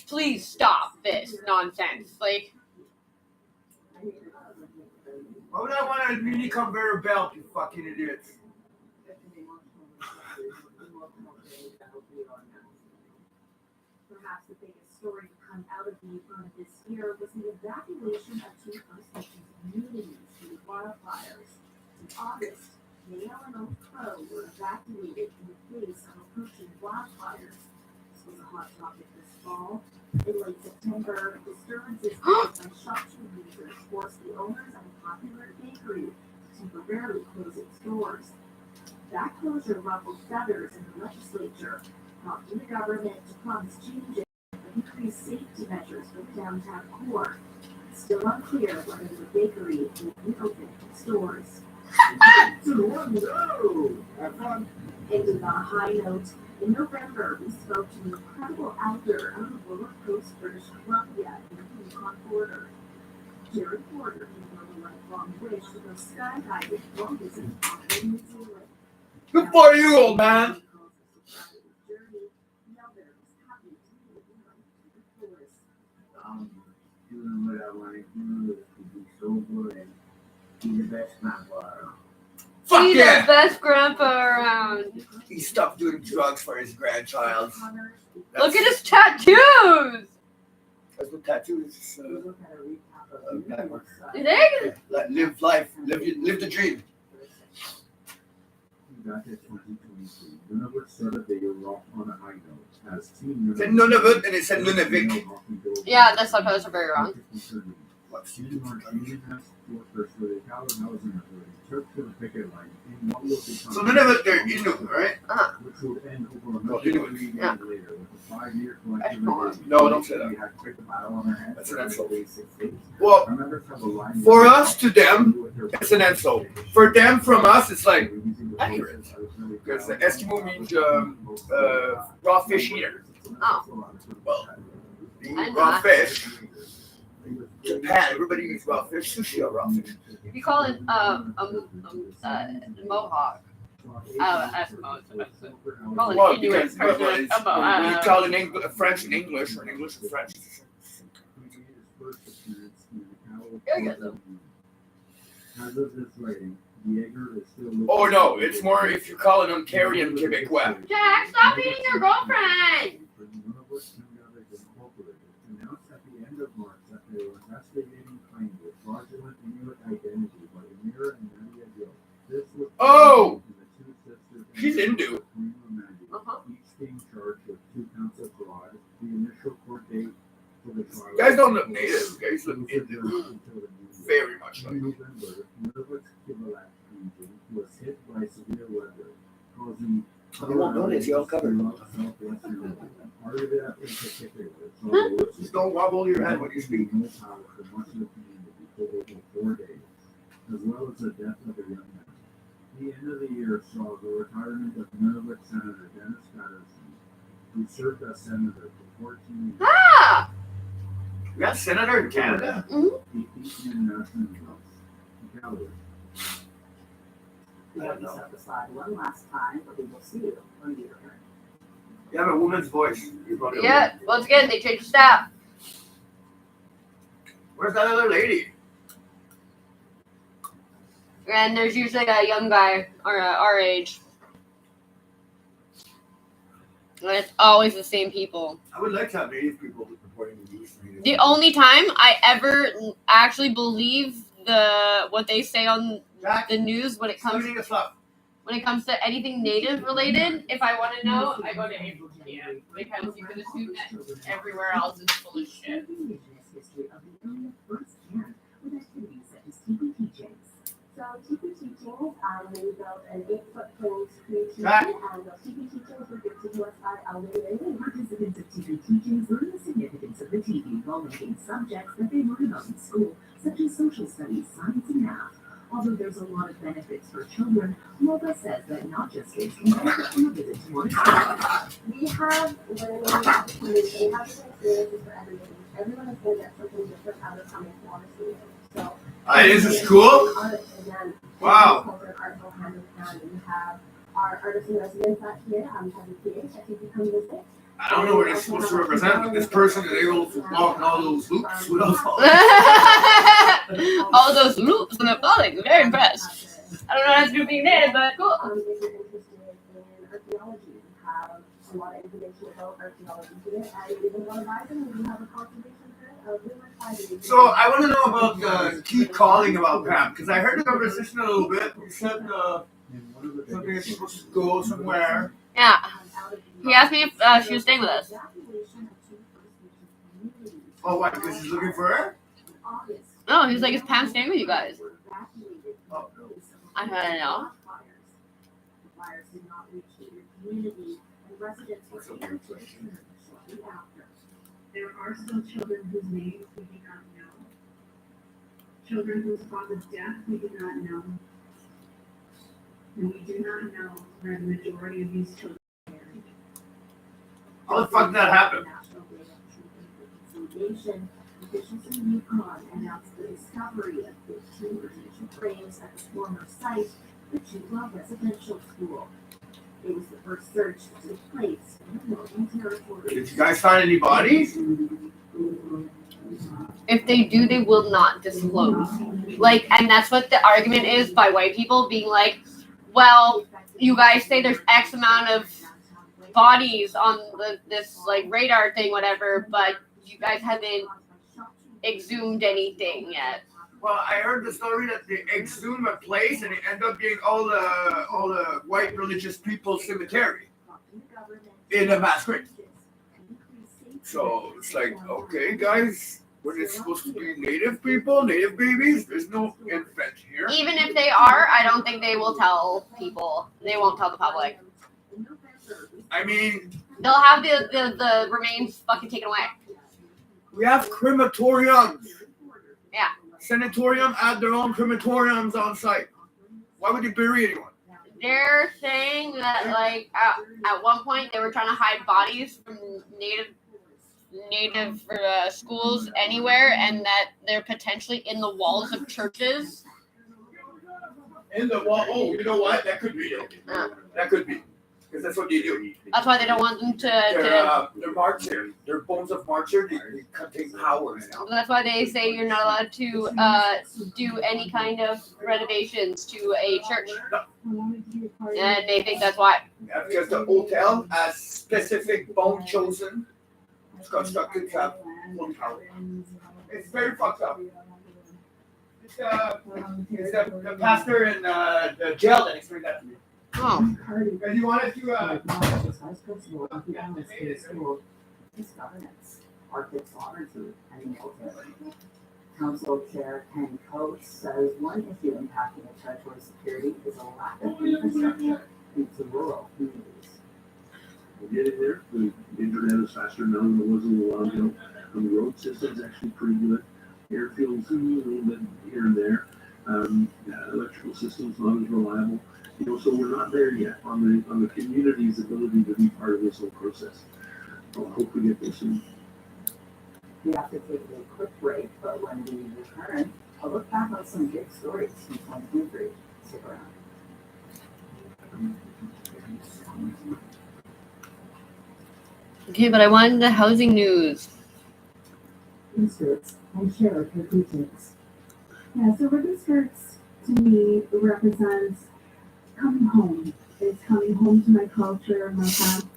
Please stop this nonsense. Like, Why would I want a mini conveyor belt, you fucking idiots? Perhaps the biggest story to come out of the Yukon this year was the evacuation of two First Nations communities due to wildfires. In August, Yale and Oak Crow were evacuated in the face of approaching wildfires. This was a hot topic this fall. In late September, disturbances caused by shopkeep users forced the owners of a popular bakery to temporarily close its doors. That closure ruffled feathers in the legislature, prompting the government to promise changes that increase safety measures for the downtown core. It's still unclear whether the bakery will reopen its doors. Ending on a high note, in November, we spoke to an incredible elder out of Lower Coast, British Columbia, in the Yukon border. Jared Porter came on a lifelong wish to go skydiving while visiting Auckland, New Zealand. Good for you, old man. Doing what I want to do to be sober and be the best grandpa around. Fuck be yeah! the best grandpa around. He stopped doing drugs for his grandchild. Look at his tattoos. That's what tattoos. They Live life, live the dream. Said Nunavut and it said Nunavik. Yeah, the subtitles are very wrong. So Nunavut, they're Inuit, right? Uh-huh. Yeah. No, don't say that. That's an insult. Well, for us to them, it's an insult. For them, from us, it's like accurate. Because the Eskimo means raw fish eater. Oh. Well, they eat raw fish. Japan, everybody eats raw fish. Sushi or raw fish. If you call it Mohawk, Eskimo, call it Well, Inuit because person. you call it French and English, or in English and French. Oh no, it's more if you call it Ontarian Quebecois. Jack, stop beating your girlfriend! Oh! She's Hindu. Uh-huh. You guys don't look native. You guys look Hindu. Very much like. You won't notice, you're all covered. Just don't wobble your head when you speak. As well as the death of a young man. The end of the year saw the retirement of Nunavut Senator Dennis Patterson, who served as senator for 14 years. Ah! We got a senator in Canada? We have to set aside one last time, but we will see you on the other end. You have a woman's voice. Yeah, once again, they changed staff. Where's that other lady? And there's usually a young guy or our age. And it's always the same people. I would like to have native people reporting the news. The only time I ever actually believe what they say on the news when it comes to anything native related, if I want to know, I go to April PM because you can assume that everywhere else is full of shit. So TP Teachings, we built an 8-foot plane creativity, and those TP Teachings were given to us by Alwyn Lane. Participants of TP Teachings learn the significance of the TV while making subjects that they learn about in school, such as social studies, science, and math. Although there's a lot of benefits for children, Mocha says that not just kids can benefit from a visit to one school. We have learning opportunities, we have experiences for everybody. Everyone is going to get something different out of coming to our school. So, Hi, this is cool. Wow. We have our artists and residents out here. Have a PH. I think you come visit. I don't know what it's supposed to represent, but this person is able to walk in all those loops without falling. All those loops in the falling. Very impressed. I don't know how to do being native, but cool. If you're interested in archaeology, we have a lot of information about archaeology here, and even want to buy them, we have a conservation fair. So I want to know about keep calling about Pam, because I heard the conversation a little bit. You said something is supposed to go somewhere. Yeah. He asked me if she was staying with us. Oh, what? Because he's looking for her? No, he was like, is Pam staying with you guys? Oh, I don't know. There are still children whose names we do not know. Children whose cause of death we do not know. And we do not know where the majority of these children are buried. How the fuck did that happen? National Data Reconciliation Efficiency Yukon announced the discovery of 15 radiation frames at the former site, the Chippewa Residential School. It was the first search that took place in the Northern Territory. Did you guys find any bodies? If they do, they will not disclose. Like, and that's what the argument is by white people being like, well, you guys say there's X amount of bodies on this like radar thing, whatever, but you guys haven't exhumed anything yet. Well, I heard the story that they exhumed a place and it ended up being all the white religious people's cemetery in a mass grave. So it's like, okay, guys, when it's supposed to be native people, native babies, there's no infant here. Even if they are, I don't think they will tell people. They won't tell the public. I mean, they'll have the remains fucking taken away. We have crematoriums. Yeah. Sanatorium add their own crematoriums on site. Why would you bury anyone? They're saying that like at one point they were trying to hide bodies from native schools anywhere, and that they're potentially in the walls of churches. In the wall? Oh, you know what? That could be it. That could be. Because that's what they do. That's why they don't want them They're martyr. They're bones of martyr. They contain powers now. That's why they say you're not allowed to do any kind of renovations to a church. And they think that's why. Yeah, because the hotel has specific bone chosen. It's constructed to have one power. It's very fucked up. It's the pastor in the jail that explained that to me. Oh. Because he wanted to His governance, Arctic sovereignty, and military. Council Chair Ken Coates says one issue impacting the territory's security is a lack of infrastructure into rural communities. We're getting there. The internet is faster now than it was a little while ago. The road system's actually pretty good. Airfield's a little bit here and there. Electrical system's not as reliable. So we're not there yet on the community's ability to be part of this whole process. I hope we get there soon. We have to take a quick break, but when we return, I'll look back on some big stories from 2023. Stick around. Okay, but I wanted the housing news. Skirts and share her greetings. Yeah, so ribbon skirts to me represents coming home. It's coming home to my culture, my family.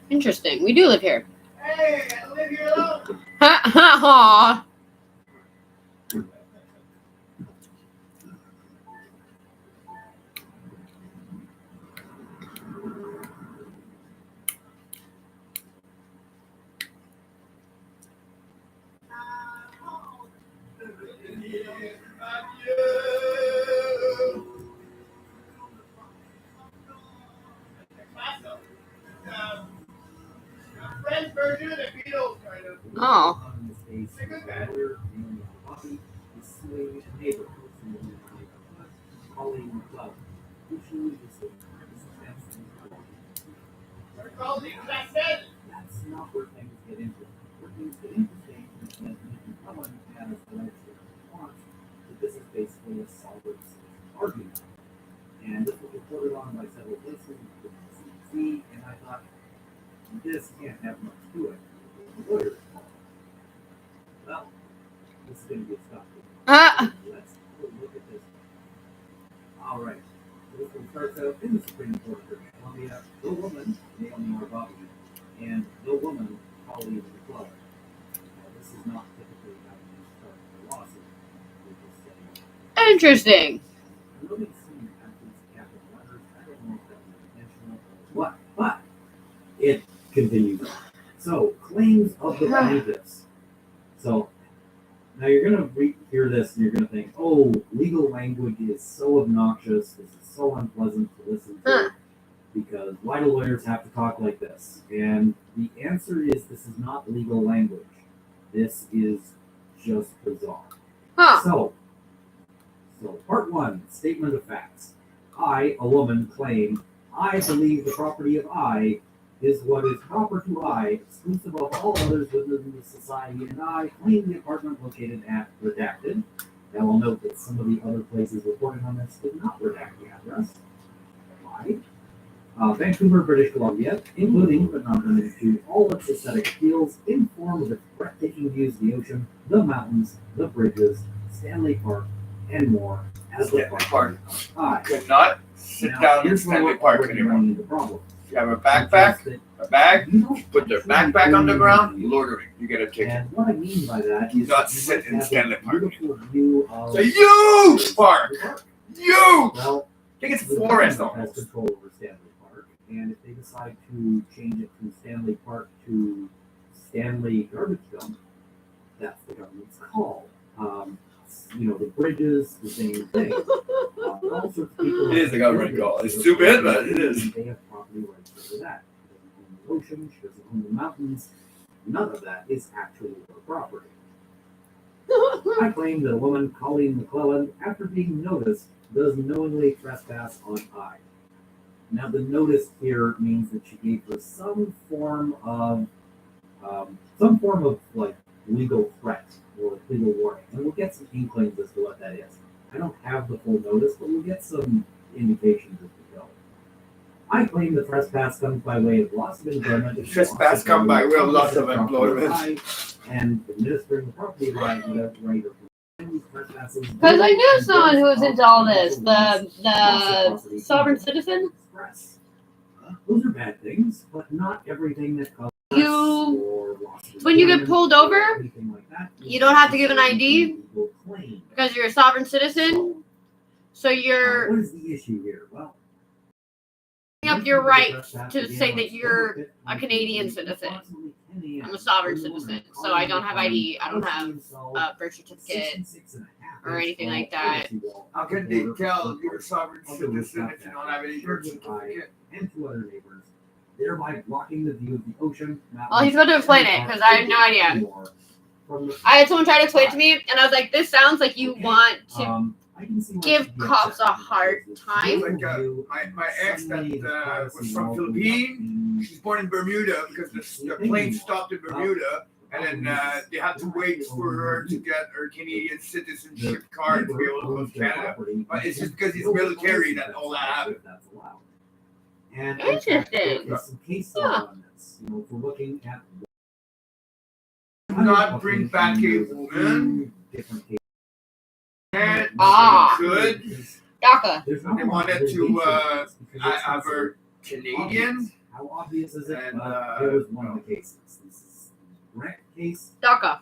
Interesting. We do live here. Hey, I live here alone. Ha ha ha. French version of the Beatles, kind of. Oh. That's not where things get interesting. Where things get interesting is when McClellan has the right to response that this is basically a solid argument. And this was reported on by several places, the CDC, and I thought, this can't have much to it. The lawyers called. Well, this is going to get stuck. Let's look at this. All right. So this one starts out in the Supreme Court of British Columbia. The woman, Naomi Bobby, and the woman, Colleen McClellan. Now, this is not typically how you start a lawsuit. We're just saying. Interesting. I really see athletes capital letters. I don't know if that was intentional or what, but it continues on. So, claims of the plaintiffs. So, now you're going to hear this and you're going to think, oh, legal language is so obnoxious. This is so unpleasant to listen to because why do lawyers have to talk like this? And the answer is this is not legal language. This is just bizarre. So part one, statement of facts. I, a woman, claim I believe the property of I is what is proper to I, exclusive of all others within the society, and I claim the apartment located at redacted. Now I'll note that some of the other places reporting on this did not redact the address. Why? Vancouver, British Columbia, including but not limited to all its aesthetic appeals in form of its breathtaking views of the ocean, the mountains, the bridges, Stanley Park, and more. As the Park. I cannot sit down in Stanley Park anymore. The problem. If you have a backpack, a bag, you put their backpack on the ground, you loitering, you get a ticket. And what I mean by that You is not sit in Stanley Park. View of It's a huge park! Huge! Well, I think it's the forest government has almost. control over Stanley Park, and if they decide to change it from Stanley Park to Stanley Garbage Dump, that's the government's call. The bridges, the same thing. All sorts of people. It is the government call. It's stupid, but it is. They have property rights over that. She doesn't own the ocean. She doesn't own the mountains. None of that is actually her property. I claim that a woman, Colleen McClellan, after being noticed, does knowingly trespass on I. Now, the notice here means that she gave her some form of like legal threat or legal warning, and we'll get some inklings as to what that is. I don't have the full notice, but we'll get some indications as we go. I claim the trespass comes by way of loss of enjoyment. Trespass come by way of loss of employment. And administering the property right without right or Because I knew someone who was into all this. The sovereign citizen. Those are bad things, but not everything that causes When you get pulled over, you don't have to give an ID because you're a sovereign citizen. So you're what is the issue here? Well, giving up your right to say that you're a Canadian citizen. I'm a sovereign citizen, so I don't have ID. I don't have a birth certificate or anything like that. How can they tell you're a sovereign citizen if you don't have any birth certificate? And to other neighbors, thereby blocking the view of the ocean. Well, he's going to explain it because I have no idea. I had someone try to explain it to me, and I was like, "This sounds like you want to give cops a hard time." Like my ex that was from Philippines, she's born in Bermuda because the plane stopped in Bermuda, and then they had to wait for her to get her Canadian citizenship card to be able to go to Canada. But it's just because he's military that all that happened. And interesting. There's some case law on this. You know, if we're looking at do not bring back a woman. Different cases. And could DACA. they wanted to have her Canadian. How obvious is it? And there was one of the cases. This is the Grant case. DACA.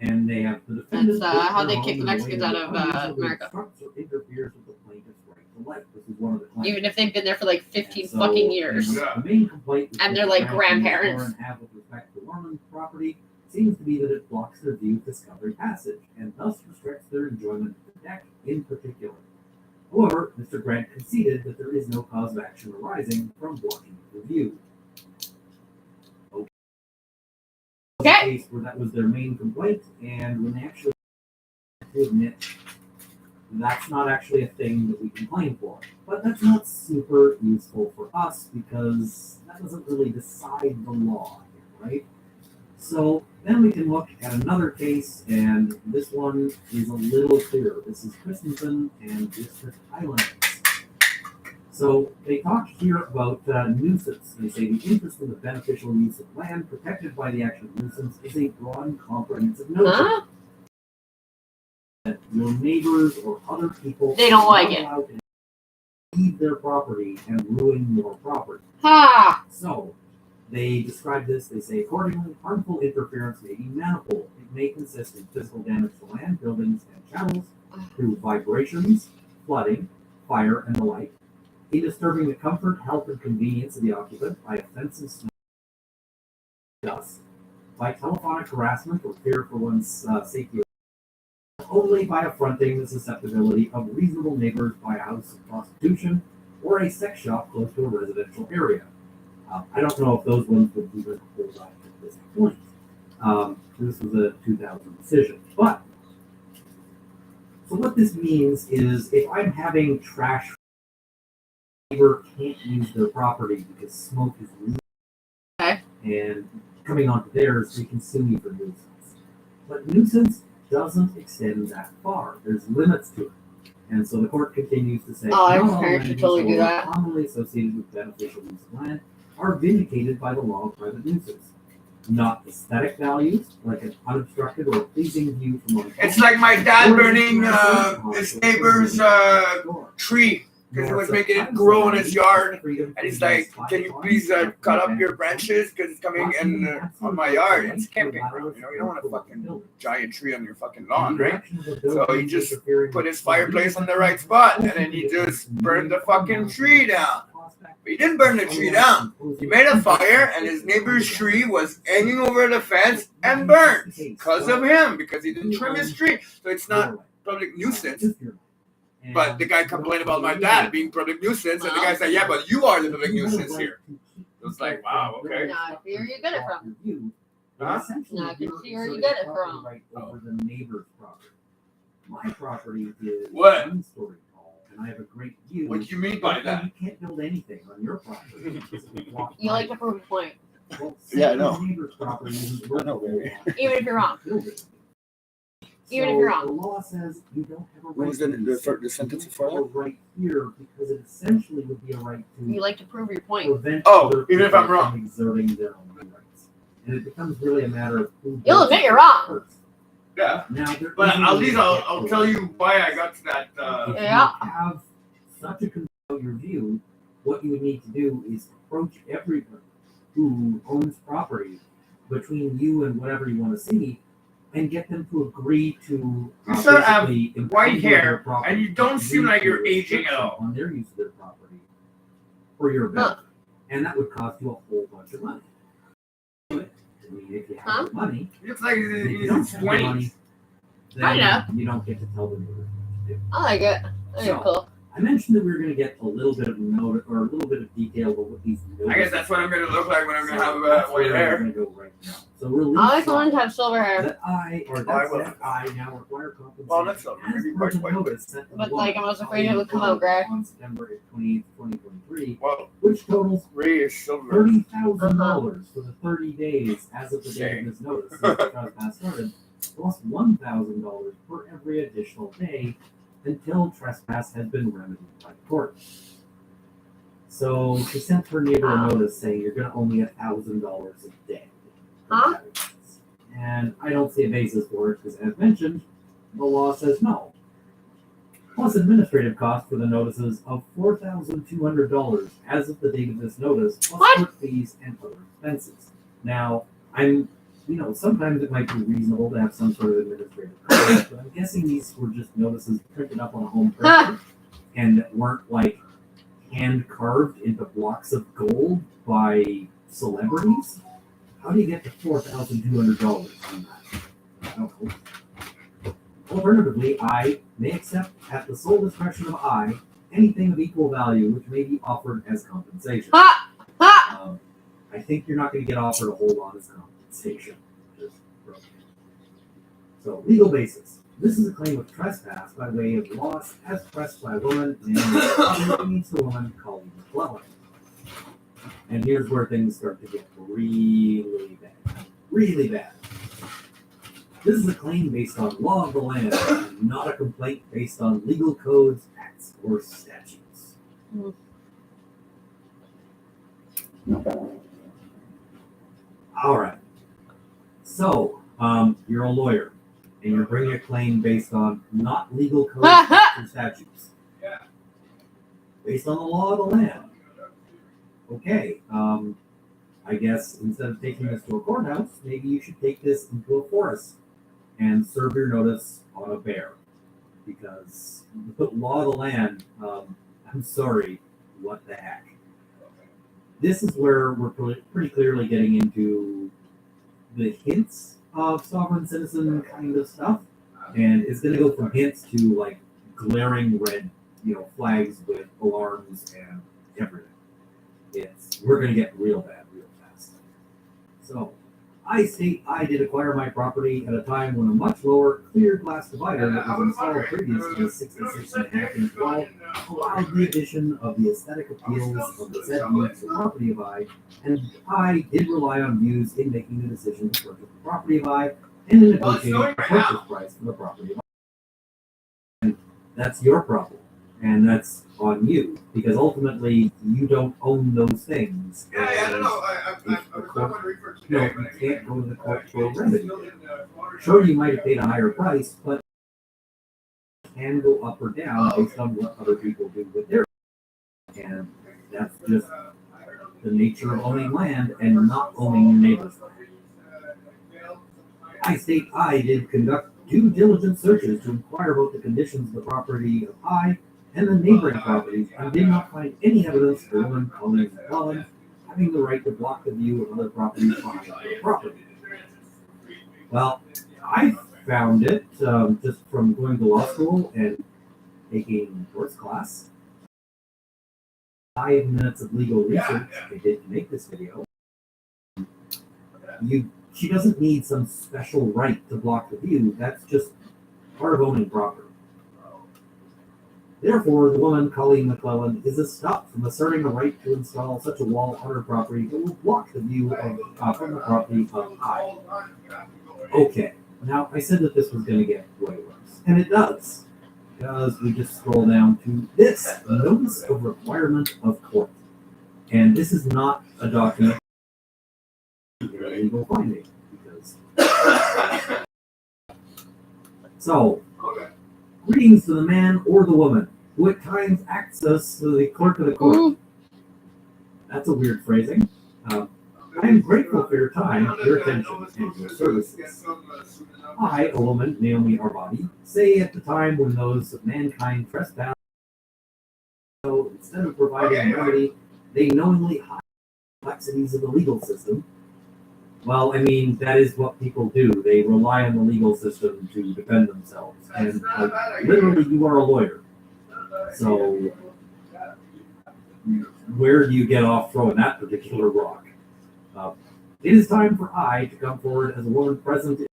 And they have the defendant. That's how they kick the Mexicans out of America. Interferes with the plaintiff's right to life. This is one of the claims. Even if they've been there for like 15 fucking years. The main complaint and they're like grandparents. Have with respect to Mormon property seems to be that it blocks their view of Discovery Passage and thus restricts their enjoyment of the deck in particular. However, Mr. Grant conceded that there is no cause of action arising from blocking the view. Okay. Case where that was their main complaint, and when they actually to admit that's not actually a thing that we can claim for. But that's not super useful for us because that doesn't really decide the law here, right? So then we can look at another case, and this one is a little clearer. This is Christensen and District Islands. So they talk here about nuisance. They say the interest in the beneficial use of land protected by the action of nuisance is a broad, comprehensive notion. That your neighbors or other people they don't like it. Leave their property and ruin your property. Ha! So they describe this. They say accordingly, harmful interference may be manifold. It may consist in physical damage to land, buildings, and chattels through vibrations, flooding, fire, and the like. In disturbing the comfort, health, and convenience of the occupant by offensive smell, dust, by telephonic harassment or fear for one's safety, only by affronting the susceptibility of reasonable neighbors by a house of prostitution or a sex shop close to a residential area. I don't know if those ones would be pulled up at this point. This was a 2000 decision. But, so what this means is if I'm having trash, neighbor can't use their property because smoke is leaving and coming onto theirs, they can sue me for nuisance. But nuisance doesn't extend that far. There's limits to it. And so the court continues to say, our parents should totally do that. Commonly associated with beneficial use of land are vindicated by the law of private nuisance. Not aesthetic values, like an unobstructed or pleasing view from it's like my dad burning his neighbor's tree because he was making it grow in his yard, and he's like, "Can you please cut up your branches because it's coming in on my yard? It's camping, bro. You know, you don't want a fucking giant tree on your fucking lawn, right?" So he just put his fireplace on the right spot, and then he just burned the fucking tree down. But he didn't burn the tree down. He made a fire, and his neighbor's tree was hanging over the fence and burned because of him, because he didn't trim his tree. So it's not public nuisance. But the guy complained about my dad being public nuisance, and the guy said, "Yeah, but you are the public nuisance here." It was like, wow, okay. Now I see where you get it from. Huh? Now I can see where you get it from. Right over the neighbor's property. My property is What? 1-story tall, and I have a great view. What do you mean by that? You can't build anything on your property. You like to prove a point. Well, Yeah, I know. the neighbor's property isn't I know, baby. Even if you're wrong. Even if you're The wrong. law says you don't have a right. What was the sentence before a right here because it essentially would be a right to You like to prove your point. prevent Oh, other even if I'm people wrong. from exerting their own rights. And it becomes really a matter of who You'll does admit it you're wrong. first. Yeah. Now, there But is a at way least to get I'll to tell it. you why I got to that. If Yeah. you have such a control of your view, what you would need to do is approach everyone who owns property between you and whatever you want to see and get them to agree to You sort of have basically white encumber hair, their property, and you don't seem agree like to you're a aging at restriction all. on their use of their property for your benefit. And that would cost you a whole bunch of money. I mean, if you have the money, He looks like if you he's in don't his have the money, 20s. then Kinda. you don't get to tell them what to do. I like it. That's So, cool. I mentioned that we were going to get a little bit of note or a little bit of detail about what these notices. I guess that's what I'm going to look like when I'm going to have that's white where we're hair. going to go right now. So release I always wanted to have silver hair. that I now require compensation. Well, that's not as maybe per the white. notice sent to But the like I was afraid it would come out gray. on September 28th, 2023, Well, which totals gray is silver. $30,000 for the 30 days as of the date of this notice since the trespass started, plus $1,000 for every additional day until trespass has been remedied by the court. So she sent her neighbor a notice saying you're going to owe me $1,000 a day. Huh? And I don't see a basis for it because, as mentioned, the law says no. Plus administrative costs for the notices of $4,200 as of the date of this notice, plus court fees and other expenses. Now, sometimes it might be reasonable to have some sort of administrative cost, but I'm guessing these were just notices printed up on a home printer and weren't like hand carved into blocks of gold by celebrities. How do you get to $4,200 from that? I don't know. Alternatively, I may accept at the sole discretion of I anything of equal value which may be offered as compensation. I think you're not going to get offered a whole lot as compensation. So, legal basis. This is a claim of trespass by way of loss as pressed by a woman and against a woman called McClellan. And here's where things start to get really bad. Really bad. This is a claim based on law of the land, and not a complaint based on legal codes, acts, or statutes. All right. So, you're a lawyer, and you're bringing a claim based on not legal codes, acts, or statutes. Based on the law of the land. Okay, I guess instead of taking this to a courthouse, maybe you should take this into a forest and serve your notice on a bear. Because the law of the land, I'm sorry, what the heck. This is where we're pretty clearly getting into the hints of sovereign citizen kind of stuff. And it's going to go from hints to like glaring red, flags with alarms and everything. We're going to get real bad real fast. So, I state I did acquire my property at a time when a much lower clear glass divider that was installed previous to the 66.5-inch wall allowed the addition of the aesthetic appeals of the said use to the property of I, and I did rely on views in making the decision to purchase the property of I and in negotiating a purchase price for the property of I. And that's your problem. And that's on you, because ultimately you don't own those things. Yeah, I don't know. You can't go to the court for a remedy. Sure, you might have paid a higher price, but it can go up or down based on what other people do with their land. And that's just the nature of owning land and not owning your neighbor's land. I state I did conduct due diligence searches to inquire about the conditions of the property of I and the neighboring properties, and did not find any evidence for women calling McClellan having the right to block the view of other properties behind their property. Well, I found it just from going to law school and taking a course class. 5 minutes of legal research I did to make this video. She doesn't need some special right to block the view. That's just part of owning property. Therefore, the woman, Colleen McClellan, is stopped from asserting the right to install such a wall on her property that will block the view from the property of I. Okay, Now, I said that this was going to get way worse, and it does, because we just scroll down to this Notice of Requirement of Court. And this is not a document of legal finding, because. So, greetings to the man or the woman who at times acts as the clerk of the court. That's a weird phrasing. I am grateful for your time, your attention, and your services. I, a woman, Naomi Arbati, say at the time when those of mankind trespass, so instead of providing a remedy, they knowingly hide the complexities of the legal system. Well, I mean, that is what people do. They rely on the legal system to defend themselves. And literally, you are a lawyer. So, where do you get off throwing that particular rock? It is time for I to come forward as a woman present in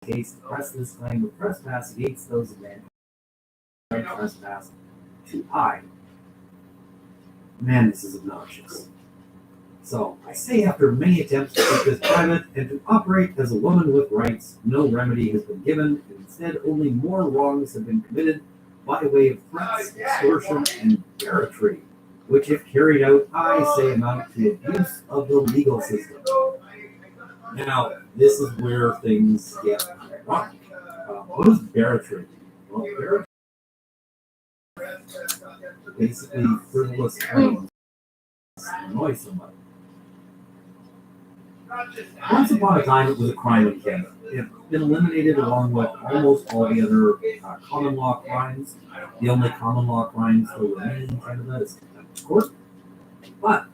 the case to press this claim of trespass against those of mankind trespass to I. Man, this is obnoxious. So, I say after many attempts to keep this private and to operate as a woman with rights, no remedy has been given, and instead only more wrongs have been committed by way of threats, extortion, and barratry, which if carried out, I say amount to abuse of the legal system. Now, this is where things get rocky. What is barratry? Well, barratry is basically frivolous claims to annoy somebody. Once upon a time, it was a crime in Canada. It's been eliminated along with almost all the other common law crimes. The only common law crime still remaining in Canada is contempt of court. But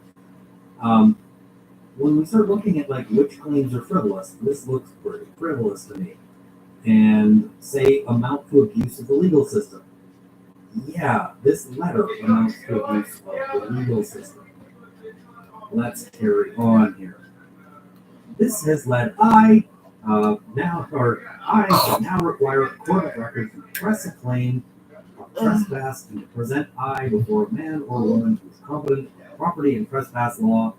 when we start looking at like which claims are frivolous, this looks pretty frivolous to me. And say amount to abuse of the legal system. Yeah, this letter amounts to abuse of the legal system. Let's carry on here. This has led I now require a court of record to press a claim of trespass and to present I before a man or woman who is competent in property and trespass law,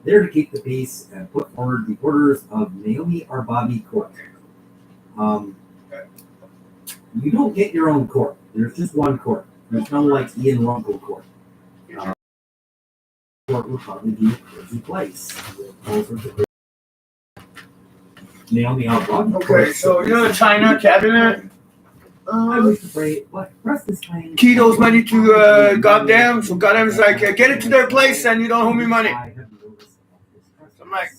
there to keep the peace and put forward the orders of Naomi Arbati Court. You don't get your own court. There's just one court. There's no like Ian Runkle court. Court would probably be a crazy place with all sorts of Naomi Arbati. Okay, so you know the China cabinet? I wish to pray, but press this claim. Key owes money to goddamn, so goddamn is like, get it to their place and you don't owe me money. So I'm like,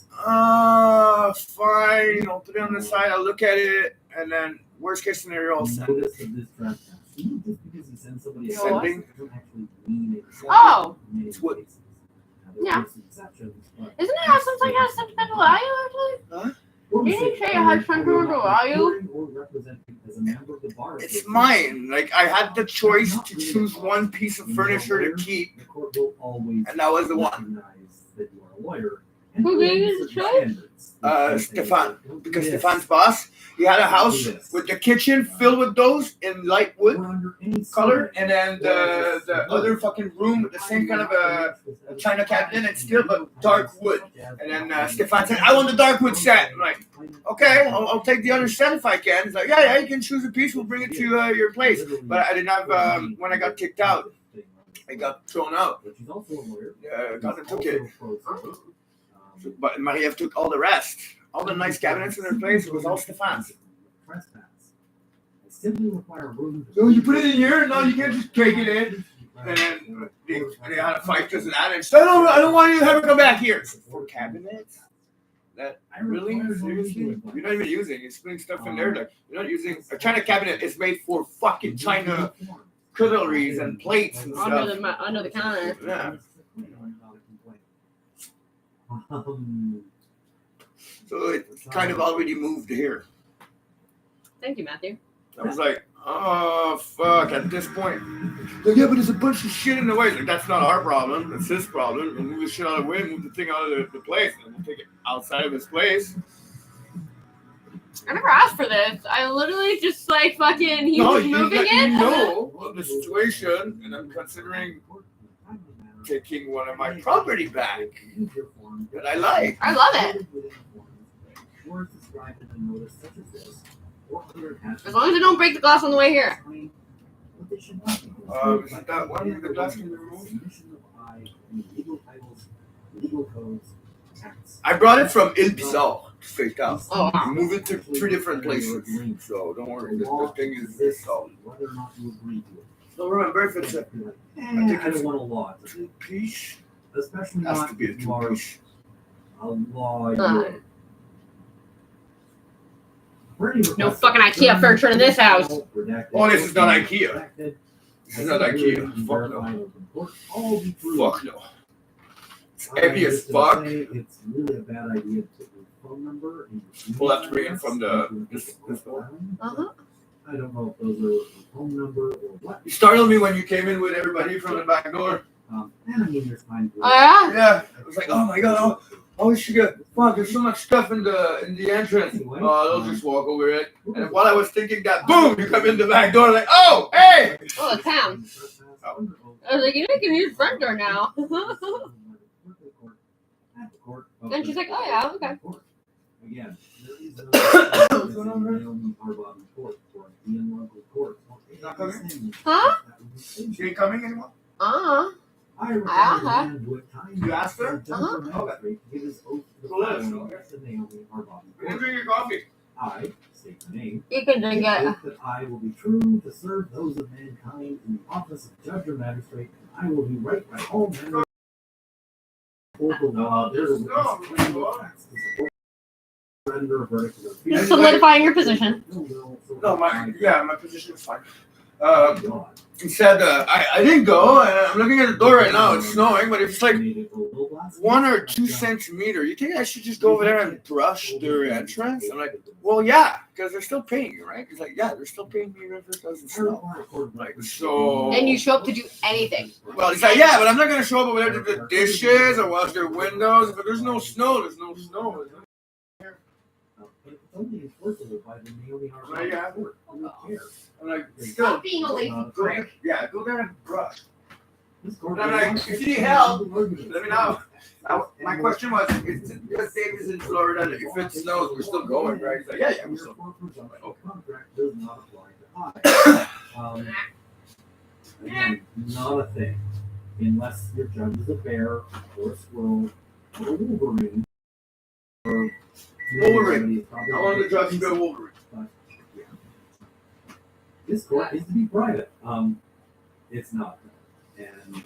fine, I'll put it on the side, I'll look at it, and then worst case scenario, I'll send it. Sending. Oh. It's what? Yeah. Isn't it have something has sentimental value actually? Huh? Didn't you say it has sentimental value? It's mine. Like I had the choice to choose one piece of furniture to keep, and that was the one. Who gave you the choice? Stefan, because Stefan's boss, he had a house with the kitchen filled with those in light wood color, and then the other fucking room with the same kind of a China cabinet and still but dark wood. And then Stefan said, "I want the dark wood set." I'm like, "Okay, I'll take the other set if I can." He's like, "Yeah, you can choose a piece. We'll bring it to your place." But I didn't have. When I got kicked out, I got thrown out. Gonna took it. But Maria took all the rest. All the nice cabinets in their place, it was all Stefan's. So you put it in here, no, you can't just take it in. And then they had a fight because of that. And said, I don't want you to ever come back here. So for cabinets? That really? Seriously? You're not even using. You're putting stuff in there. Like, you're not using. A China cabinet is made for fucking China cutleries and plates and stuff. Under the counter. Yeah. So it kind of already moved here. Thank you, Matthew. I was like, oh, fuck, at this point. Like, yeah, but there's a bunch of shit in the way. Like, that's not our problem. That's his problem. We'll move the shit out of the way, move the thing out of the place, and we'll take it outside of his place. I never asked for this. I literally just like fucking, he was moving it. You know of the situation, and I'm considering taking one of my property back that I like. I love it. described in a notice such as this, or other attachments. As long as I don't break the glass on the way here. But they should not be Is that one with the glass can be removed? submission of I, any legal titles, legal codes, acts. I brought it from Il Bizarre straight out. Oh, wow. Moved it to 3 different places. So don't worry, this thing is solid. Whether or not you agree to it. So remember, if it's a I don't want a law. piece, Especially has not to be a if you are two-piece. a lawyer. No fucking IKEA furniture in this house. Oh, this is not IKEA. This is not IKEA. Fuck no. Fuck no. It's heavy as fuck. It's really a bad idea to put your phone number and your We'll have to bring it from this door. Uh-huh. I don't know if those are a phone number or what. You startled me when you came in with everybody from the back door. And I mean, there's time. Oh, yeah? Yeah. It was like, oh my god, oh she got fuck, there's so much stuff in the entrance. They'll just walk over it. And while I was thinking that, boom, you come in the back door like, oh, hey! Oh, it's Pam. I was like, you know, you can use front door now. And she's like, oh yeah, okay. Again, there is no Not coming? Huh? She ain't coming anymore? Uh-huh. Uh-huh. You asked her? Uh-huh. Okay. So let us know. We'll drink your coffee. I state the name. You can drink it. That I will be true to serve those of mankind in the office of judge or magistrate, and I will be right by all men. You're solidifying your position. No, my position is fine. He said, I didn't go, and I'm looking at the door right now, it's snowing, but it's like 1 or 2 centimeters. You think I should just go over there and brush their entrance? I'm like, well, yeah, because they're still paying you, right? He's like, yeah, they're still paying me even if it doesn't snow. Like, so. And you show up to do anything. Well, he's like, yeah, but I'm not going to show up over there to do the dishes or wash their windows. But there's no snow, there's no snow. Only enforceable by the Naomi Well, yeah. I'm like, Stop being a lazy prick. Yeah, go there and brush. And I'm like, if you need help, let me know. My question was, because Dave is in Florida, if it snows, we're still going, right? He's like, yeah, we're still going. Contract does not apply to I. Again, not a thing. Unless your judge is a bear, or a squirrel, or a wolverine, or Wolverine. I want the judge to be a Wolverine. But, yeah. This court is to be private. It's not. And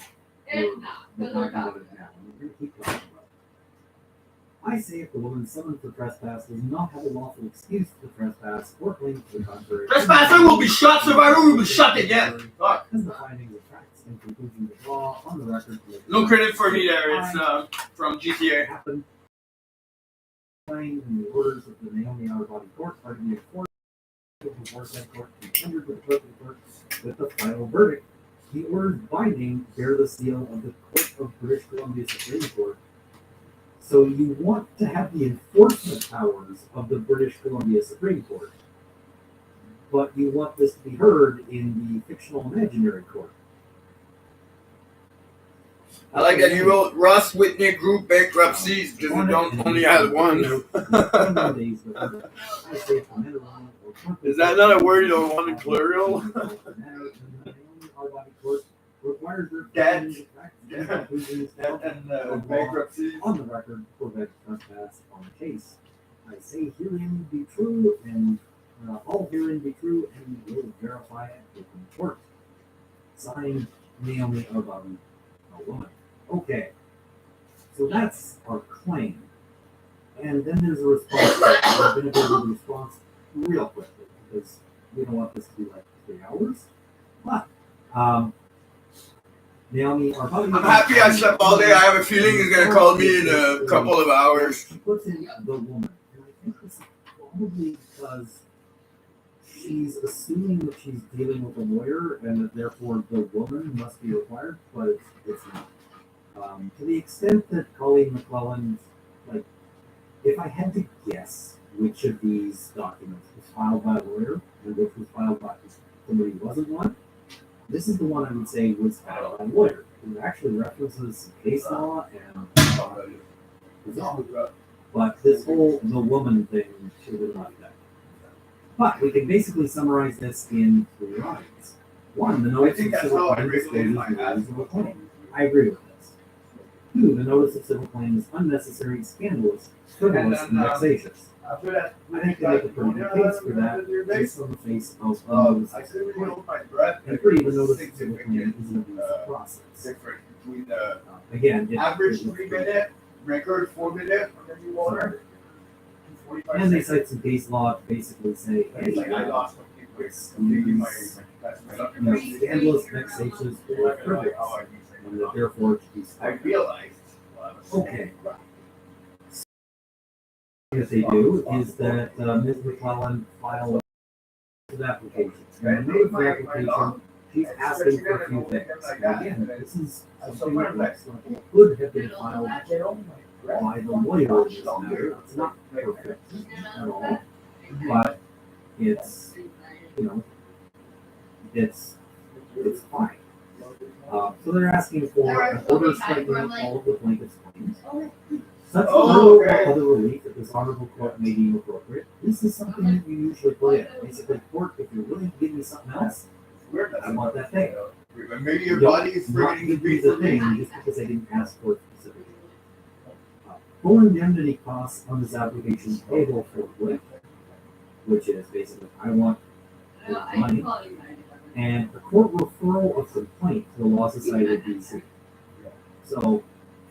It's not. we're talking about it now. We're going to keep talking about it. I say if the woman summoned for trespass does not have a lawful excuse to trespass or claim to the contrary. Trespasser will be shot, survivor will be shot again. Fuck. Because the findings of facts and conclusions of law on the record. No credit for me there. It's from GTA. Happened. In the orders of the Naomi Outer Body Court are to be enforced before said court continued with the court with the final verdict. The orders binding bear the seal of the Court of British Columbia Supreme Court. So you want to have the enforcement powers of the British Columbia Supreme Court, but you want this to be heard in the fictional imaginary court. I like that you wrote Russ Whitney Group bankruptcies because you don't only have one. Is that not a word you don't want in plural? Debt and bankruptcy. On the record, prevent trespass on the case. I say herein be true, and all herein be true, and we will verify it with the court. Signed, Naomi Arbuthnot, a woman. Okay, so that's our claim. And then there's a response. We're going to do the response real quickly because we don't want this to be like 3 hours. But Naomi Arbuthnot. I'm happy I slept all day. I have a feeling he's going to call me in a couple of hours. She puts in the woman. And I think this is probably because she's assuming that she's dealing with a lawyer and that therefore the woman must be required, but it's not. To the extent that Colleen McClellan, like, if I had to guess which of these documents was filed by a lawyer and which was filed by somebody who wasn't one, this is the one I would say was filed by a lawyer. It actually references some case law and but this whole the woman thing, she to the left there. But we can basically summarize this in 3 lines. 1, the notice of civil claim discloses the rules of a claim. I agree with this. 2, the notice of civil claim is unnecessary, scandalous, frivolous, and vexatious. I think they make a pretty good case for that based on the face of the notice of civil claim. And 3, the notice of civil claim is an abusive process. Again, Average 3-minute, record 4-minute, whatever you want. And they cite some case law to basically say, hey, I lost it's scandalous, vexatious, or frivolous, and that therefore it should be I stopped. realized. Okay. What they do is that Ms. McClellan filed an application. And in the application, she's asking for a few things. And again, this is something that could have been filed by the lawyer in this matter. It's not perfect at all, but it's, it's fine. So they're asking for an order striking all of the plaintiff's claims. Such other relief that this honorable court may deem appropriate. This is something that you usually put in. Basically, court, if you're willing to give me something else, I want that thing. Maybe your body is not friggin' give me free the for me. thing just because I didn't ask for it specifically. Full indemnity costs on this application payable forthwith, which is basically, I want money, and a court referral of complaint to the Law Society of DC. So,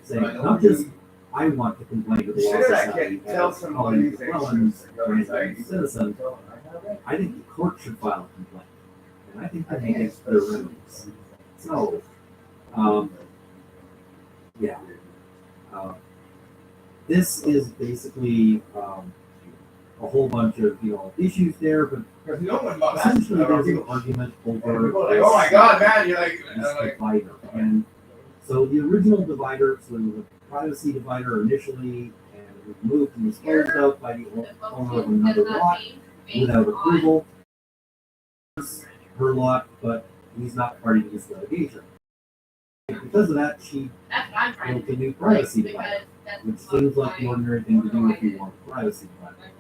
saying, not just, I want to complain to the Law Should I Society can tell as somebody Colin McClellan's random citizen, I think the court should file a complaint. And I think that makes their remedies. So, yeah. This is basically a whole bunch of issues there, but essentially there's an argument over Like, oh my God, man, you're like, this divider. And so the original divider, so there was a privacy divider initially, and it was moved and disposed of by the owner of another lot without approval. Her lot, but he's not party to this litigation. Because of that, she built a new privacy divider, which seems like the ordinary thing to do if you want a privacy divider.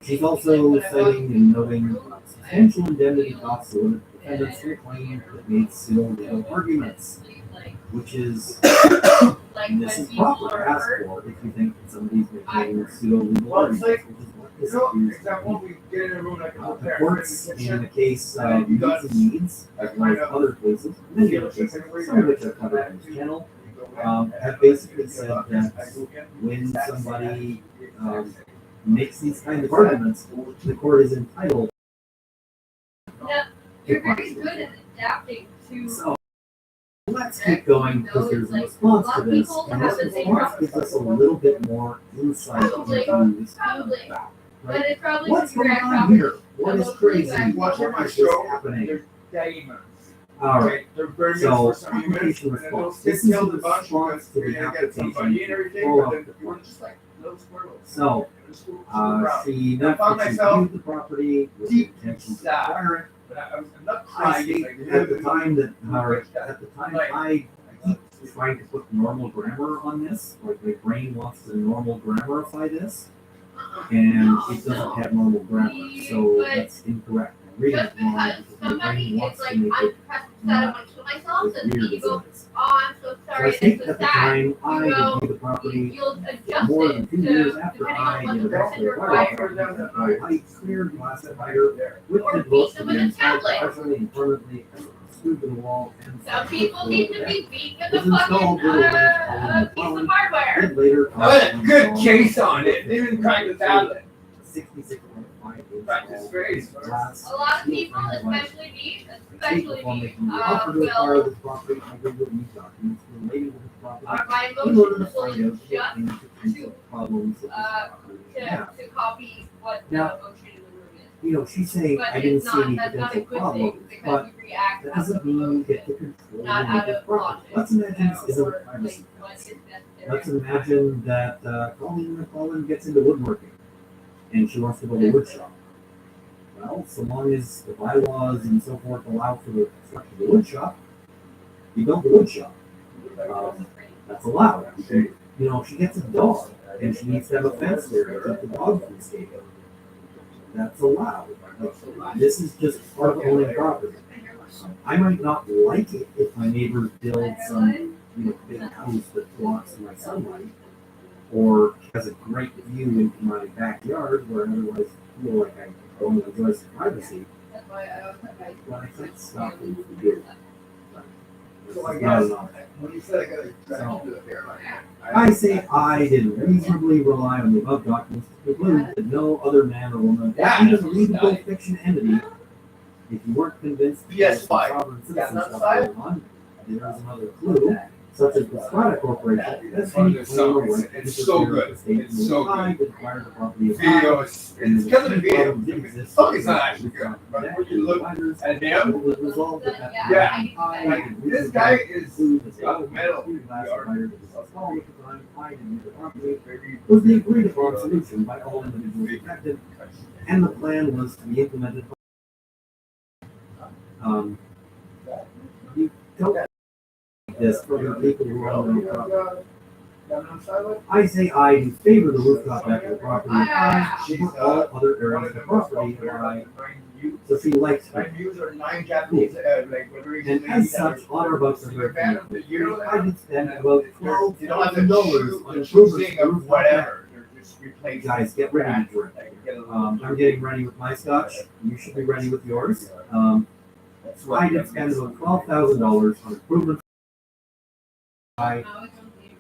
She's also citing and noting substantial indemnity costs to limit defendants to a claim that made pseudo-legal arguments, which is, and this is proper to ask for if you think that somebody's making pseudo-legal arguments, which is what this appears to be. The courts, in the case of Needs and Needs, as well as other cases, many other cases, some of which I've covered on this channel, have basically said that when somebody makes these kinds of arguments, the court is entitled You're very good at adapting to. So, let's keep going because there's a response to this, and this response gives us a little bit more insight into this background, But right? it's probably What's going on here? What is crazy? Watch What my is show. happening? They're All right. They're burning So, for some minutes, application and then they'll response. stick This is tail the the bunch response because to you're the gonna get somebody and application. everything, Pull but up then the we're just like little squirrels. So, she I found myself viewed the property with the deep intention to sad. acquire it. But I'm not I crying. state like, at the time that, I keep trying to put normal grammar on this, like my brain wants to normal grammarify this, and it doesn't have normal grammar, so that's incorrect. I'm reading it wrong because my brain wants to make it not as weird as it is. Oh, I'm so So I sorry. state This at is the sad. time I reviewed the property You'll adjust more it than 2 to years after depending I on what did the a person regular requires. that my height cleared glass divider with Or the beat books them and with a installed tablet. partially and permanently screwed to the wall and Some people need to be beat with was a installed fucking with a piece of hardware. Did later Good case on it. They didn't crack the tablet. 66.5 inch Practice face. glass. A lot of people, especially me, Before making the offer to acquire will this property, I did review documents relating to this property my in order to emotions will find out adjust any potential problems that this property may have. to copy what the Now, emotion in the room is. You know, she's saying But I didn't it's see any not, that's not a potential good thing problems, because but we react that out of doesn't mean you emotion, get to control not out this of property. logic. Let's imagine this is a Or, privacy like, what fence. is necessary. Let's imagine that Colleen McClellan gets into woodworking and she wants to build a wood shop. Well, so long as the bylaws and so forth allow for the construction of the wood shop, you build the wood shop. That's allowed. You know, if she gets a dog and she needs to have a fence there to keep the dog from escaping, that's allowed. This is just part of owning property. I might not like it if my neighbors build some, big house that blocks my sunlight, or has a great view into my backyard where I otherwise feel like I don't enjoy some privacy. But I can't stop them from doing that. So I guess, when you said I gotta do it there, like. I say I did reasonably rely on the above documents to conclude that no other man or woman, or even legal fiction entity, if you weren't convinced that PS5. sovereign Yeah, citizen that's stuff fine. going on, there's another clue, such as the Strata Corporation, that's any claim or right to It's so interfere good. with the state It's so I good. that acquired the property of Video, I, it's because of the video. It's not actually good, That but when you look providers, at it him, was resolved that yeah, I like, did this guy reasonably is conclude that the got metal. glass provider that was installed at the time I didn't the property was the agreed upon solution by all individuals affected, and the plan was to be implemented. You don't like this from the people who own the property. I say I do favor the rooftop deck of the property of I over all other areas of the property of I. So she likes my it. views are 9 Japanese, like, whatever he's And as such, on our bus, You're a fan of the year, I did spend about you don't have to $12,000 choose on the improvements choosing to the of rooftop deck. whatever. They're just replacing. Guys, get ready to drink. I'm getting ready with my scotch. You should be ready with yours. I did spend about $12,000 on improvements,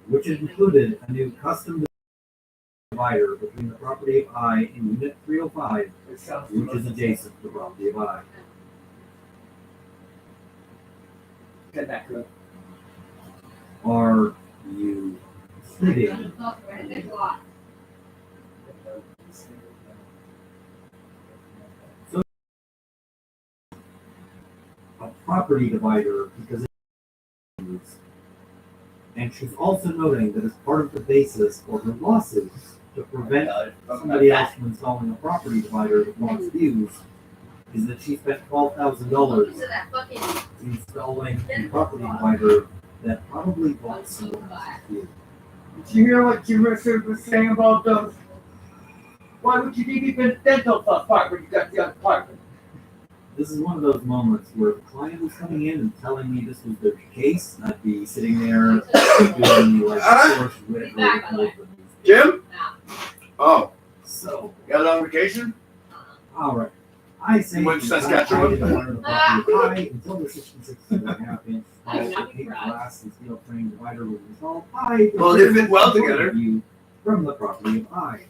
which included a new custom divider between the property of I and Unit 305, which is adjacent to the property of I. Are you sitting? So, a property divider because it is, and she's also noting that as part of the basis for her lawsuits to prevent somebody else from installing a property divider that wants views is that she spent $12,000 installing a property divider that probably bought someone else's view. Did you hear what Jim Richard was saying about those? Why would you need even dental part when you got the apartment? This is one of those moments where the client was coming in and telling me this was their case, and I'd be sitting there doing like forced wit or Jim? Oh, so you got on vacation? all right. I say You went to Saskatchewan? I didn't want to apply until the 66.5-inch paint glass and steel frame divider was installed. Well, they fit well together. View from the property of I,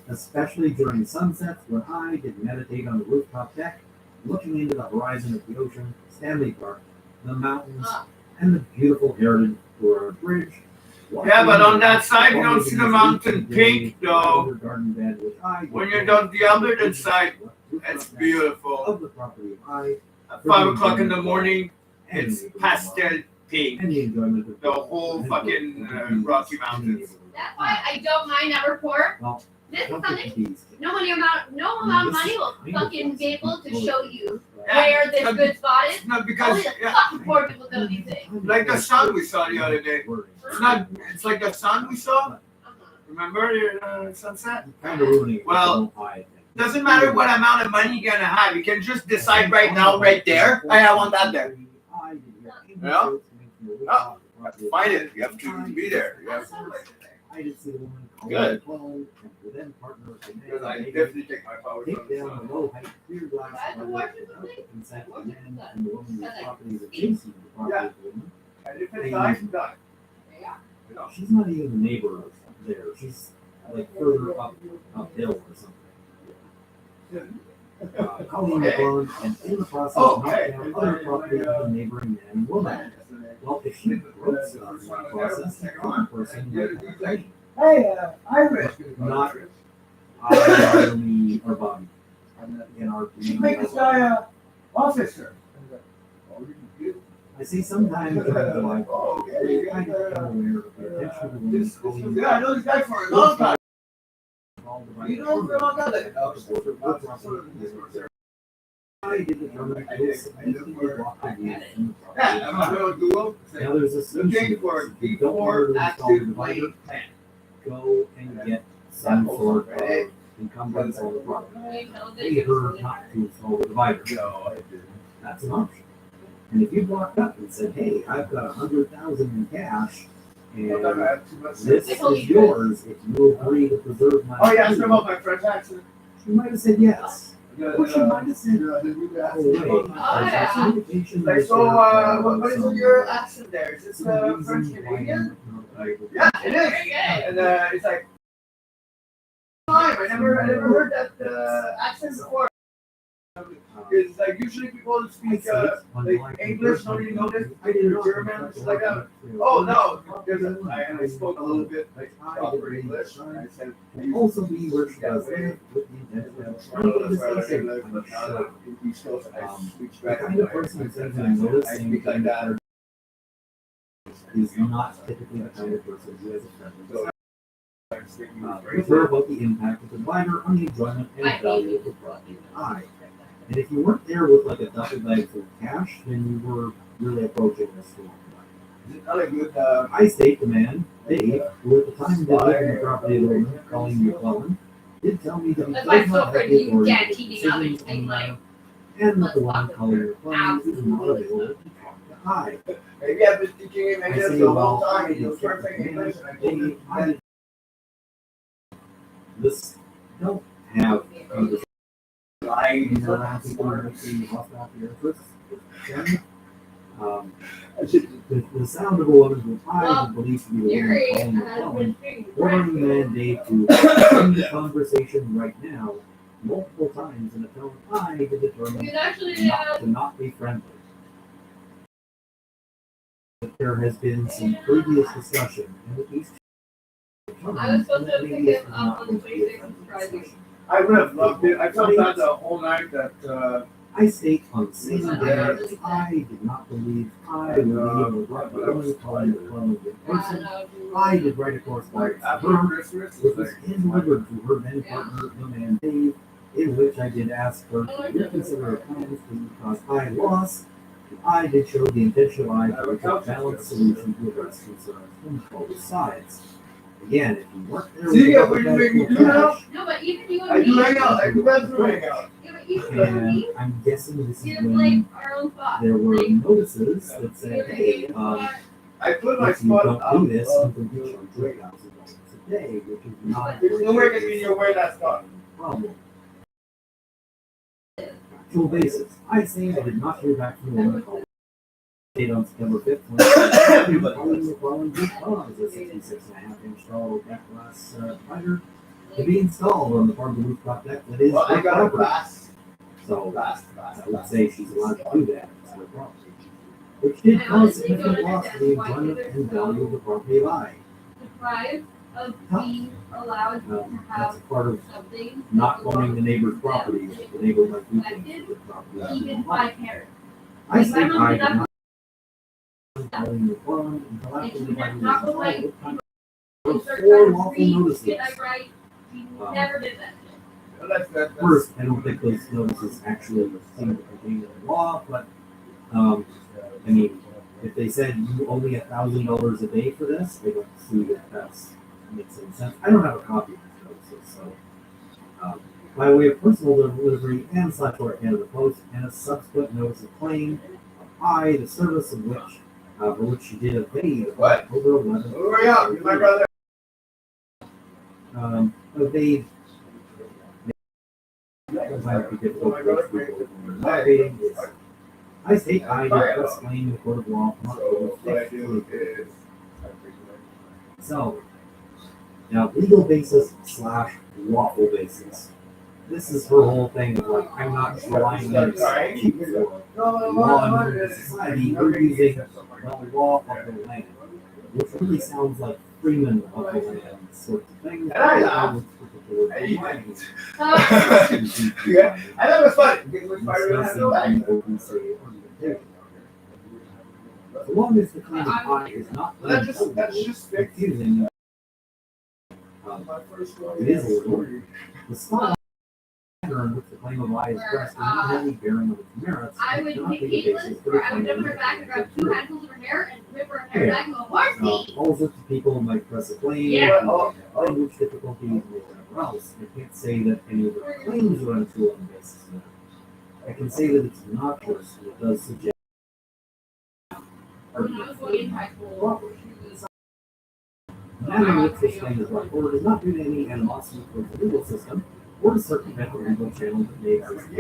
especially during sunsets when I did meditate on the rooftop deck, looking into the horizon of the ocean, Stanley Park, the mountains, and the beautiful heritage Florida Bridge. Yeah, but on that side, you don't see the mountain pink, though. Garden bed, which I When you're on the other side, it's beautiful. of the property of I, At 5 o'clock in the morning, it's pastel pink. and the enjoyment of The whole fucking Rocky Mountains. That's why I don't mind that report. Well, This is don't something get confused. no amount of money will fucking be able to show you Yeah, where this good spot is. No, because Only the yeah, fucking poor people know these things. like the sun we saw the other day. It's not. It's like the sun we saw. Remember the sunset? Kind of ruining it. Well, I think. Doesn't matter what amount of money you're gonna have. You can just decide right now, right there. Hey, I want that there. Yeah. Yeah. You have to find it. You have to be there. You have to. I did see the woman call Good. the phone and for them partner Because I definitely take my power take from the down sun. the low height clear glass without the consent of the man and the woman whose property is adjacent to the property of the woman. And if it's nice, it's done. You know. She's not even the neighbor there. She's like further uphill or something. Calling the phone and in the process knocked down other property of the neighboring man and woman. Well, if she broke stuff in the process, the wrong person would have paid. Hey, Irish. Not me or Bobby. In our Officer. I see sometimes in the life, they kind of become aware of the attention of the woman's calling. Yeah, I know this guy for a long time. You know for a long time. I did determine that this significantly blocked the view from the property. Yeah, I'm gonna Google. Now there's a solution. Looking for If you don't want to before install the active divider, blade plan. go and get some sort of encumbrance on the property. Pay her not to install the divider. That's an option. And if you walked up and said, hey, I've got 100,000 in cash, and this is yours if you agree to preserve my. Oh, yeah, about my friend's accident. She might have said yes. Or she might have said, oh, wait. Like, so, what is your accent there? Is this French Canadian? Yeah, it is. And it's like, I never heard that accent before. It's like usually people speak like English, don't even know this, German, it's like that. Oh no, I spoke a little bit like proper English. I said Also be where she does live with the intention of discussing, I'm sure. The kind of person who says I notice things like that is not typically the kind of person who has a friend. With her about the impact of the divider on the enjoyment and value of the property. And if you weren't there with like a duffel bag full of cash, then you were really approaching this wrong. I state the man, Dave, who at the time did live in the property alone, calling McClellan, did tell me that he does not have the authority to make decisions on the matter, and that the one calling McClellan is not available to talk to I. Maybe I've been thinking it, maybe I that's say, the well, whole time. I You did start check thinking with the English, and I man, told him I this don't have conversations. Lying around people who are making hostile appearances. The sound of a woman's reply is believed to be the woman calling McClellan, ordering the man Dave to end the conversation right now, multiple times in a tone I to determine to not be friendly. There has been some previous discussion, and with these I was supposed to pick it up on the PlayStation Friday. I would have loved it. I felt that the whole night that I state on the same day, I did not believe I would be able to write the woman calling McClellan in person. I did write a correspondence to her, which was delivered to her then partner, the man Dave, in which I did ask her to reconsider her plans because I lost. I did show the intentional to reach a balanced solution to address concerns from both sides. Again, if you weren't there see, yeah, with we do now. No, but even you and I do me. hang out. I do bathroom hang out. Yeah, but even you and and me. I'm guessing this is We have when like our own thoughts. there were Like, notices that said, hey, I put my if you spot don't do this, you up. can be charged $2,000 a day, which is not There's no way I can be your way that spot. a problem. Actual basis. I say I did not hear back from the woman called date on September 5th, when calling McClellan did cause a 66.5-inch tall back glass divider to be installed on the part of the rooftop deck that is Well, I her got a property. glass. So I would say she's allowed to do that. It's her property. Which did cause significant loss to the enjoyment and value of the property of I. deprived of being allowed to That's have a part of something not owning the neighbor's property. The neighbor might do things to the property. even by parents. I think I did not calling McClellan until And after she the would divider not was go like, installed. you Four start lawful trying to notices. read, did I write? She never did that shit. That's First, I don't think those notices actually seem to contain the law, but, I mean, if they said you owe me $1,000 a day for this, I don't see that that's makes any sense. I don't have a copy of these notices, so, by way of personal delivery and / Canada Post, and a subsequent notice of claim, I, the service of which, for which she did evade on October 11th. Hurry up, you're my brother. Evade. Might be difficult for people when they're not evading. I state I did press claim in the court of law on October 5th. So, now legal basis / lawful basis. This is her whole thing of like, I'm not relying on statute for law and society, we're using the law of the land, which really sounds like freeman of the land sorts of things. I thought it was funny. So long as the claim of I is not That's just confusing, it is illegal. The small manner in which the claim of I is expressed does not have any bearing on its merits. I would cannot take be the basis Caitlin, for the or I would claim jump her back and grab 2 handfuls of her hair and whip her hair back and go, horsey! All sorts of people might press a claim, Yeah. language difficulties, or else, I can't say that any of the claims are untrue on the basis of that. I can say that it's innocuous and it does suggest matter in which this claim is brought forward is not due to any animosity towards the legal system or to circumvent the legal channel that may exist. If you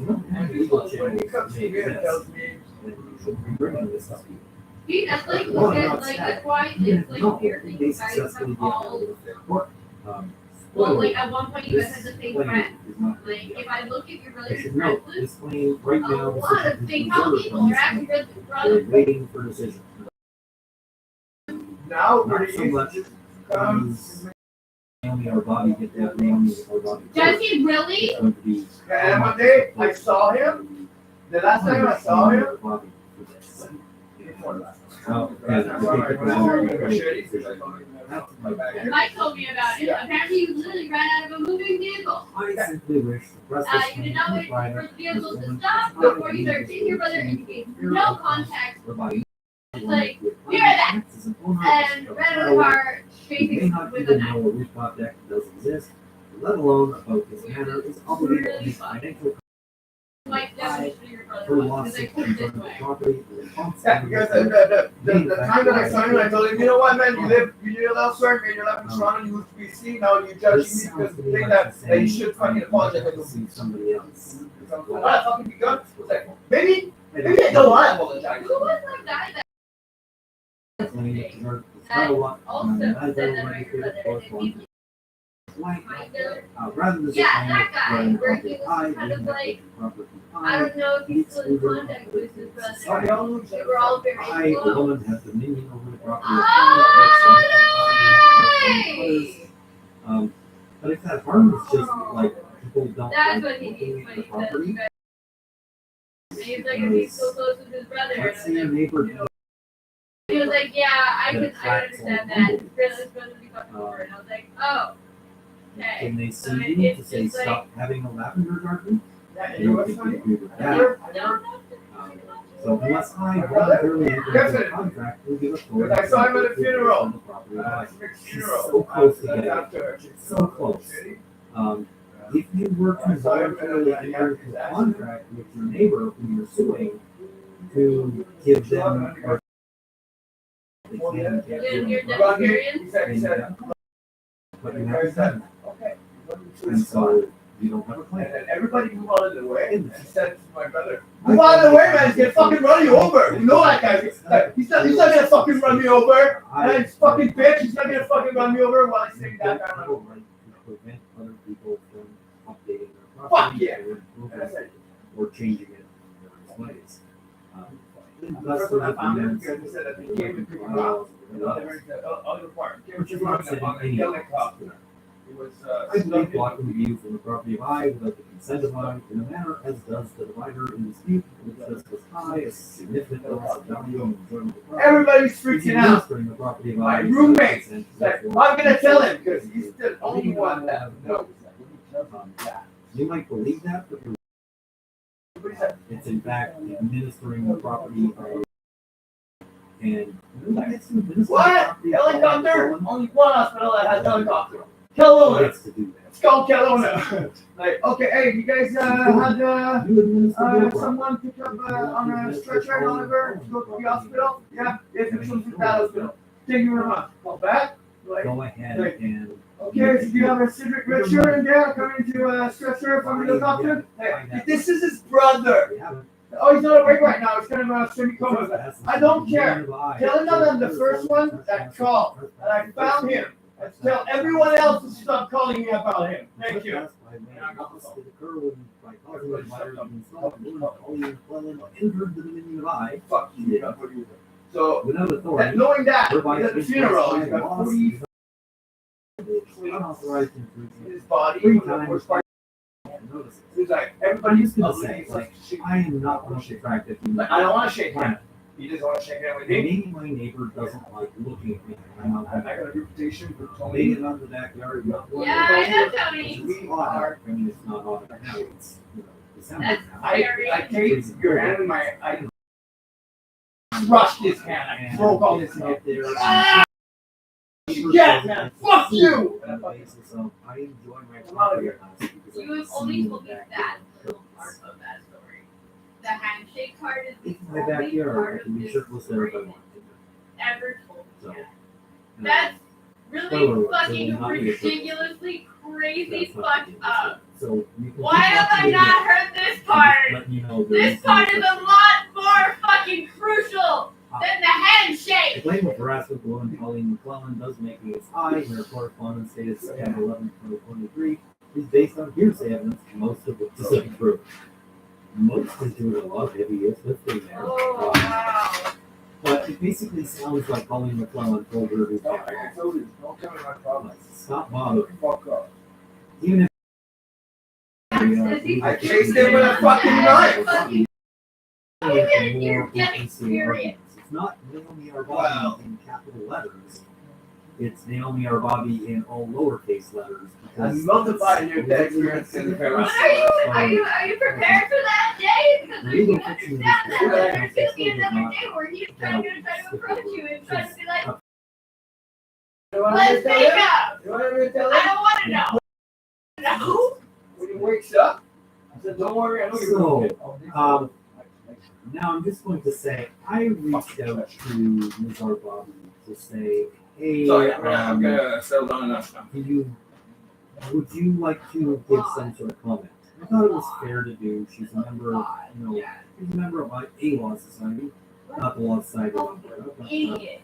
don't have legal channels that may exist, then you shouldn't be bringing this up. See, that's like, Well, that's why it's like piercing they you guys successfully have get out all. of their court. Well, like at one point you guys had the same This friend. claim is not- Like if I look at your I brother's should friend note, list, this claim right a now, lot of decision big is reserved people on are this actually claim. brother. They're waiting for decision. Now, Not so much Naomi or Bobby get that Naomi or Bobby. Does he really? It's going to be. And one day I saw him. The last time I saw him. Bobby for this. Before last. Oh, yeah, Mike told me about it. Apparently you literally ran out of a moving vehicle. I simply wish the rest of You did not wait for the vehicles to stop before you started seeing your brother and you gave no context. It's like, we are that! And ran out of the car, You may shaking not with even a know knife. a rooftop deck does exist, let alone about this matter is obligated to Really use fun. financial Like, definition of your brother for was, loss because I of put it this control of way. property. Yeah, because the time that I saw him, I told him, you know what, man, you live elsewhere, man, you're not in Toronto, you used to be seen, now you're judging me because you think that you should fucking apologize to See somebody else. what I fucking be good? It's like, maybe I don't want to apologize. Who was that guy that also said that about your brother? And he's Rather than yeah, that guy, where he was kind of like, I don't know if he's still in contact with his brother. They were all very I, a close. woman, have dominion over the property. But if that harm is just like people don't That's like what he looking means at when the he says property. you guys. And he's like, if he's so close with his brother. Let's And say a neighbor he was like, yeah, I understand that. His brother's going to be fucking over. And I was like, oh, okay. can they So sue you to it's say just like, stop having a lavender garden? Yeah, I you know don't what's think we funny? agree with that. no. So unless I voluntarily enter into a contract, we'll give authority. Because I saw him at a to funeral. the property line. Funeral. So close to getting After. it. So close. If you were to voluntarily enter into a contract with your neighbor who you're suing to give them or they can get Your Well, experience? but you haven't done that. And so you don't have a And plan. then everybody move out of the way and said to my brother, move out of the way, man, he's gonna fucking run you over. You know that guy. He's not gonna fucking run me over. And he's fucking bitch, he's not gonna fucking run me over while I sing that Don't down. have a right to prevent other people from updating their Fuck property yeah. or improving That's it it. or changing it in various ways. The Thus, first one I the found him amendments because he said that he of came to the pick him bylaws up. and others, Other part. which is not saying on the any helicopter. of It was, I believe blocking the view from the property of I without the consent of I in a manner as does the divider in dispute, which does was high a significant loss of value and enjoyment of property. everybody's freaking out. Administering the property of My I. roommate, like, I'm gonna tell him because he's the only one that knows. You might believe that, but you're it's in fact administering the property of and What? Helicopter? Only one hospital that has helicopter. Kelowna. gets to do that. It's called Kelowna. Like, okay, hey, you guys had someone pick up on a stretcher, Oliver, to go to the hospital? Yeah, yes, it was to that hospital. Thank you very much. Call back. Like, Go ahead and. okay, so do you have a civic red shirt in there coming to a stretcher from the helicopter? Hey, this is his brother. Oh, he's not awake right now. He's kind of a semi-coma. I don't care. Tell him that I'm the first one that called, and I found him. And tell everyone else to stop calling me about him. Thank you. Fuck you. So, Without authority, knowing that, whereby he's at the funeral, he's got 40 unauthorized in his body. Three The times. worst part, notice. he's like, I'm everybody's just gonna ugly. say, He's like, like, I am not the most attractive human. I don't want to shake Right. hands. He just want to shake hands with me. Maybe my neighbor doesn't like looking at me. I'm not I got a reputation for Maybe Tony. not the backyard. Not one Yeah, I know Tony. It's odd. I mean, it's not odd now. It's, December That's now. I take your hand in my, I crushed his hand. I broke all his hand. Out there. Ah! She get, man. Fuck you. On the basis of, I enjoy my property house because I You can have see only the told me backyard. that little part of that story. The handshake part is the It's my only backyard. I part can of be this shirtless there if I story want that ever told to. me. So, That's Spoiler really alert, fucking so not be a shirtless. ridiculously crazy That's not fucked the case. up. So you can Why keep have I watching not it. heard this I'm part? just letting you know there This is part is no a lot more fucking crucial than the The handshake. claim of harassment below Colleen McClellan does make its high in her correspondence dated September 11, 2023 is based on hearsay evidence, most of which is untrue. Most is doing a lot of heavy lifting there. Oh, wow. But it basically sounds like Colleen McClellan told her to I told you, don't tell me my problems. stop bothering. Fuck up. Even if I chased him with a fucking knife. You're getting experience. It's not Naomi Arbabi in capital letters. It's Naomi Arbabi in all lowercase letters. And multiply your experience in the But are you prepared for that day? Because there's Legal you fiction understand is that. There's gonna be still another not day where he's trying to approach you and trying to be like, You want me let's to tell make him? up. You want me to tell I him? don't want to know. No. When he wakes up, I said, don't worry, I know you're So, going now I'm just going to say, I reached out to Ms. Arbabi to say, hey, Sorry, I'm gonna settle down enough now. would you like to give some sort of comment? I thought it was fair to do. She's a member of, she's a member of a law society, not the Law Society of Alberta, but Idiot.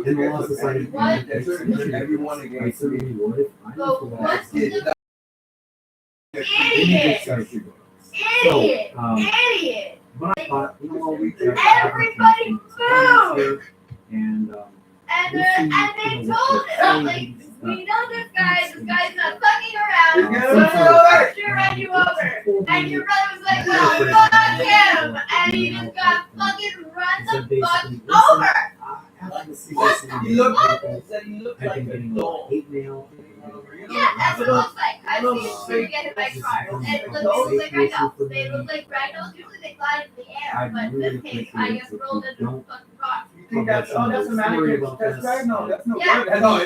in the Law Society. What? Everyone I against certainly would if I was the But Law what's Society. the Idiot! Idiot! So, Idiot! but I thought, I'll reach out to Everybody move! And And they told him, like, we know this guy's not fucking around. For sure ran you over. And your brother was like, well, fuck him. And he just got fucking run the fuck over. after the CBC, He looked I've like been a getting doll. hate mail. Yeah, that's what it looks like. I've seen him get hit by cars. It looks like ragdolls. They look like ragdolls. Usually they fly in the air, but in this case, I guess rolled into the fucking car. You think that's that's a mannequin? That's right. No, that's no Yeah. good. No,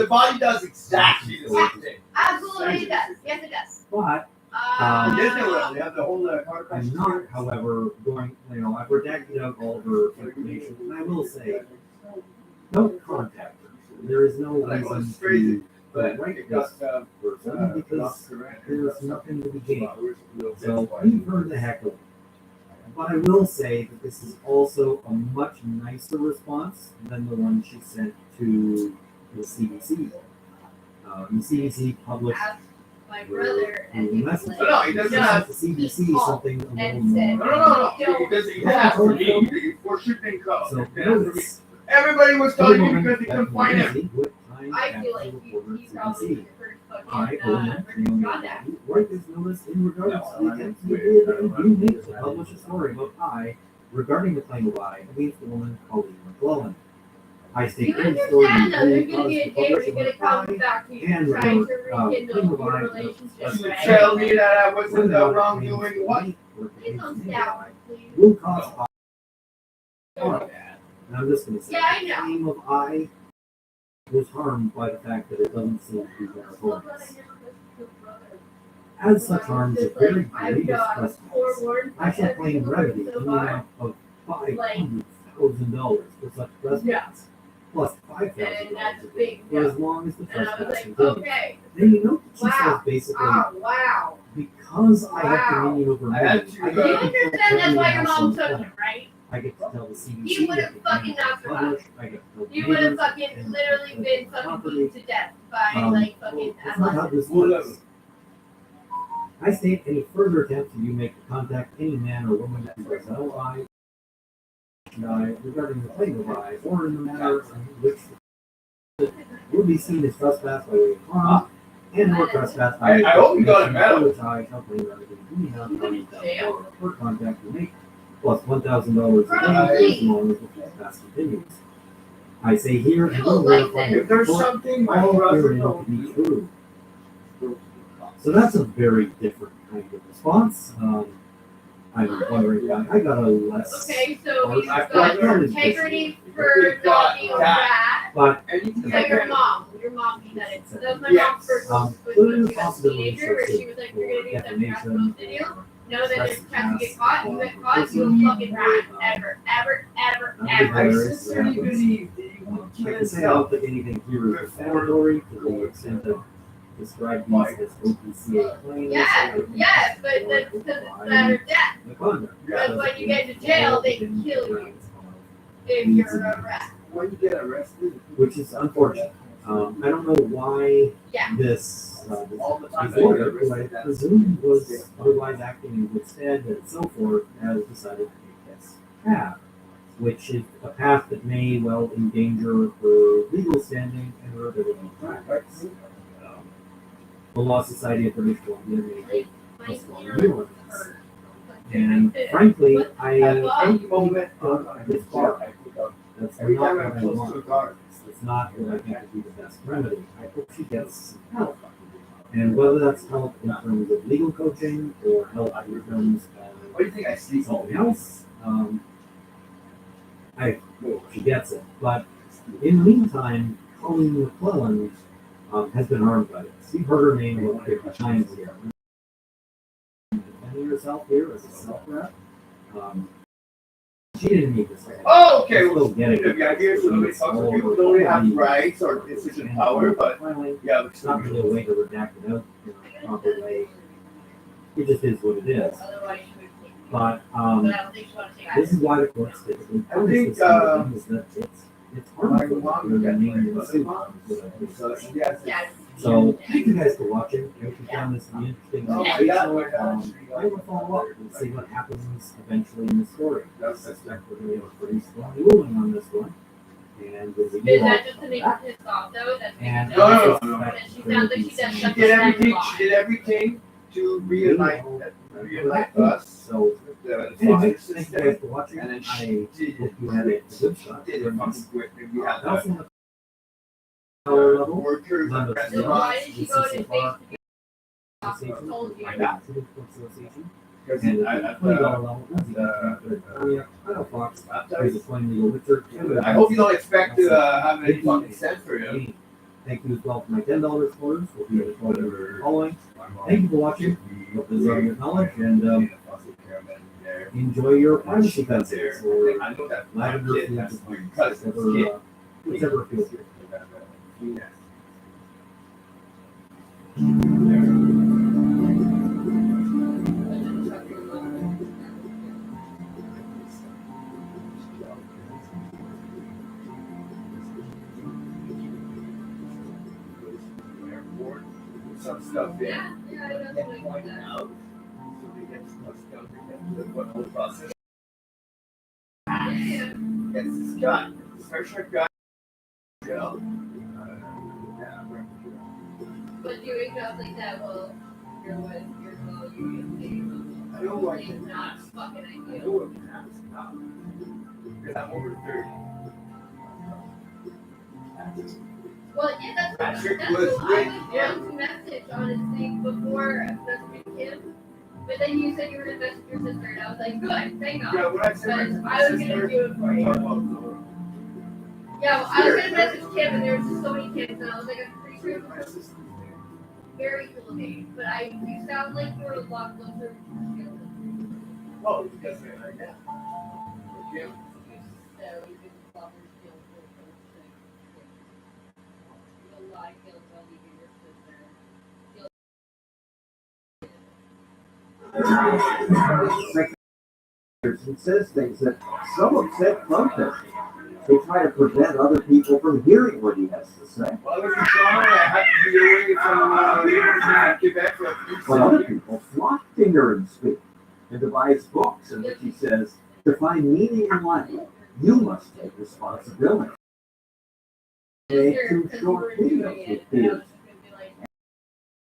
the body does exactly the same thing. Absolutely, it does. Yes, it does. But Disney World, they have the whole car crash. I'm not, however, going, I've redacted out all of her information, and I will say, don't contact her. There is no reason to write this person because there's nothing to be gained. So leave her the heck alone. But I will say that this is also a much nicer response than the one she sent to the CBC. The CBC published My brother a message. No, he doesn't have the CBC something a little and said, more. No. He has to be for shipping costs. So notice. Everybody was telling you because they couldn't find him. I feel like he's probably the first I, fucking contact. write this notice in regards to the attempt you did and you make to publish a story about I regarding the claim of I against the woman Colleen McClellan. I state You in the story understand though, there's you gonna be a day where you're gonna come back to you and trying to claim rekindle of your I relationship, right? Tell me that I wasn't the wrongdoing. What? Please don't stab me, please. will cause harm. And I'm just gonna say, Yeah, I the know. claim of I was harmed by the fact that it doesn't seem to be their opponents. As such harms are very grievous trespass. I shall claim remedy in the amount of $500,000 for such trespass, plus $5,000 for as long as the And I was trespass like, continues. okay, Then you know she says wow, basically, oh, wow. because I have Wow. dominion over I had money, to, I You get to understand control that's why your everyone mom else took on the him, right? I get to tell the CBC. You would have I get fucking to knocked her out. publish, I get to tell You would have neighbors, fucking and literally the been fucking property. beat to death by Um, like fucking That's not how this Whatever. works. I state any further attempt that you make to contact any man or woman who says L.I. regarding the claim of I, or in the manner in which will be seen as trespass by way of harm, and or trespass by way of I hope you got a medal. which I shall claim remedy in the amount of $20,000 per contact you make, plus $1,000 a day as long as the trespass continues. I say here and will verify If there's report something my all brother herein told to be me. true. So that's a very different kind of response. I'm wondering why I got a less. Okay, so harsh you've got response. integrity for not being a rat. But So your mom, your mom being that it's, that was my Yes. mom's first There's when a she was a possibility teenager, where for she was like, you're gonna do that defamation, video. Know that there's a chance to get caught, you get caught, you'll fucking run. Ever. I sincerely believe that you want to Like I kill say, I don't yourself. think anything here is defamatory to the extent of describing these as OPCA claims. Yes, but that's because it's matter of death. The conduct. Because when you get to jail, they can kill you if you're arrested. When you get arrested. Which is unfortunate. I don't know why Yeah. this lawyer, who I presume was otherwise acting in good stead and so forth, has decided to take this path, which is a path that may well endanger her legal standing and her ability to practice. The Law Society of British Columbia may take a smaller view on this. And frankly, I don't this far. That's Every not time what I'm I close to a want. car. It's not what I think would be the best remedy. I hope she gets some help. And whether that's help in terms of legal coaching or help in terms What do you think I sleep of something else, I hope she gets it. But in the meantime, Colleen McClellan has been harmed by this. You've heard her name about 50 times here. Defending herself here as a self-rep. She didn't need this. Oh, okay. She's still getting The idea is nobody talks to people don't really have rights or decision power, but yeah, It's not really a way to redact it out in a proper way. It just is what it is. But this is why the courts typically I punish think, this kind of thing, is that it's harmful my for mom the got name married and by the mom. suit. Yes. So thank you guys for watching. I hope you found this to be interesting. Oh my educational. God. I will follow up and see what happens eventually in the story. I suspect we're going to have a pretty strong ruling on this one. And when we do Is that, that just to make her pissed off though? That's and No. She sounds like she does She such did a everything. lot. She did everything to reunite us. So The anyway, father thank you system. guys for watching. And then I she hope you had a good shot. did a fucking quick. And we had Also, the level, workers at Then So why restaurants. did she go to Facebook? Association, Told you. Sports Association, Because and I- at $20 level, Lindsay MOHAWKS, plays a playing legal Richard. I hope you don't expect to have any fucking sense for him. Thank you as well for my $10 supporters. We'll be following. Thank you for watching. Hope this is all good knowledge, and enjoy your privacy fences or I know that lavender kid, fields, that's my cousin's kid. whichever feels good. Yeah. Airport, put some stuff in, get pointed out, so they get some stuff in the whole process. Gets this guy, special guy. Yeah. But doing jobs like that, well, you're what you're well, you get paid. I know I It's can. not fucking I ideal. know what can happen now. Because I'm over 30. Well, yeah, that's Patrick what was I with was going to message honestly before messaging Kim. But then you said you were gonna message your sister, and I was like, good, thank God. Yeah, when I said Because my I was sister, gonna do it for you. Yeah, well, I was gonna message Kim, and there was just so many kids, and I was like, I'm pretty sure it was very cool name. But you sound like you're a lot closer to Kim. Oh, because they're like that. Kim. So you can call her Kim for a lot of kills on even your sister. It says things that some have said protesting. They try to prevent other people from hearing what he has to say. Well, I was in Toronto, I had to be away from Quebec for a few But other seconds. people flock to hear him speak and to buy his books in which he says, to find meaning in life, you must take responsibility. Make two short videos with Peter.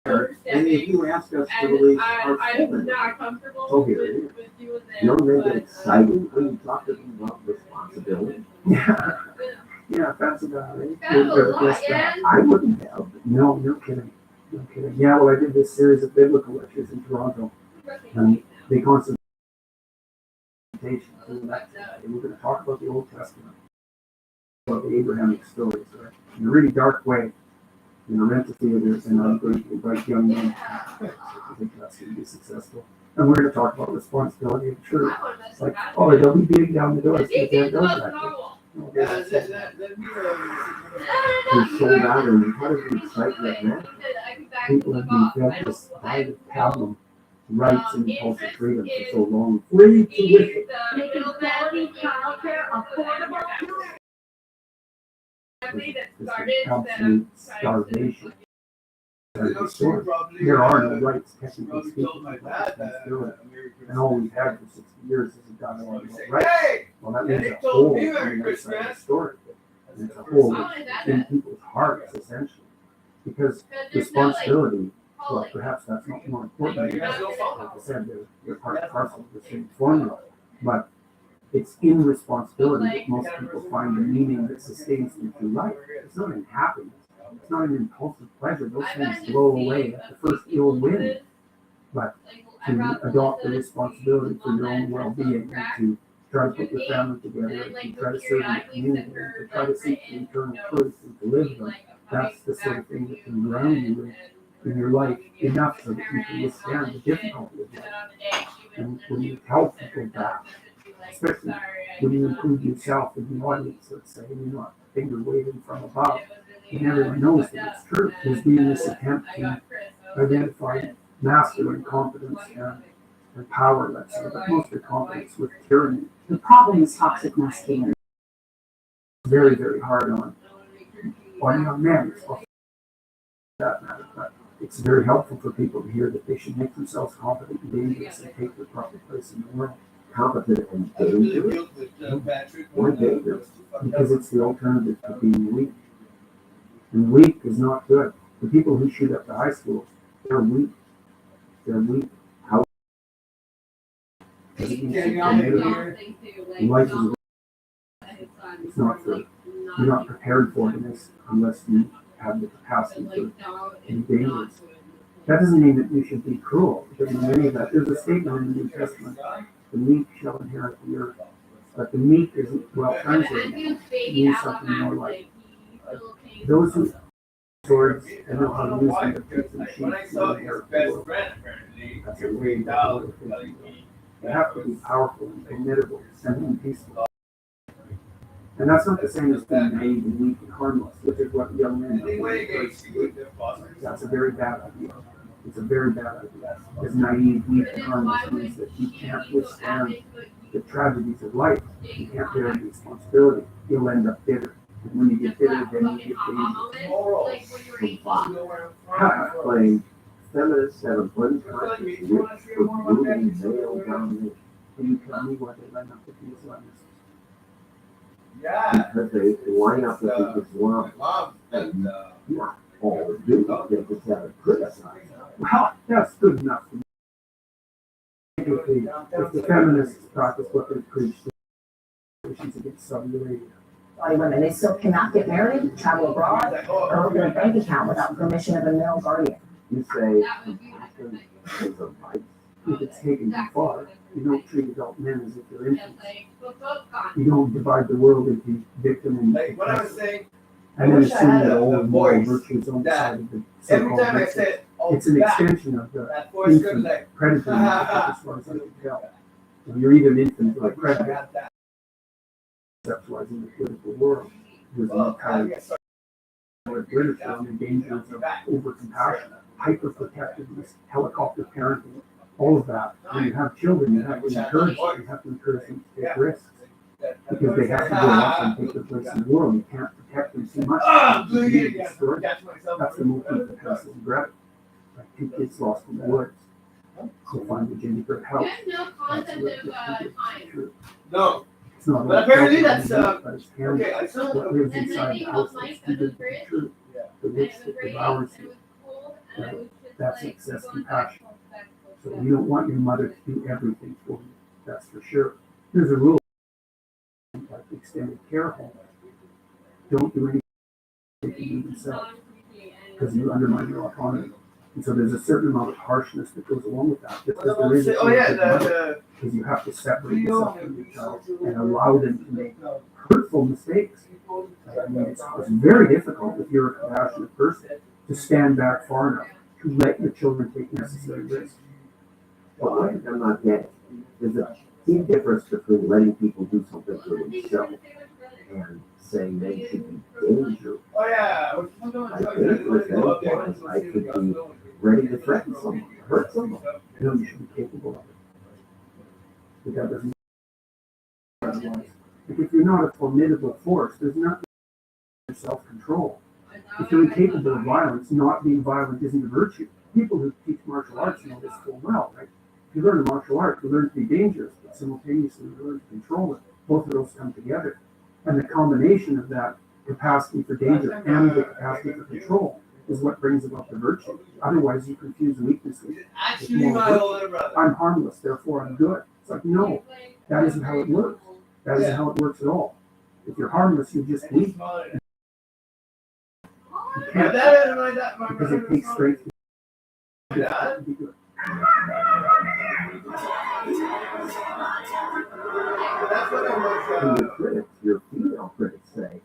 And if you ask us to release our I'm children, not comfortable so here it is. with doing that. You don't make but, it exciting when you talk to them about responsibility. Yeah, that's about it. Kind of a lot, yeah. I wouldn't have. No, you're kidding. You're kidding. Yeah, well, I did this series of biblical lectures in Toronto, and they concentrated on that. And we're going to talk about the Old Testament, about the Abrahamic stories, in a really dark way. rent a theater, and I'm going to invite young men. I think that's going to be successful. And we're going to talk about responsibility of church. It's like, oh, they'll be beating down the doors. You can't go back. We sold out, and how did we excite that man? People have been fed this private problem, rights and cultural freedom for so long. Free tuition. Making quality childcare affordable. This is absolute starvation. There are no rights, technically speaking, and all we've had for 60 years is a dialogue about rights. Well, that means a hole in the story. And it's a hole in people's hearts, essentially. Because responsibility, well, perhaps that's not more important. Like I said, they're part and parcel of the same formula. But it's in responsibility that most people find the meaning that sustains them through life. It's not in happiness. It's not an impulsive pleasure. Those things blow away at the first ill wind. But to adopt the responsibility for your own well-being and to try to put your family together and to try to serve the community and to try to seek the eternal truth and to live them, that's the sort of thing that can ground you in your life enough so that you can withstand the difficulty of life. And when you tell people that, especially when you include yourself in the audience, let's say, and you're not finger waving from above, and everyone knows that it's true. There's been this attempt to identify masculine competence and power, let's say, but mostly competence with tyranny. The problem is toxic masculinity. Very, very hard on young men. It's also that matter, but it's very helpful for people to hear that they should make themselves competent and dangerous and take their proper place in the world. Competent and dangerous? Or dangerous, because it's the alternative to being weak. And weak is not good. The people who shoot up the high school, they're weak. They're weak. How? Life is it's not for, you're not prepared for it unless you have the capacity to be dangerous. That doesn't mean that you should be cruel. It doesn't mean any of that. There's a statement in the New Testament, the meek shall inherit the earth. But the meek isn't well translated. It means something more like those who swords and know how to use them to keep them sheep will inherit the world. That's a way to you have to be powerful and formidable and peaceful. And that's not the same as being naive and weak and harmless, which is what young men do. That's a very bad idea. It's a very bad idea. As naive, weak, and harmless means that you can't withstand the tragedies of life. You can't bear the responsibility. You'll end up bitter. And when you get bitter, then you get dangerous. Playing feminists have a bunch of rich for moving male domination. Can you tell me why they line up with these lines? Because they line up with the Islam. And not all do. They just have a criticize. Well, that's good enough for me. If the feminists practice what they preach, she's against Saudi Arabia. Saudi women, they still cannot get married, travel abroad, or open a bank account without permission of a male guardian. You say compassion is a right. If it's taken too far, you don't treat adult men as if they're infants. You don't divide the world into victim and oppressor. And then assume that all the moral virtues on the side of the so-called victim. It's an extension of the infant predator as far as I can tell. If you're even infant or a predator, conceptualizing the political world, there's an entire literature on the dangers of overcompassion, hyperprotectiveness, helicopter parenting, all of that. When you have children, you have to encourage them to take risks. Because they have to go off and take their place in the world. You can't protect them too much. That's the motif that passes in Greta. Like 2 kids lost in the woods. Go find the gingerbread house. No. It's not But apparently that's but it's okay. I saw what lives inside the house that's too good to be true. The witch that devours you. That's excess compassion. So you don't want your mother to do everything for you. That's for sure. There's a rule. Like the extended care home, don't do anything they can do themselves because you undermine your autonomy. And so there's a certain amount of harshness that goes along with that. Just because there is because you have to separate yourself from your child and allow them to make hurtful mistakes. I mean, it's very difficult if you're a compassionate person to stand back far enough to let your children take necessary risks. But what I'm not getting is a key difference between letting people do something for themselves and saying they should be dangerous. Oh, yeah. I think with anyone, I could be ready to threaten someone, hurt someone. No, you should be capable of it. But that doesn't otherwise. If you're not a formidable force, there's nothing self-control. If you're incapable of violence, not being violent isn't a virtue. People who teach martial arts know this full well, right? If you learn a martial art, you learn to be dangerous, but simultaneously you learn to control it. Both of those come together. And the combination of that capacity for danger and the capacity for control is what brings about the virtue. Otherwise, you confuse weakness with more. I'm harmless, therefore I'm good. It's like, no, that isn't how it works. That isn't how it works at all. If you're harmless, you're just weak. You can't, because it takes strength to be good. And your critics, your female critics say,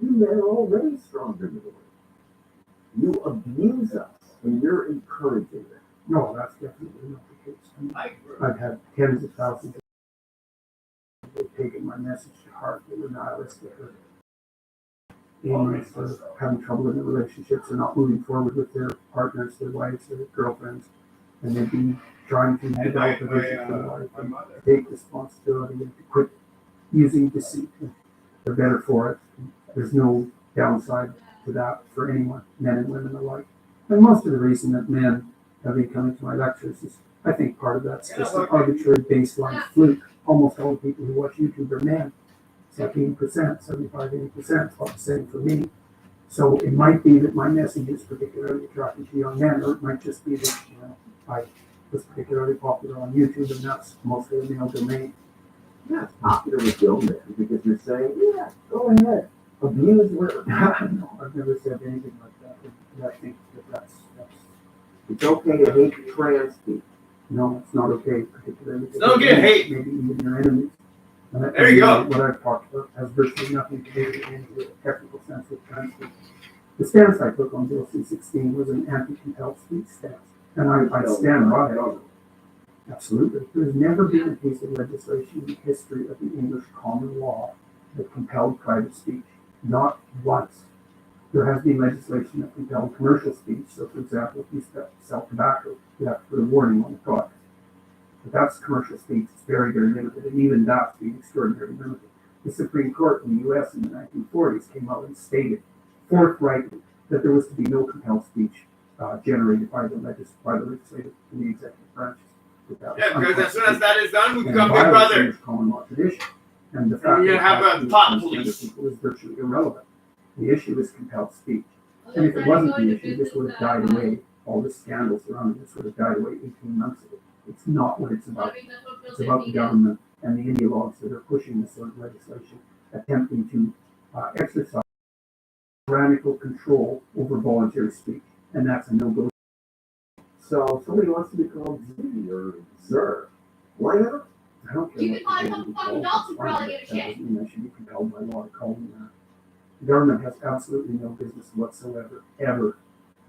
you men are already stronger than we. You abuse us, and you're encouraging it. No, that's definitely not the case. I've had tens of thousands of people who've taken my message to heart. They were nihilistic or aimless or having trouble in their relationships or not moving forward with their partners, their wives, their girlfriends. And they've been trying to develop a vision for their life and take responsibility and to quit using deceit. They're better for it. There's no downside to that for anyone, men and women alike. And most of the reason that men have been coming to my lectures is, I think part of that's just an arbitrary baseline fluke. Almost all the people who watch YouTube are men. It's like 80%, 75, 80%. It's about the same for me. So it might be that my message is particularly attractive to young men, or it might just be that, I was particularly popular on YouTube, and that's mostly a male domain. Yeah, it's popular with young men because you're saying, yeah, go ahead, abuse her. No, I've never said anything like that. And I think that's it's okay to hate trans people. No, it's not okay, particularly. It's not okay to hate. Maybe even your enemies. There you go. What I've talked about has virtually nothing to do with any technical sense of trans people. The stance I took on Bill C-16 was an anti-compelled speech stance. And I stand by it. Absolutely. There's never been a piece of legislation in the history of the English common law that compelled private speech. Not once. There has been legislation that compelled commercial speech. So, for example, if you sell tobacco, you have to put a warning on the product. But that's commercial speech. It's very, very limited. And even that's being extraordinarily limited. The Supreme Court in the U.S. in the 1940s came out and stated forthrightly that there was to be no compelled speech generated by the legislative and the executive branches. Yeah, because as soon as that is done, we become big brother. Common law tradition. And the fact you have a thought police. Is virtually irrelevant. The issue is compelled speech. And if it wasn't the issue, this would have died away. All the scandals surrounding this would have died away 18 months ago. It's not what it's about. It's about the government and the ideologues that are pushing this sort of legislation, attempting to exercise tyrannical control over voluntary speech. And that's a no-go. So if somebody wants to be called Z or Zer, why not? I don't care. You can buy some fucking dogs for all you give a shit. That doesn't mean I should be compelled by law to call me that. The government has absolutely no business whatsoever, ever,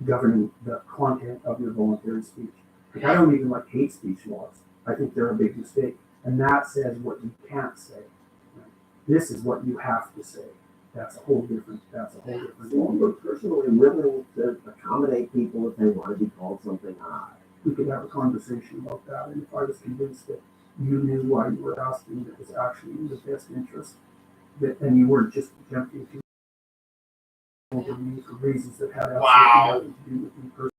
governing the content of your voluntary speech. Like, I don't even like hate speech laws. I think they're a big mistake. And that says what you can't say. Right? This is what you have to say. That's a whole different. Well, we're personally willing to accommodate people if they want to be called something odd. We could have a conversation about that, and if I was convinced that you knew why you were asking that was actually in the best interest, and you weren't just attempting to over me for reasons that had absolutely nothing to do with me personally,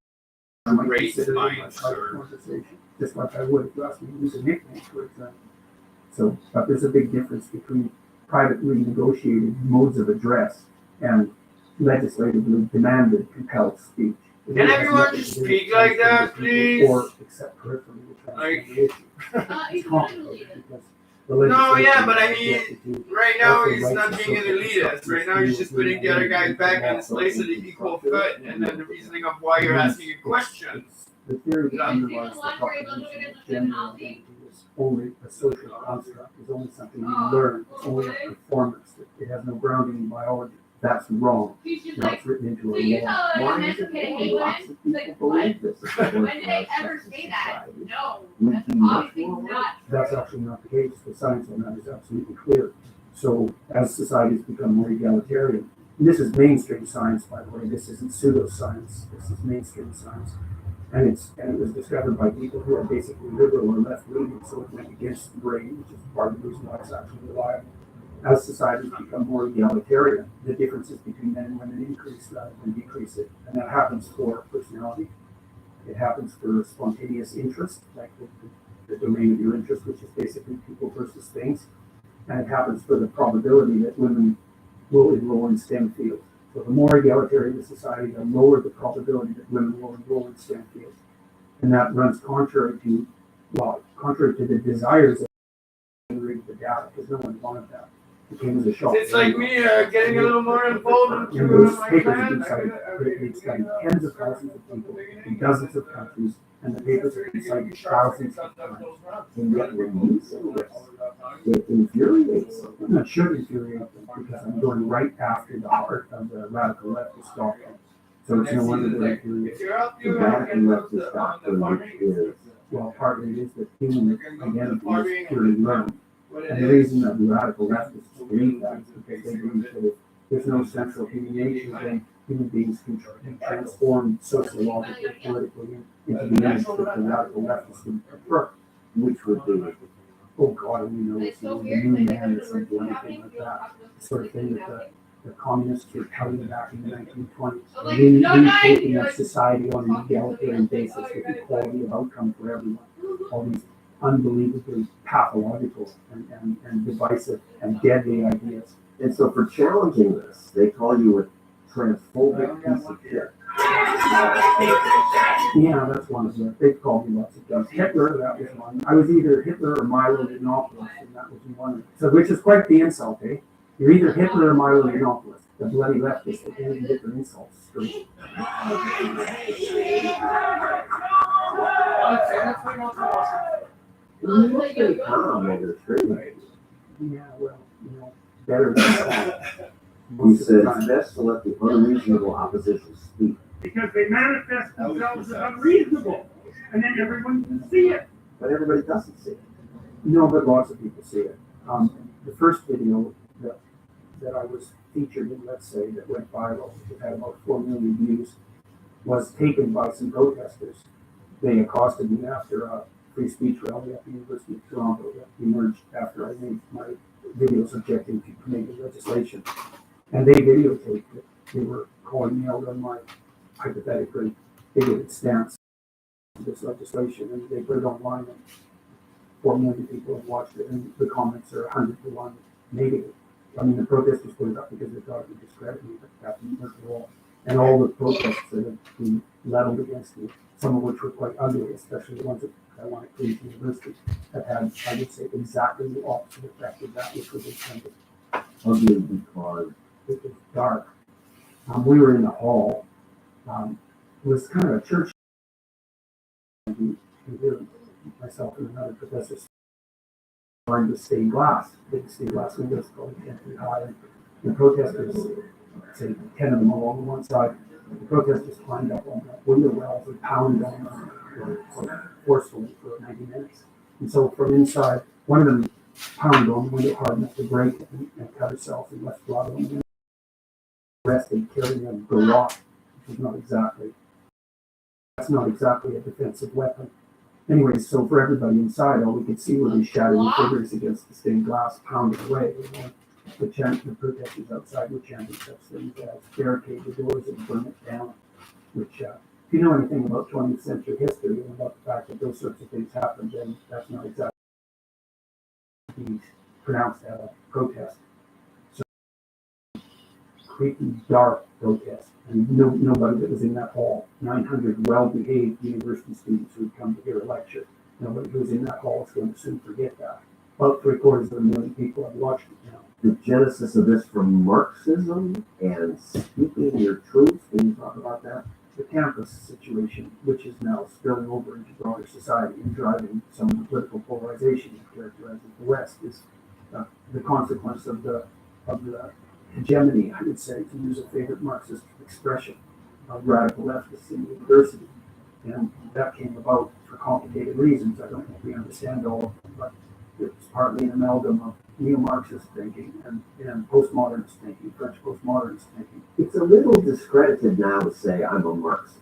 I might consider it a private conversation, just like I would if you asked me to use a nickname, for example. So, but there's a big difference between privately negotiated modes of address and legislatively demanded compelled speech. Can everyone speak like that, please? Or except peripherally. It's complicated because no, yeah, but I mean, right now he's not being an elitist. Right now he's just putting the other guy back in his place at the equal foot, and then the reasoning of why you're asking a question. The theory that underlies the proposition that gender identity is only a social construct, is only something you learn, it's only a performance. It has no grounding in biology. That's wrong. Now it's written into a law. Why is it wrong? Lots of people believe this. When did they ever say that? No. We'd be much more right. That's actually not the case. The science on that is absolutely clear. So as societies become more egalitarian, and this is mainstream science, by the way, this isn't pseudoscience, this is mainstream science. And it was discovered by people who are basically liberal or left leaning, so it went against the grain, which is part of the reason why it's actually reliable. As societies become more egalitarian, the differences between men and women increase rather than decrease it. And that happens for personality. It happens for spontaneous interest, like the domain of your interest, which is basically people versus things. And it happens for the probability that women will enroll in STEM fields. So the more egalitarian the society, the lower the probability that women will enroll in STEM fields. And that runs contrary to the desires of the data, because no one wanted that. It came as a shock. It's like me getting a little more involved And those papers have been cited. They've studied tens of thousands of people in dozens of countries, and the papers have been cited thousands of times. And yet when you say this, it infuriates them. And that should infuriate them, because I'm going right after the heart of the radical leftist doctrine. So it's no wonder they're infuriated. The radical leftist doctrine, which is, Well, partly it is that human identity is purely learned. And the reason that the radical leftists believe that is because they believe that if there's no central human nature, then human beings can be transformed sociologically, politically into the image that the radical leftists would prefer. which would be, Oh God, we know it's the new man or something, anything like that. The sort of thing that the communists were touting back in the 1920s. Reshaping that society on an egalitarian basis with equality of outcome for everyone. All these unbelievably pathological and divisive and deadly ideas. and so for challenging this, they call you a transphobic piece of shit. Yeah, that's one of them. They've called me lots of things. Hitler, that was one. I was either Hitler or Milo Yiannopoulos, and that was one. So, which is quite the insult, eh? You're either Hitler or Milo Yiannopoulos. The bloody leftists that can't even get their insults straight. You look pretty calm while you're screaming. Yeah, well, better than that. He said it's best to let the unreasonable opposition speak. Because they manifest themselves as unreasonable, and then everyone can see it. But everybody doesn't see it. No, but lots of people see it. The first video that I was featured in, let's say, that went viral, it had about 4 million views, was taken by some protesters. They accosted me after a free speech rally at the University of Toronto that emerged after I made my videos objecting to Canadian legislation. And they videotaped it. They were calling me out on my hypothetically bigoted stance on this legislation, and they put it online, and 4 million people have watched it, and the comments are 100 to 1 negative. I mean, the protesters put it up because they thought it would discredit me, but that didn't work at all. And all the protests that have been leveled against me, some of which were quite ugly, especially the ones that I want to Queen's University, have had, I would say, exactly the opposite effect of that which was intended. Ugly because It was dark. We were in the hall. It was kind of a church. And here, myself and another professor lined with stained glass, big stained glass windows, probably 10 feet high. And the protesters, say 10 of them along one side, the protesters climbed up on the window wells and pounded on them forcefully for 90 minutes. And so from inside, one of them pounded on the window hard enough to break it and cut herself and left blood on the window. Arrested carrying a garrote, which is that's not exactly a defensive weapon. Anyway, so for everybody inside, all we could see were these shadowy figures against the stained glass pounding away. The protesters outside were chanting such things as barricade the doors and burn it down, which, if you know anything about 20th century history and about the fact that those sorts of things happened, then that's not exactly pronounced as a protest. So, creepy, dark protest, and nobody that was in that hall, 900 well-behaved university students who had come to hear a lecture, nobody who was in that hall is going to soon forget that. About 750,000 people have watched it now. the genesis of this from Marxism and speaking your truth. Can you talk about that? The campus situation, which is now spilling over into broader society and driving some of the political polarization that characterizes the West, is the consequence of the hegemony, I would say, to use a favorite Marxist expression, of radical leftists in the university. And that came about for complicated reasons. I don't think we understand all of them, but it was partly an amalgam of neo-Marxist thinking and postmodernist thinking, French postmodernist thinking. It's a little discredited now to say I'm a Marxist.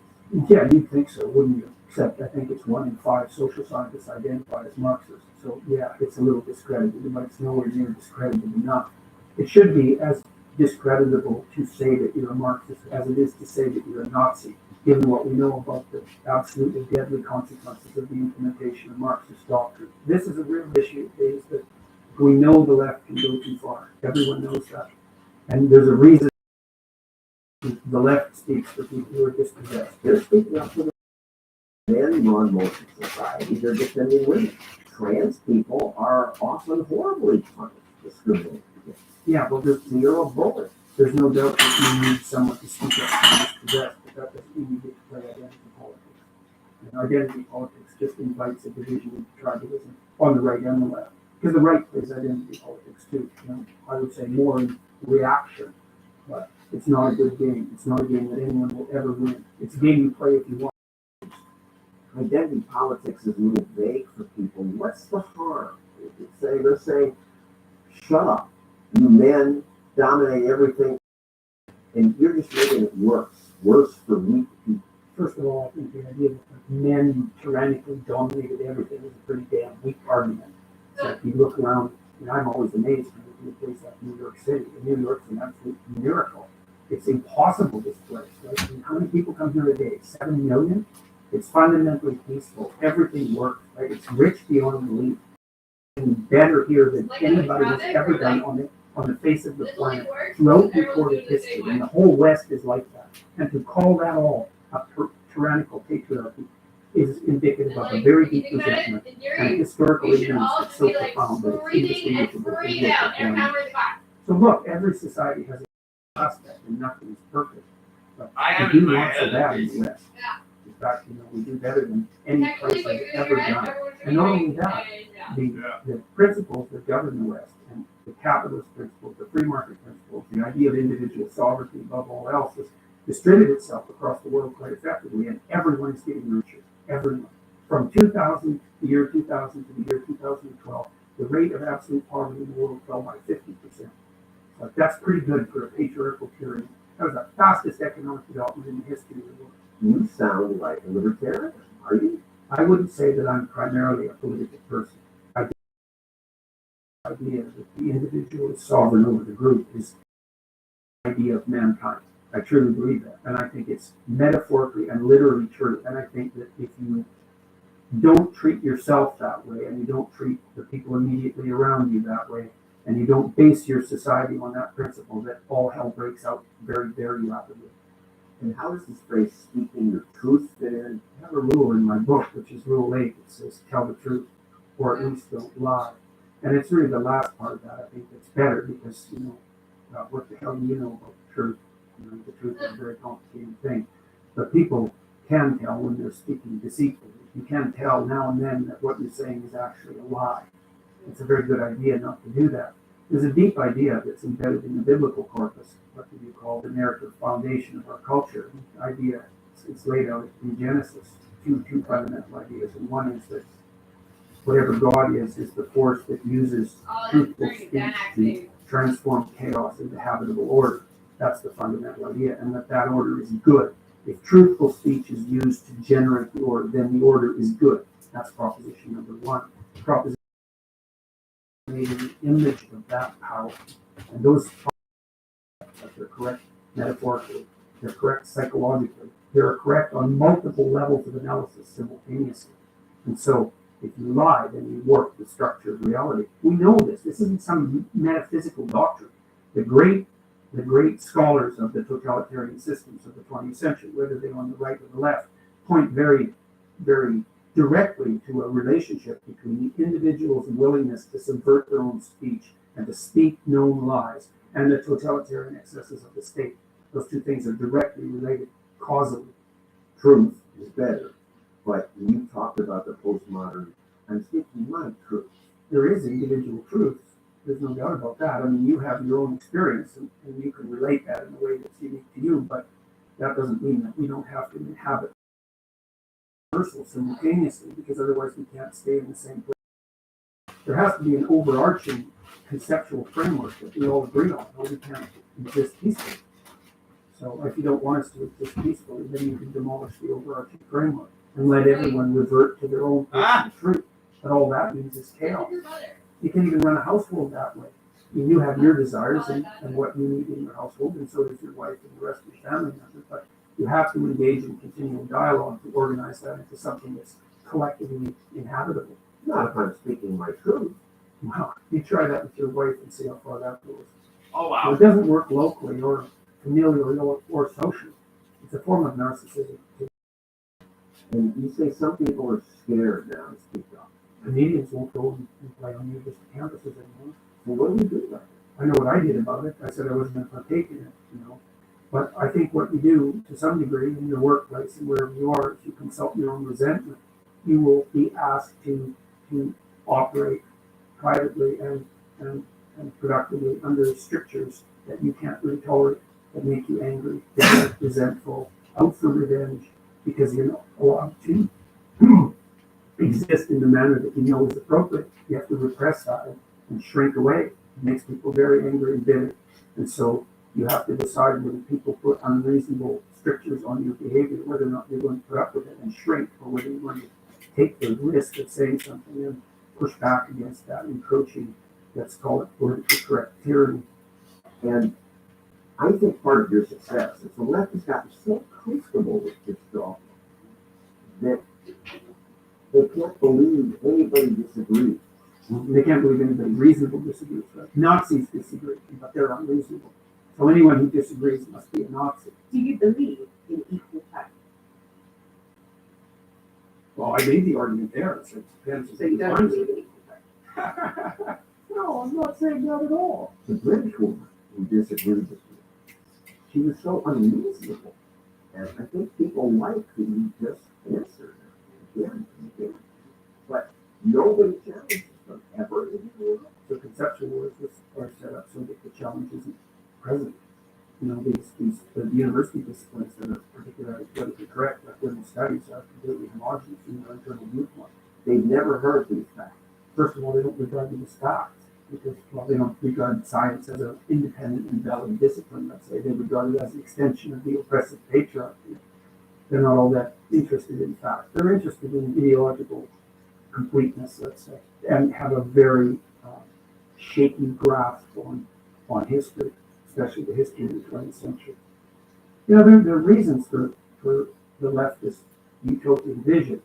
Yeah, you'd think so, wouldn't you? Except I think it's 1 in 5 social scientists identify as Marxist. So yeah, it's a little discredited, but it's nowhere near discredited enough. It should be as discreditable to say that you're a Marxist as it is to say that you're a Nazi, given what we know about the absolutely deadly consequences of the implementation of Marxist doctrine. This is a real issue, is that we know the left can go too far. Everyone knows that. And there's a reason the left speaks for people who are dispossessed. They're speaking up for the men run most of society. They're defending women. Trans people are often horribly punished, discriminated against. Yeah, well, zero bullet. There's no doubt that you need someone to speak up for dispossessed, but that doesn't mean you get to play identity politics. And identity politics just invites a division into tribalism on the right and the left. Because the right plays identity politics too. I would say more in reaction, but it's not a good game. It's not a game that anyone will ever win. It's a game you play if you want. Identity politics is a little vague for people. What's the harm? Let's say, shut up. You men dominate everything, and you're just making it worse for weak people. First of all, I think the idea that men tyrannically dominated everything is a pretty damn weak argument. So if you look around, I'm always amazed when you look at a place like New York City. And New York's an absolute miracle. It's impossible, this place, right? I mean, how many people come here a day? 7 million? It's fundamentally peaceful. Everything works, right? It's rich beyond belief. And better here than anybody has ever done on the face of the planet throughout recorded history. And the whole West is like that. And to call that all a tyrannical patriarchy is indicative of a very deep resentment and historical ignorance that's so profound that it's indistinguishable from local. So look, every society has a aspect and nothing is perfect. But we do lots of that in the West. In fact, we do better than any place has ever done. And not only that, the principles that govern the West and the capitalist principles, the free market principles, the idea of individual sovereignty above all else has distributed itself across the world quite effectively, and everyone is getting richer. Everyone. From the year 2000 to the year 2012, the rate of absolute poverty in the world fell by 50%. Like, that's pretty good for a patriarchal tyranny. That was the fastest economic development in the history of the world. You sound like a libertarian, are you? I wouldn't say that I'm primarily a political person. I think the idea that the individual is sovereign over the group is the idea of mankind. I truly believe that. And I think it's metaphorically and literally true. And I think that if you don't treat yourself that way, and you don't treat the people immediately around you that way, and you don't base your society on that principle, that all hell breaks out very, very rapidly. And how does this phrase "speaking your truth" fit in? I have a rule in my book, which is Rule 8. It says, tell the truth, or at least don't lie. And it's really the last part of that, I think, that's better, because, what the hell do you know about the truth? The truth is a very complicated thing. But people can tell when they're speaking deceitfully. You can tell now and then that what you're saying is actually a lie. It's a very good idea not to do that. There's a deep idea that's embedded in the biblical corpus, what do you call the narrative foundation of our culture. The idea is laid out in Genesis, two fundamental ideas. And one is that whatever God is the force that uses truthful speech to transform chaos into habitable order. That's the fundamental idea, and that order is good. If truthful speech is used to generate the order, then the order is good. That's proposition number one. Proposition made in the image of that power. And those they're correct metaphorically, they're correct psychologically, they're correct on multiple levels of analysis simultaneously. And so if you lie, then you warp the structure of reality. We know this. This isn't some metaphysical doctrine. The great scholars of the totalitarian systems of the 20th century, whether they're on the right or the left, point very, very directly to a relationship between the individual's willingness to subvert their own speech and to speak known lies and the totalitarian excesses of the state. Those two things are directly related causally. Truth is better, but you talked about the postmodern. I'm speaking my truth. There is individual truth. There's no doubt about that. I mean, you have your own experience and you can relate that in a way that's unique to you, but that doesn't mean that we don't have to inhabit universal simultaneously, because otherwise we can't stay in the same place. There has to be an overarching conceptual framework that we all agree on, or we can't exist peacefully. So if you don't want us to exist peacefully, then you can demolish the overarching framework and let everyone revert to their own personal truth. But all that means is chaos. You can't even run a household that way. I mean, you have your desires and what you need in your household, and so does your wife and the rest of your family members. But you have to engage in continual dialogue to organize that into something that's collectively inhabitable. Not if I'm speaking my truth. Well, you try that with your wife and see how far that goes. Oh, wow. It doesn't work locally or familially or socially. It's a form of narcissism. And you say some people are scared now to speak up. Canadians won't go and play on university campuses anymore. Well, what do you do about it? I know what I did about it. I said I wasn't going to partake in it, But I think what you do, to some degree, in your workplace and wherever you are, if you consult your own resentment, you will be asked to operate privately and productively under strictures that you can't really tolerate, that make you angry, resentful, out for revenge, because you're not allowed to exist in the manner that you know is appropriate. You have to repress that and shrink away. It makes people very angry and bitter. And so you have to decide whether people put unreasonable strictures on your behavior, whether or not you're going to put up with it and shrink, or whether you're going to take the risk of saying something and push back against that encroaching, let's call it politically correct tyranny. And I think part of your success is the left has gotten so comfortable with this dogma that they can't believe anybody disagrees. They can't believe anybody reasonable disagrees. Right? Nazis disagree, but they're unreasonable. So anyone who disagrees must be a Nazi. Do you believe in equal time? Well, I made the argument there. It depends. So you don't believe in equal time? No, I'm not saying that at all. The British woman who disagreed with me, she was so unreasonable. And I think people like who you just answered again and again. But nobody challenges them ever in the world. The conceptual wars are set up so that the challenge isn't present. These the university disciplines that are particularly politically correct, like women's studies, are completely homogenous in their internal viewpoint. They've never heard these facts. First of all, they don't regard them as facts because, well, they don't regard science as an independent and valid discipline. Let's say they regard it as an extension of the oppressive patriarchy. They're not all that interested in facts. They're interested in ideological completeness, let's say, and have a very shaky grasp on history, especially the history of the 20th century. There are reasons for the leftist utopian vision.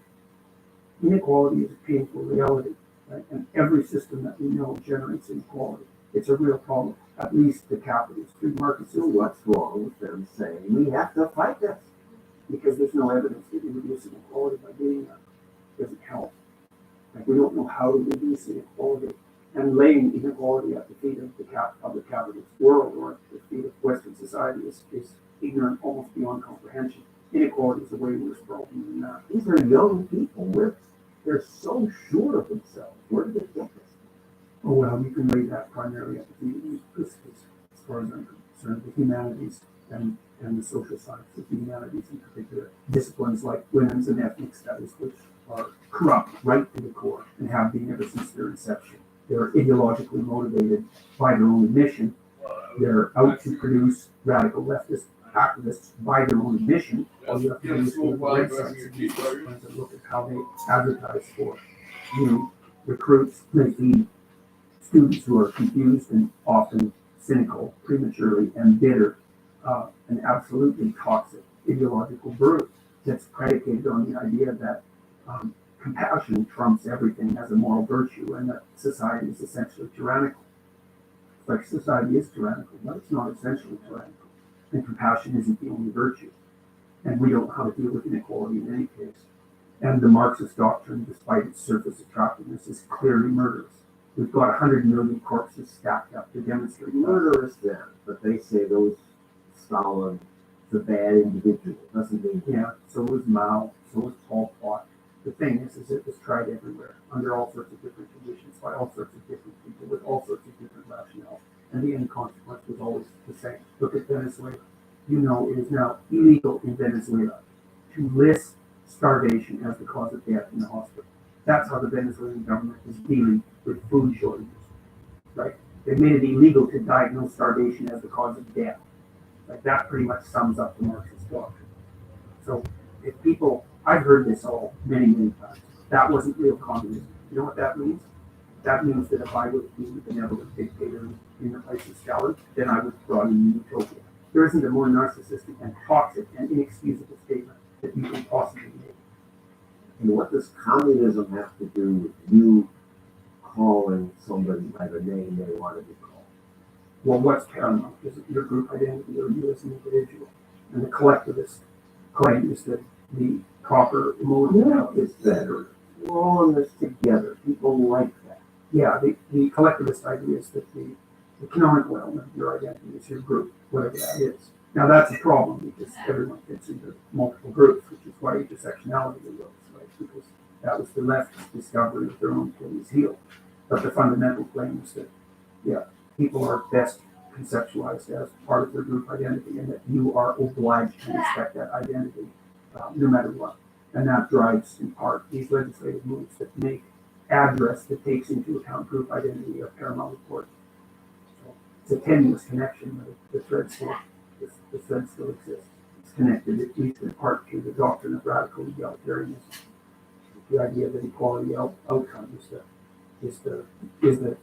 Inequality is a painful reality, right? And every system that we know generates inequality. It's a real problem, at least the capitalist free market system. So what's wrong with them saying we have to fight this? Because there's no evidence that you reduce inequality by doing that. It doesn't help. Like, we don't know how to reduce inequality. And laying inequality at the feet of the capitalist world or at the feet of Western society is ignorant almost beyond comprehension. Inequality is a way worse problem than that. These are young people. They're so sure of themselves. Where did they get this? Oh, well, you can lay that primarily at the feet of the, as far as I'm concerned, the humanities and the social sciences, the humanities in particular, disciplines like women's and ethnic studies, which are corrupt right to the core and have been ever since their inception. They're ideologically motivated by their own admission. They're out to produce radical leftist activists by their own admission. All you have to do is go to the websites of these disciplines and look at how they advertise for, recruits. They feed students who are confused and often cynical, prematurely, and bitter, and absolutely toxic ideological brew that's predicated on the idea that compassion trumps everything as a moral virtue, and that society is essentially tyrannical. Like, society is tyrannical, but it's not essentially tyrannical. And compassion isn't the only virtue. And we don't know how to deal with inequality in any case. And the Marxist doctrine, despite its surface attractiveness, is clearly murderous. We've got 100 million corpses stacked up to demonstrate murderous then, but they say those Stalin, the bad individual, doesn't mean. Yeah, so was Mao, so was Pol Pot. The thing is it was tried everywhere, under all sorts of different conditions, by all sorts of different people, with all sorts of different and the end consequence was always the same. Look at Venezuela. You know, it is now illegal in Venezuela to list starvation as the cause of death in the hospital. That's how the Venezuelan government is dealing with food shortages, right? They made it illegal to diagnose starvation as the cause of death. Like that pretty much sums up the Marxist doctrine. So if people, I've heard this all many, many times. That wasn't real communism. You know what that means? That means that if I was being a benevolent dictator in the place of Stalin, then I was brought in utopia. There isn't a more narcissistic and toxic and inexcusable statement that you can possibly make. And what does communism have to do with you calling somebody by the name they want to be called? Well, what's paramount? Is it your group identity or you as an individual? And the collectivist claim is that the proper mode is better. We're all in this together. People like that. Yeah, the collectivist idea is that the canonical element of your identity is your group, whatever that is. Now that's a problem because everyone fits into multiple groups, which is why intersectionality arose, right? Because that was the left's discovery of their own Achilles heel. But the fundamental claim is that, yeah, people are best conceptualized as part of their group identity and that you are obliged to respect that identity no matter what. And that drives, in part, these legislative moves that make address that takes into account group identity of paramount importance. So it's a tenuous connection, but the thread still exists. It's connected at least in part to the doctrine of radical egalitarianism. The idea that equality outcome is the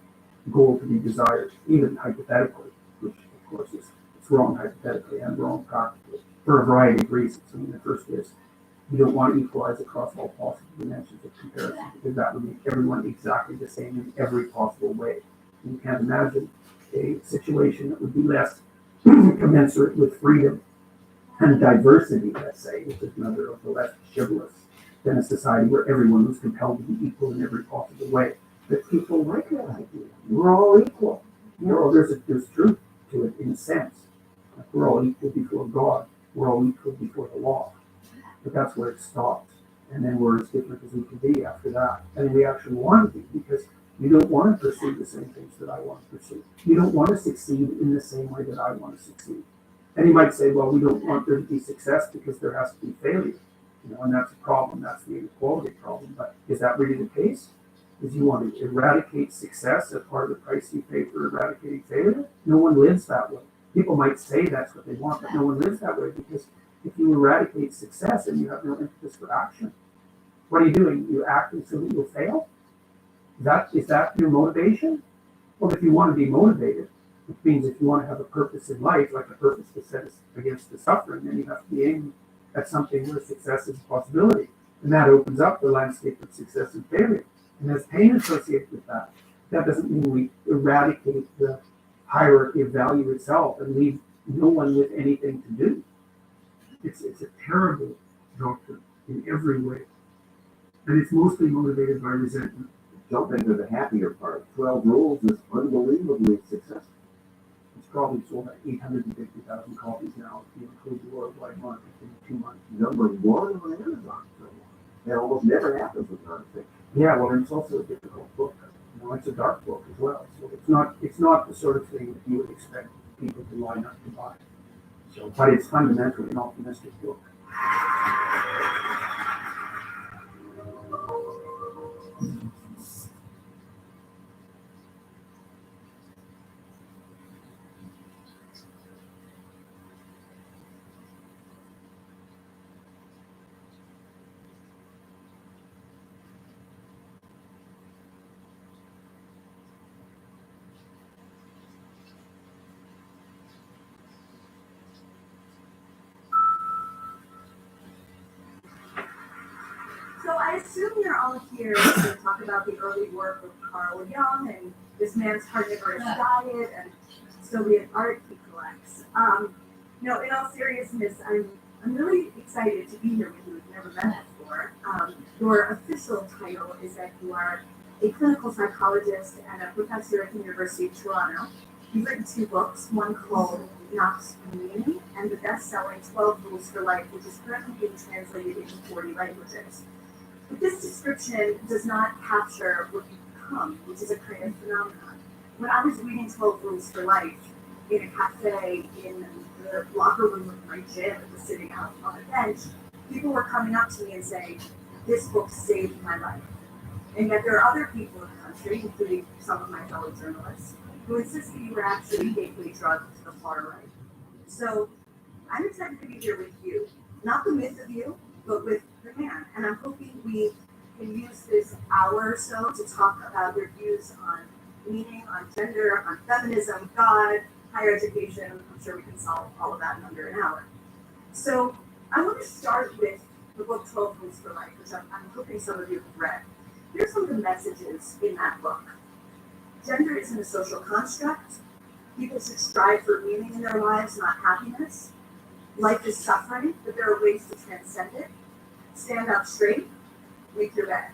goal to be desired, even hypothetically, which of course is it's wrong hypothetically and wrong practically for a variety of reasons. I mean, the first is you don't want to equalize across all possible dimensions of comparison because that would make everyone exactly the same in every possible way. And you can't imagine a situation that would be less commensurate with freedom and diversity, let's say, which is another of the less chivalrous, than a society where everyone was compelled to be equal in every possible way. But people like that idea. We're all equal. You know, there's truth to it in a sense. Like we're all equal before God. We're all equal before the law. But that's where it stops. And then we're as different as we can be after that. And we actually want to be because you don't want to pursue the same things that I want to pursue. You don't want to succeed in the same way that I want to succeed. And you might say, well, we don't want there to be success because there has to be failure. You know, and that's a problem. That's the inequality problem. But is that really the case? Is you want to eradicate success as part of the price you pay for eradicating failure? No one lives that way. People might say that's what they want, but no one lives that way because if you eradicate success and you have no impetus for action, what are you doing? You're acting so that you'll fail? Is that your motivation? Well, if you want to be motivated, which means if you want to have a purpose in life, like a purpose to set us against the suffering, then you have to be aiming at something where success is a possibility. And that opens up the landscape of success and failure. And there's pain associated with that. That doesn't mean we eradicate the hierarchy of value itself and leave no one with anything to do. It's a terrible doctrine in every way. And it's mostly motivated by resentment. Jump into the happier part. 12 Rules is unbelievably successful. It's probably sold at 850,000 copies now, if you include the worldwide market in 2 months. Number one on Amazon. That almost never happens with nonfiction. Yeah, well, it's also a difficult book. You know, it's a dark book as well. So it's not the sort of thing that you would expect people to line up to buy. So, but it's fundamentally an optimistic book. So I assume you're all here to talk about the early work of Carl Jung and this man's carnivorous diet and Soviet art he collects. No, in all seriousness, I'm really excited to be here with you. We've never met before. Your official title is that you are a clinical psychologist and a professor at the University of Toronto. You've written 2 books, one called Knox Community and the best-selling 12 Rules for Life, which is currently being translated into 40 languages. But this description does not capture what you become, which is a kind of phenomenon. when I was reading 12 Rules for Life in a cafe in the locker room of my gym that was sitting out on a bench, people were coming up to me and saying, this book saved my life. And yet there are other people in the country, including some of my fellow journalists, who insist that you were actually gateway drug to the far right. So I'm excited to be here with you, not the myth of you, but with the man. And I'm hoping we can use this hour or so to talk about your views on meaning, on gender, on feminism, God, higher education. I'm sure we can solve all of that in under an hour. So I want to start with the book 12 Rules for Life, which I'm hoping some of you have read. Here's some of the messages in that book. Gender isn't a social construct. People should strive for meaning in their lives, not happiness. Life is suffering, but there are ways to transcend it. Stand up straight, make your bed.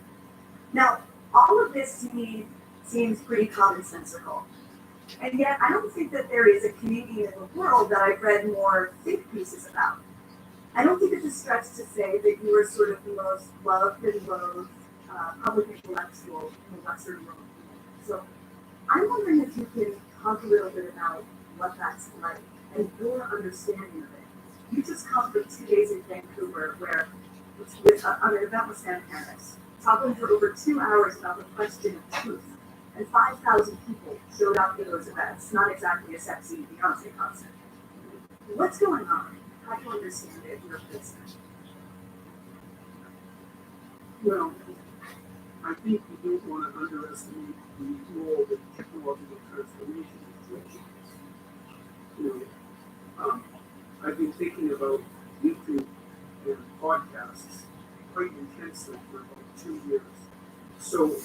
Now, all of this to me seems pretty commonsensical. And yet, I don't think that there is a community in the world that I've read more think pieces about. I don't think it's a stretch to say that you are sort of the most loved and loathed public intellectual in the Western world. So I'm wondering if you can talk a little bit about what that's like and your understanding of it. You just come from 2 days in Vancouver where with an event with Sam Harris, talking for over 2 hours about the question of truth. And 5,000 people showed up to those events, not exactly a sexy Beyonce concert. What's going on? How do you understand it in your business? Well, I think we don't want to underestimate the role that technological transformation is playing. You know, I've been thinking about YouTube and podcasts quite intensely for about 2 years. So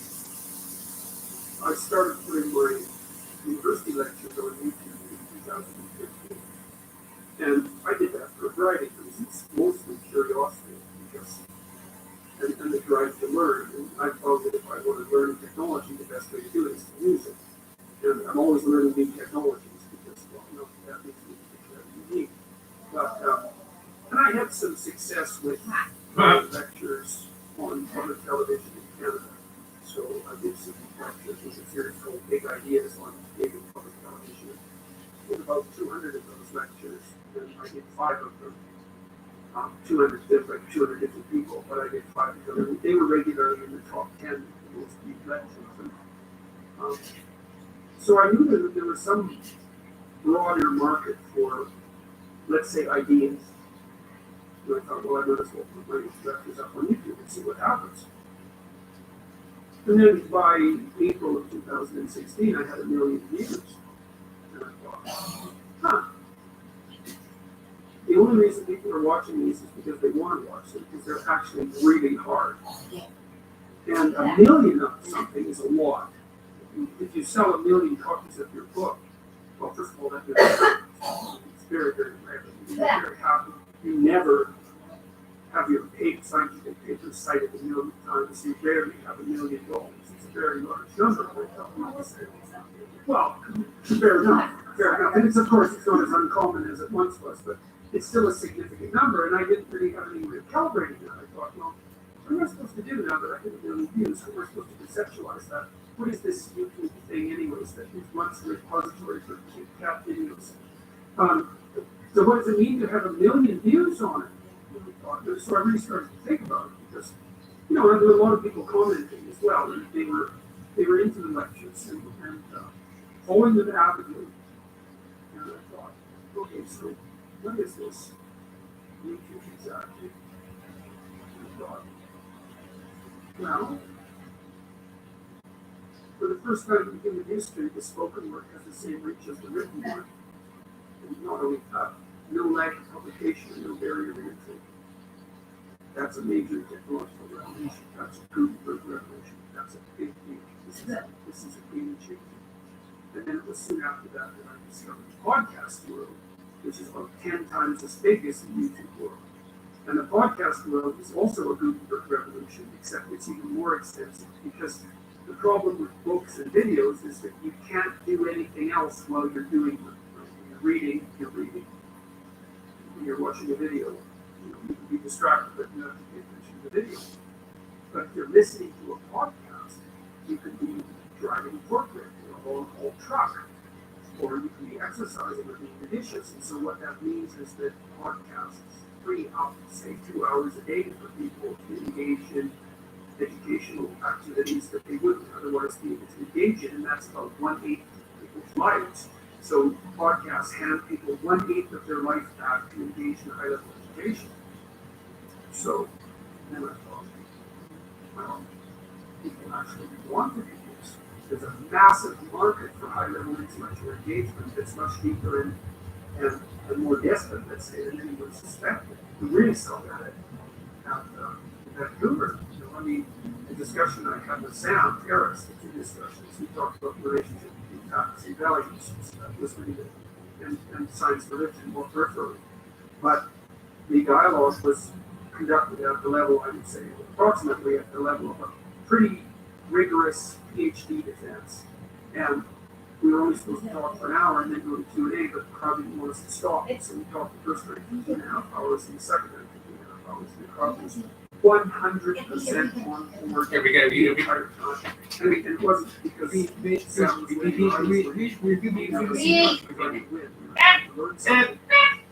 I started putting my university lectures on YouTube in 2015. And I did that for a variety of reasons, mostly curiosity, because and the drive to learn. And I found that if I want to learn technology, the best way to do it is to use it. And I'm always learning new technologies because, well, you know, that makes me unique. But, and I had some success with lectures on public television in Canada. So I did some lectures with a series called Big Ideas on Canadian public television. With about 200 of those lectures, and I did 5 of them. 200 different people, but I did 5 of them. And they were regularly in the top 10 of the most viewed lectures. And, so I knew that there was some broader market for, let's say, ideas. And I thought, well, I might as well put my lectures up on YouTube and see what happens. And then by April of 2016, I had 1 million views. And I thought, huh. The only reason people are watching these is because they want to watch them, because they're actually really hard. And 1 million of something is a lot. If you sell 1 million copies of your book, well, first of all, that's it's very, very rare. You're very happy. You never have your scientific paper cited 1 million times. You rarely have $1 million. It's a very large number. Well, fair enough. Fair enough. And it's, of course, it's not as uncommon as it once was, but it's still a significant number, and I didn't really have any way of calibrating that. I thought, well, what am I supposed to do now that I have 1 million views? How am I supposed to conceptualize that? What is this YouTube thing, anyways, that is once a repository for cat videos? So what does it mean to have 1 million views on it? So I really started to think about it, because, you know, there were a lot of people commenting as well, and they were into the lectures and following the avenue. And I thought, okay, so what is this YouTube exactly? And I thought, well, for the first time in human history, the spoken word has the same reach as the written word. And not only that, no lag in publication and no barrier to entry. That's a major technological revolution. That's a Gutenberg revolution. That's a big deal. This is a game changer. And then it was soon after that that I discovered the podcast world, which is about 10 times as big as the YouTube world. And the podcast world is also a Gutenberg revolution, except it's even more extensive, because the problem with books and videos is that you can't do anything else while you're doing them. When you're reading, When you're watching a video, you can be distracted, but you have to pay attention to the video. But if you're listening to a podcast, you could be driving a forklift, long-haul truck, or you can be exercising or doing the dishes. And so what that means is that podcasts free up, say, 2 hours a day for people to engage in educational activities that they wouldn't otherwise be able to engage in, and that's about 1/8 of people's lives. So podcasts hand people 1/8 of their life back to engage in high-level education. So then I thought, well, people actually want to do this. There's a massive market for high-level intellectual engagement that's much deeper and more desperate, let's say, than anyone suspected. We really saw that at Vancouver. You know, I mean, the discussion I had with Sam Harris, the two discussions, we talked about the relationship between faculty values, listening and science religion more peripherally. But the dialogue was conducted at the level, I would say, approximately at the level of a pretty rigorous PhD defense. And we were only supposed to talk for an hour and then go to Q&A, but the crowd didn't want us to stop. So we talked the first round 2.5 hours and the second round 2.5 hours. And the crowd was 100% on board the entire time. And it wasn't because Sam was winning, I was winning.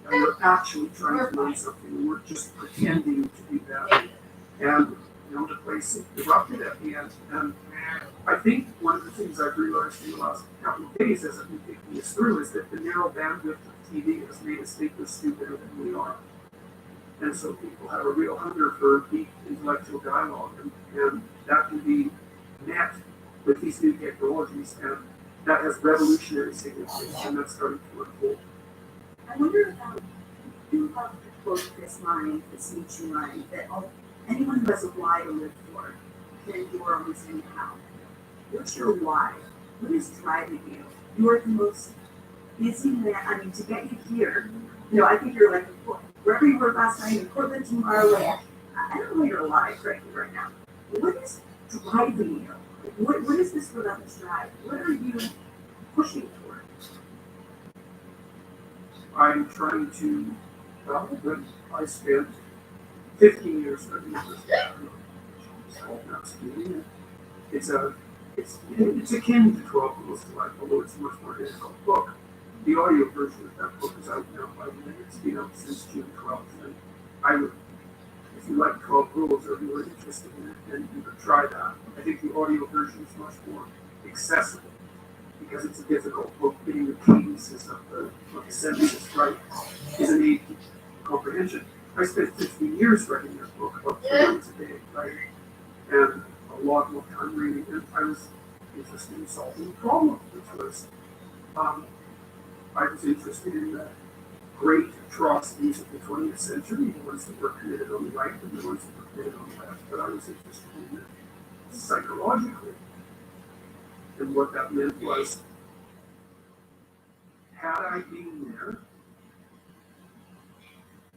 And we're actually trying to learn something. We weren't just pretending to do that. And the place erupted at the end. And I think one of the things I've realized in the last couple of days as I've been thinking this through is that the narrow bandwidth of TV has made us think we're stupider than we are. And so people have a real hunger for deep intellectual dialogue, and that can be met with these new technologies, and that has revolutionary significance, and that's starting to unfold. I wonder about, you love to quote this line, this Nietzsche line, that anyone who has a why to live for can endure almost any how. What's your why? What is driving you? You are the most busy man. I mean, to get you here, I think you're like, wherever you were last night in Portland, tomorrow, like, I don't know you're alive right now. What is driving you? What is this relentless drive? What are you pushing for? I'm trying to, when I spent 15 years at the University of it's akin to 12 Rules to Life, although it's a much more difficult book. The audio version of that book is out now, by the way. It's been out since June 12th. And I would, if you like 12 Rules or you were interested in it, then you would try that. I think the audio version is much more accessible because it's a difficult book. Getting the cadences of the sentences right is an aid to comprehension. I spent 15 years writing that book, about 3 hours a day, right? And a lot more time reading. And I was interested in solving the problem, which was I was interested in the great atrocities of the 20th century, the ones that were committed on the right and the ones that were committed on the left, but I was interested in it psychologically. And what that meant was, had I been there,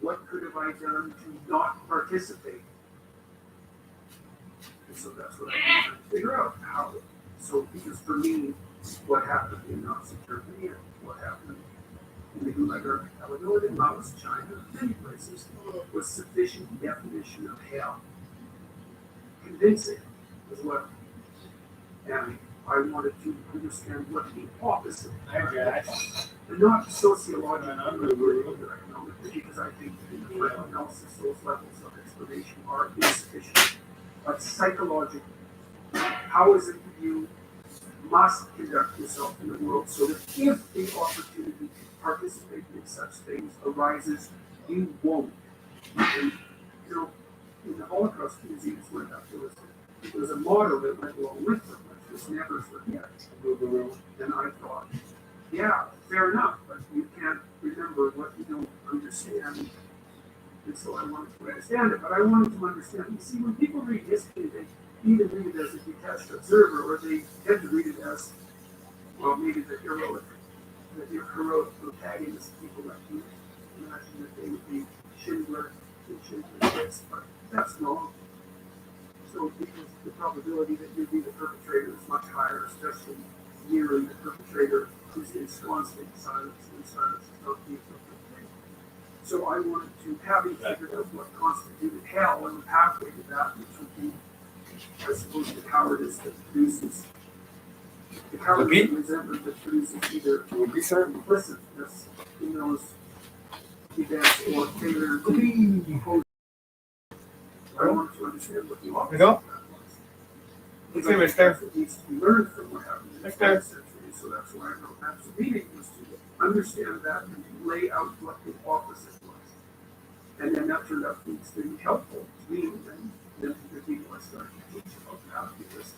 what could have I done to not participate? And so that's what I was trying to figure out. How. So, because for me, what happened in Nazi Germany and what happened in the Gulag Archipelago, in Laos, China, many places, was sufficient definition of hell. Convincing was what, and I wanted to understand what the opposite of that is. And not sociologically or economically, because I think in the final analysis, those levels of explanation are insufficient. But psychologically, how is it that you must conduct yourself in the world so that if the opportunity to participate in such things arises, you won't? And, in the Holocaust museums where that was a motto that went along with them, which was never forget. And I thought, yeah, fair enough, but you can't remember what you don't understand. And so I wanted to understand it, but I wanted to understand. You see, when people read history, they either read it as a detached observer, or they tend to read it as, well, maybe the heroic protagonist, people like you imagine that they would be Schindler and Schindler's List, but that's wrong. So because the probability that you'd be the perpetrator is much higher, especially nearing the perpetrator who's ensconced in silence, and silence is not the appropriate thing. So I wanted to, having figured out what constituted hell and the pathway to that, which would be, I suppose, the cowardice that produces The cowardly resentment that produces either implicitness in those events or failure to impose. I want to understand what the office of that was. Okay, mister. It needs to be learned from what happened in the 20th century, so that's why I wrote Maps of Meaning, was to understand that and to lay out what the opposite was. And then that turned out to be extremely helpful to me, and then the people I started to teach about that, because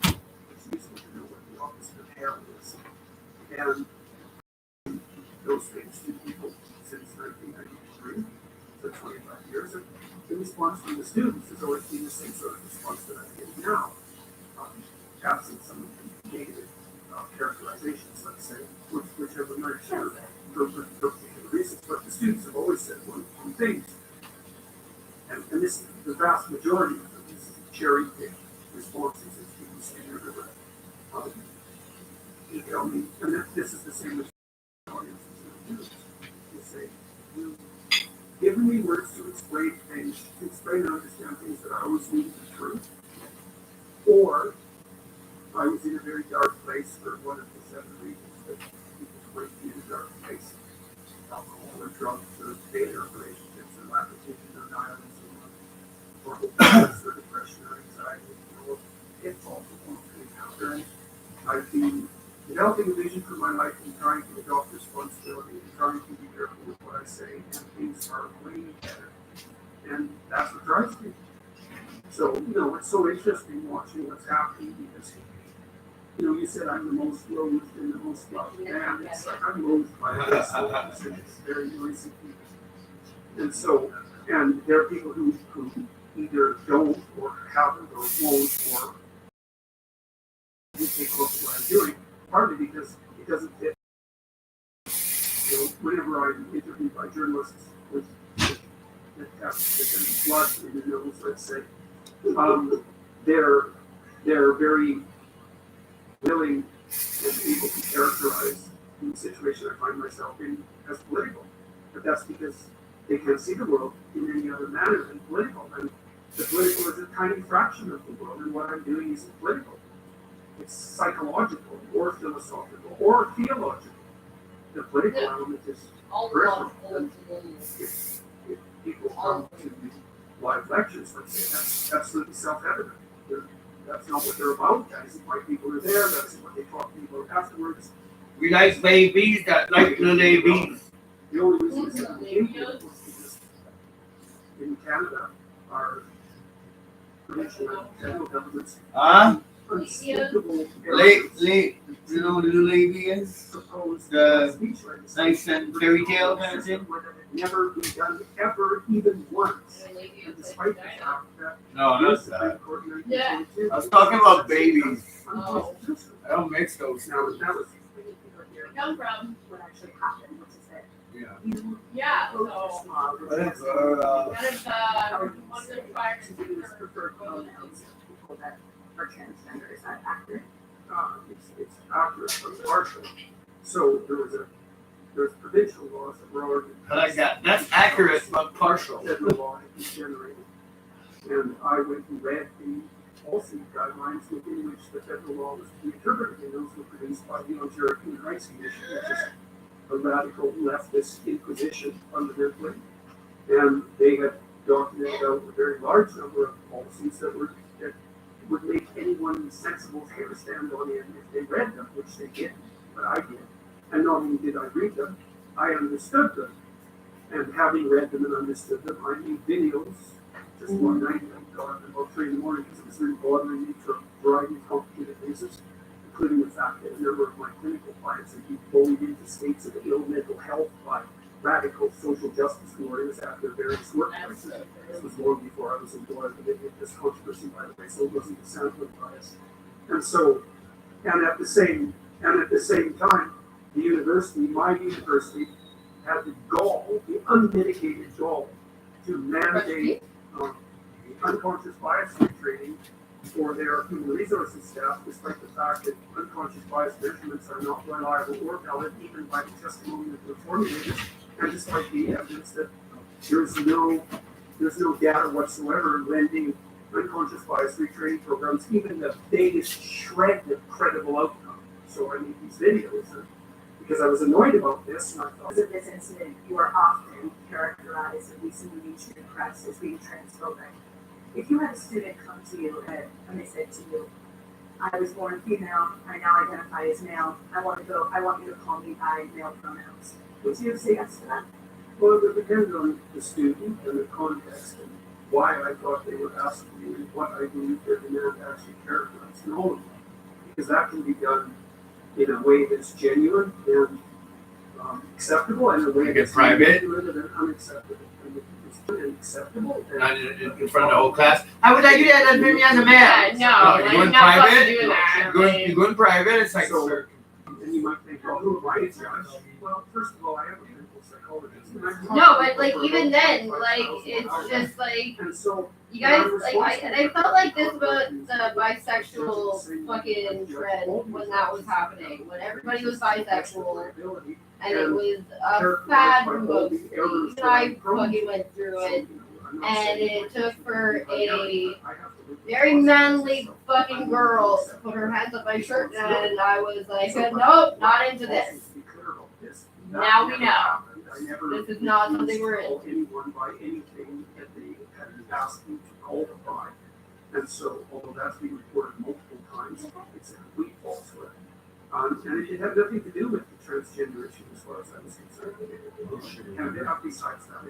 it's useful to know what the opposite of hell is. And those things to people since 1993, for 25 years, and the response from the students has always been the same sort of response that I'm getting now, absent some of the negative characterizations, let's say, which have emerged for particular reasons. But the students have always said one thing, and this is the vast majority of them, this is cherry picked responses as people say everywhere. You tell me, and this is the same with audiences and students. You say, you give me words to explain things, to explain and understand things that I always knew to be true. Or I was in a very dark place for one of the 7 reasons that people might be in a dark place. Alcohol or drugs or failure of relationships or lack of vision or nihilism or hopelessness or depression or anxiety or pitfalls of one to encounter. And I've been developing a vision for my life and trying to adopt responsibility and trying to be careful with what I say, and things are way better. And that's what drives me. So, it's so interesting watching what's happening because, you said I'm the most loathed and the most loved man. It's like I'm loathed by this and it's very noisy people. And so, and there are people who either don't or haven't or won't or take a look at what I'm doing, partly because it doesn't fit. Whenever I'm interviewed by journalists with that have blood in their nose, let's say, they're very willing and able to characterize the situation I find myself in as political. But that's because they can't see the world in any other manner than political. And the political is a tiny fraction of the world, and what I'm doing isn't political. It's psychological or philosophical or theological. The political element is personal. If people come to live lectures, let's say, that's absolutely self-evident. That's not what they're about. That isn't why people are there. That isn't what they talk to me about afterwards. We like babies that like little babies. The only reason it's not was because in Canada, our provincial and federal governments unspeakable little lady is the nice and fairy tale kind of thing. Never been done ever, even once. And despite the fact that No, not that. I was talking about babies. I don't mix those. Now that was Come from what actually happened, which is that you one of the prior preferred pronouns people that are transgender. Is that accurate? It's accurate but partial. So there's provincial laws that were already. I like that. That's accurate but partial. Federal law had been generated, and I went and read the policy guidelines within which the federal law was to be interpreted, and those were produced by the Ontario Human Rights Commission, which is a radical leftist inquisition fundamentally. And they had documented out a very large number of policies that would make anyone sensible's hair stand on end if they read them, which they didn't, but I did. And not only did I read them, I understood them. And having read them and understood them, I made videos just one night at about 3 in the morning because it was really bothering me for a variety of complicated reasons, including the fact that a number of my clinical clients had been bullied into states of ill mental health by radical social justice warriors at their various workplaces. This was long before I was employed with this controversy, by the way, so it wasn't a sample bias. And so, and at the same time, the university, my university, had the gall, the unmitigated gall, to mandate unconscious bias retraining for their human resources staff, despite the fact that unconscious bias measurements are not reliable or valid, even by the testimony of the formulators, and despite the evidence that there's no data whatsoever lending unconscious bias retraining programs even the biggest shred of credible outcome. so I made these videos because I was annoyed about this, and I thought, Because of this incident, you are often characterized, at least in the mainstream press, as being transphobic. If you had a student come to you and they said to you, I was born female, I now identify as male, I want you to call me by male pronouns, would you say yes to that? well, it depends on the student and the context and why I thought they were asking me and what I believe their demand actually characterized in all of them. Because that can be done in a way that's genuine and acceptable, and a way Like that's it's private? manipulative and unacceptable. And if it's unacceptable, then Not in front of the whole class. I would like you to identify me as a man. Yeah, no, you like, go in not fucking private. doing that. You go in private. It's like So, and you might think, oh, who am I to judge? Well, first of all, I am a clinical psychologist. And I've No, talked but to like people even for then, about like 5,000 it's hours. just like And so, you guys like I felt like this about the bisexual fucking trend when that was happening, when everybody was bisexual and it was a fad mostly. Even I fucking went through it, and it took for a very manly fucking girl to put her hands up my shirt, and I was like, nope, not into this. Now we know. This is not something we're in. Anyone by anything that they had asked me to qualify. And so, although that's been reported multiple times, it's a complete falsehood. And it had nothing to do with the transgender issue as far as I was concerned. And besides that,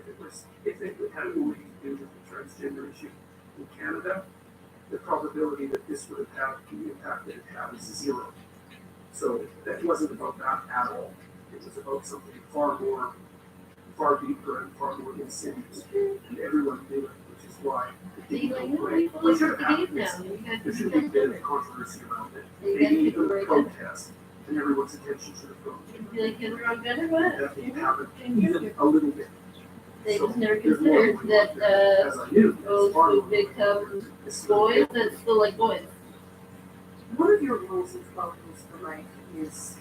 if it had anything to do with the transgender issue in Canada, the probability that this would have had the impact that it had is zero. So that wasn't about that at all. It was about something far deeper and far more insidious. And everyone knew it, which is why it didn't go away. It should have happened. There should have been a controversy around it. Maybe even a protest, and everyone's attention should have gone. You like kids are on good or what? That didn't happen, even a little bit. They So just never there's more considered going on that there. As I knew, those who become boys that still like boys. One of your rules of 12 rules for life is,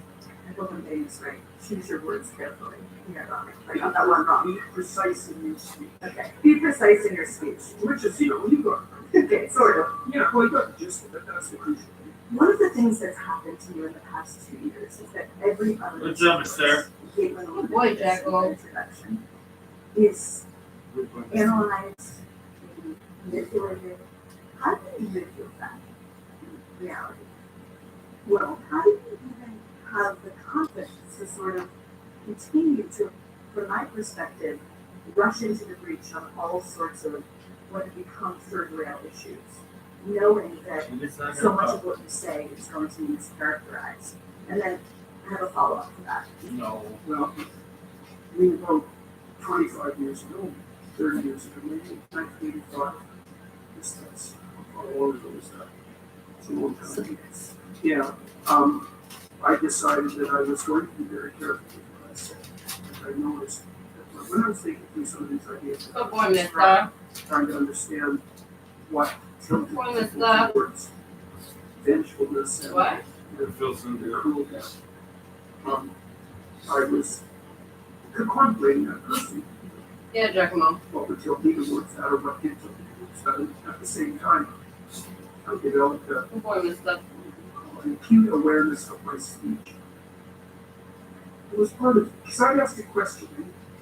I hope I'm getting this right, choose your words carefully. Yeah, I got that one wrong. Be precise in your speech. Okay, be precise in your speech. Which is, you got, Okay, sort of. yeah, well, you got the gist of it, that's the crucial thing. One of the things that's happened to you in the past 2 years is that every other What's up, sir? Caitlin, Boy, Jackal. introduction is analyzed, manipulated. How do you live with that in reality? Well, how do you even have the confidence to sort of continue to, from my perspective, rush into the breach on all sorts of what have become third rail issues, knowing that so much of what you say is going to be mischaracterized? And then I have a follow-up to that. No. Well, we about 25 years ago, 30 years ago, maybe 1985. That's how long ago was that? It's a long time. Yeah. I decided that I was going to be very careful with what I said. And I noticed that when I was thinking through some of these ideas, Good boy, mister. trying to understand what tilted Good boy, mister. people towards vengefulness and What? cruelty. I was contemplating that person. Yeah, Giacomo. What would tilt people towards that or what did tilt people towards that. At the same time, I developed Good boy, mister. an acute awareness of my speech. It was part of, because I asked a question,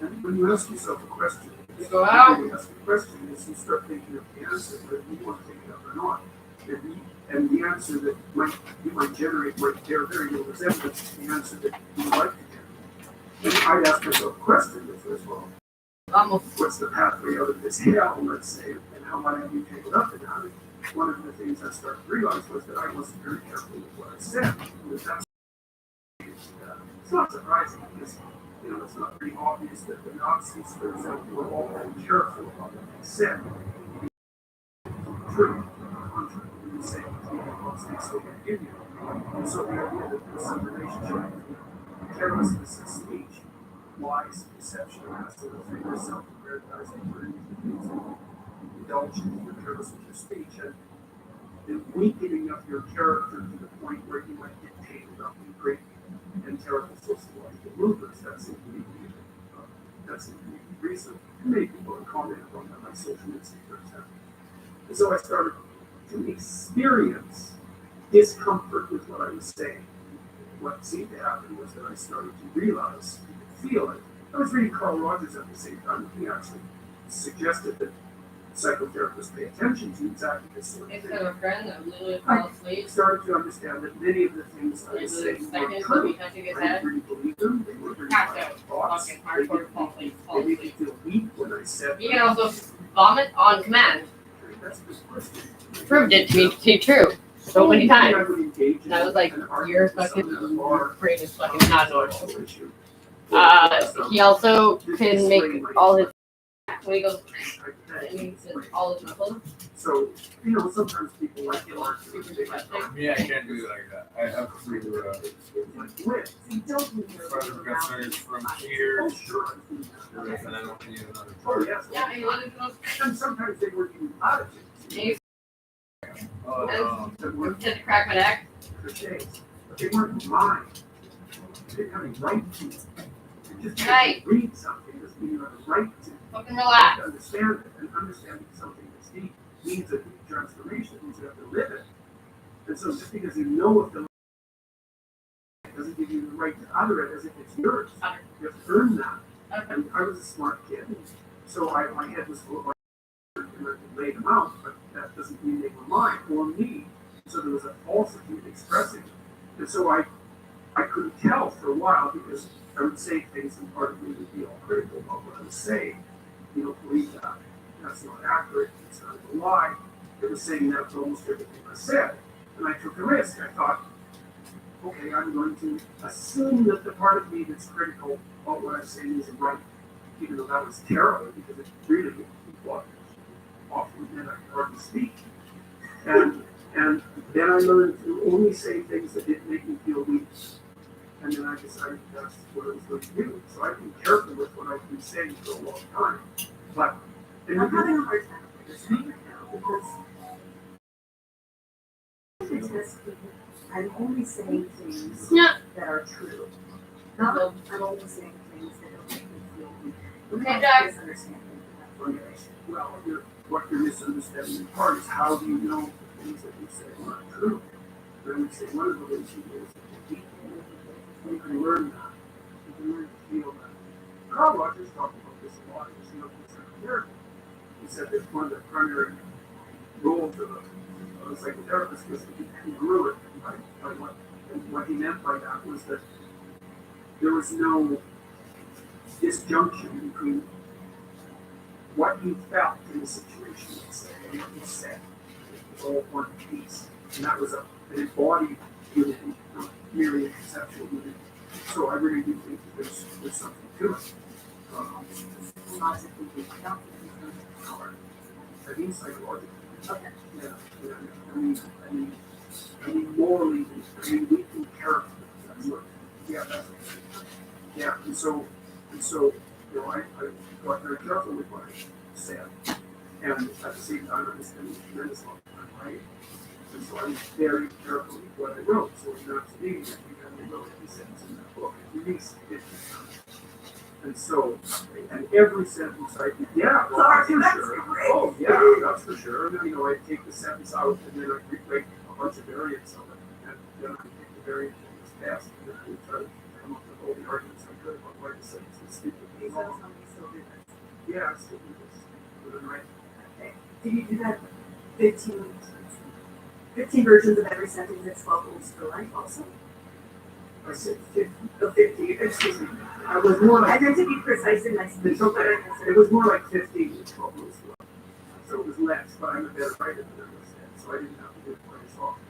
and when you ask yourself a question, You go out. when you ask a question, is you start thinking of the answer, whether you want to take it up or not. And the answer that you might generate might bear very little resemblance to the answer that you would like to get. And I'd ask myself a question, which was, well, what's the pathway out of this hell, let's say, and how might I be taken up in that? One of the things I started to realize was that I wasn't very careful with what I said. And that's, it's not surprising because, it's not pretty obvious that the Nazis, for example, were all very careful about what they said. True, contrary to the same Soviet Union. And so the idea that there's some relationship between carelessness of speech, lies, deception, and that sort of thing, or self-aggrandizing or things that indulge in your careless with your speech, and the weakening of your character to the point where you might dictate about the great and terrible sociological movements. That's the reason. Many people have commented on that, like social media, for example. And so I started to experience discomfort with what I was saying. what seemed to happen was that I started to realize, feel it. I was reading Carl Rogers at the same time. He actually suggested that psychotherapists pay attention to exactly this sort of thing. Instead of a friend that literally fell asleep. I started to understand that many of the things I was saying were true. I didn't really believe them. They were very my thoughts. They made me feel weak when I said You can also vomit on command. That's a good question. Proved it to be true so many times. I would engage And I was like, your fucking brain is fucking not normal. issue. He also can make all his when he goes and he says all his muscles. So, you know, sometimes people like to argue. Me, I can't do it like that. I have to concerns from here, and I don't need another part. Yeah, he wanted to And sometimes they were even out of it. to crack my neck. But they weren't mine. They didn't have a right to. They just Right. read something doesn't mean you have a right to. Fucking relax. To understand it, and understanding something that's deep means a deep transformation, means you have to live it. And so just because you know of the doesn't give you the right to utter it as if it's yours. You have to earn that. And I was a smart kid, so my head was full of and I could lay them out, but that doesn't mean they were mine or me. So there was a falsity in expressing it. And so I couldn't tell for a while because I would say things and part of me would be all critical about what I was saying. You don't believe that. That's not accurate. It's not a lie. It was saying that to almost everything I said. And I took a risk. I thought, okay, I'm going to assume that the part of me that's critical about what I'm saying is right, even though that was terrible because it really what often meant I could hardly speak. And then I learned to only say things that didn't make me feel weak. And then I decided that's what I was going to do. So I've been careful with what I've been saying for a long time. But I'm having a hard time understanding right now because I'm only saying things that are true. Not I'm only saying things that don't make me feel weak. Okay, Jack. Misunderstanding that formulation. well, what you're misunderstanding in part is how do you know the things that you say are not true? Then we say one of the ways you do is to keep you can learn that. You can learn to feel that. Carl Rogers talked about this a lot. He was psychotherapy. He said that one of the primary roles of a psychotherapist was to be congruent by what. And what he meant by that was that there was no disjunction between what you felt in the situation, let's say, and what you said. It was all one piece. And that was an embodied unity, not merely a conceptual unity. So I really do think that there's something to it. Logically, we don't think power. I mean psychologically. Okay. Yeah. I mean morally, we can character. That's what. Yeah, that's what. Yeah, and so, you know, I got very careful with what I said, and at the same time, I was spending a tremendous amount of time writing, and so I was very careful with what I wrote. So it's not to me that you only wrote 50 sentences in that book, at least 50 times. And so, and every sentence I did, yeah, well, that's for sure. Oh, yeah, that's for sure. And then, you know, I take the sentence out, and then I rewrite a bunch of variants of it, and then I pick the variant that was best, and then I would try to come up with all the arguments I could about why the sentence was stupid. These are some we still do this. Yeah, I still do this. But I'm right. Okay. Did you do that 15 versions of every sentence at 12 rules for life also? I said 50. Oh, 50, excuse me. I was more like. I meant to be precise in my speech. It was more like 15 to 12 rules for life. So it was less, but I'm a better writer than I was then, so I didn't have to do it quite as often.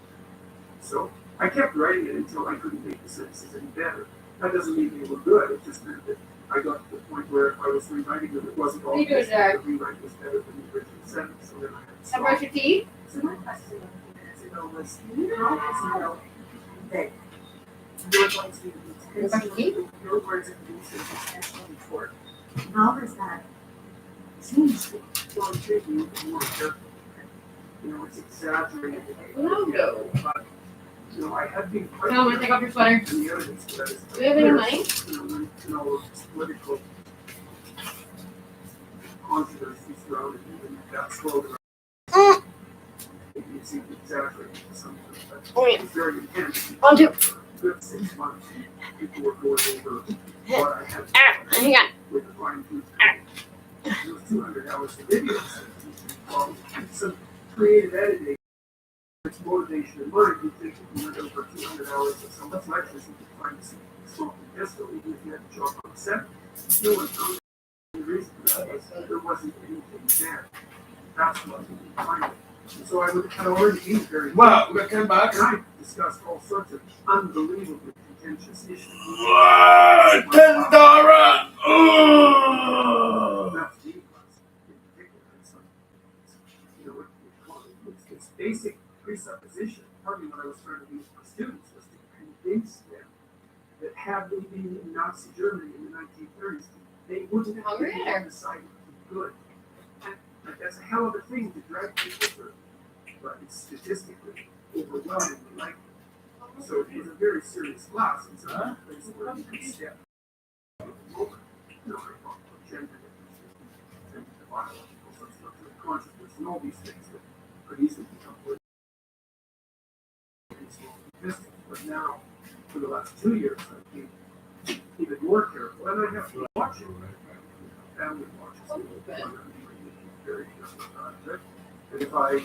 So I kept writing it until I couldn't make the sentences any better. That doesn't mean they were good, it just meant that I got to the point where if I was rewriting them, it wasn't all You do it, Jack. the rewrite was better than the original sentence, so then I had to I stop. brush your teeth. So my question a few minutes ago was, how to know that you're going to be intentionally, your words are going to be intentionally toward. How does that change you? Well, I'm taking it more carefully. You know, it's exaggerated. No. But, you know, I had been quite. No, I'm gonna take off your sweater. And the evidence for that is. Do we have any money? You know, political controversies surrounding it, and that slogan. It seemed exaggerated to some extent, but it's very intense. On to. good 6 months before going over what I had hang on. with the fine tooth comb. It was 200 hours of videos. Well, some creative editing, it's motivation and money. You think if you went over 200 hours of someone's lectures, you could find a smoking pistol, even if you had to chalk on the set. No one found the reason for that was there wasn't anything there. That's what we find. So I had already been very well. We came back. And I discussed all sorts of unbelievably contentious issues. Pandora! That's the class in particular. It's like, you know, it's basic presupposition. Partly what I was trying to do with my students was to convince them that had they been in Nazi Germany in the 1930s, they wouldn't have been on the side of good. Like, that's a hell of a thing to drag people through, but it's statistically overwhelmingly likely. So it was a very serious class, and so that's a place where you can step over. You know, I talk about gender differences and the biological substructure of consciousness and all these things that could easily become political. But now, for the last 2 years, I've been even more careful, and I have to watch it. Family watches it. Very careful. And if I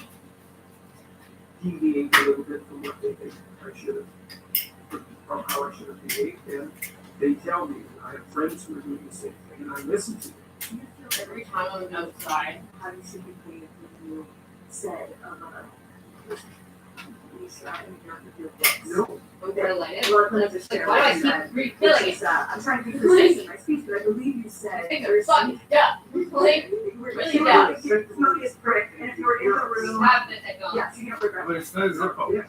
deviate a little bit from what they think I should have, from how I should have behaved, then they tell me. I have friends who are doing the same thing, and I listen to them. Every time I'm outside, How do you typically, when you said, No. related. Well, let me just Like, share why what do I you said. keep refilling Which is, it? I'm trying to be precise in my speech, but I believe you said. I think there's I'm fucking dumb. Like, really dumb. Nobody is correct, and if you were in the room, Have the technology. yes, you don't regret. But it's not Zippo. Yeah.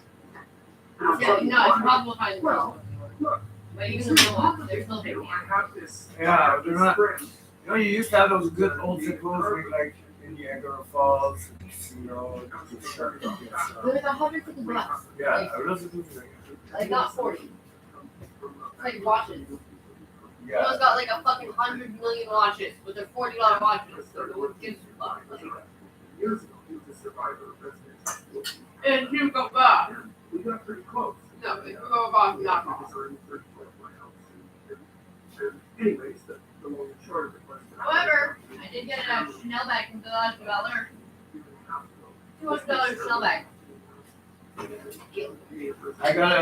Yeah, no, it's probably behind the Well, look. But even the Mohawks, they're still You know, taking I have this. Yeah, they're not. friend. You know, you used to have those good old Zippos like in Niagara Falls, you know. There's 150 bucks. Yeah, I was listening to Like, not 40. It's like watches. Yeah. Someone's got like a fucking 100 million watches with their $40 watches. So no one gives a fuck. Like, Years ago, he was a survivor of residential. and you go back. We got pretty close. No, if you go back, not I off. was already 34 at my house. And anyways, the long and short of it was. However, I did get a Chanel bag from $2. $200 Chanel bag. I got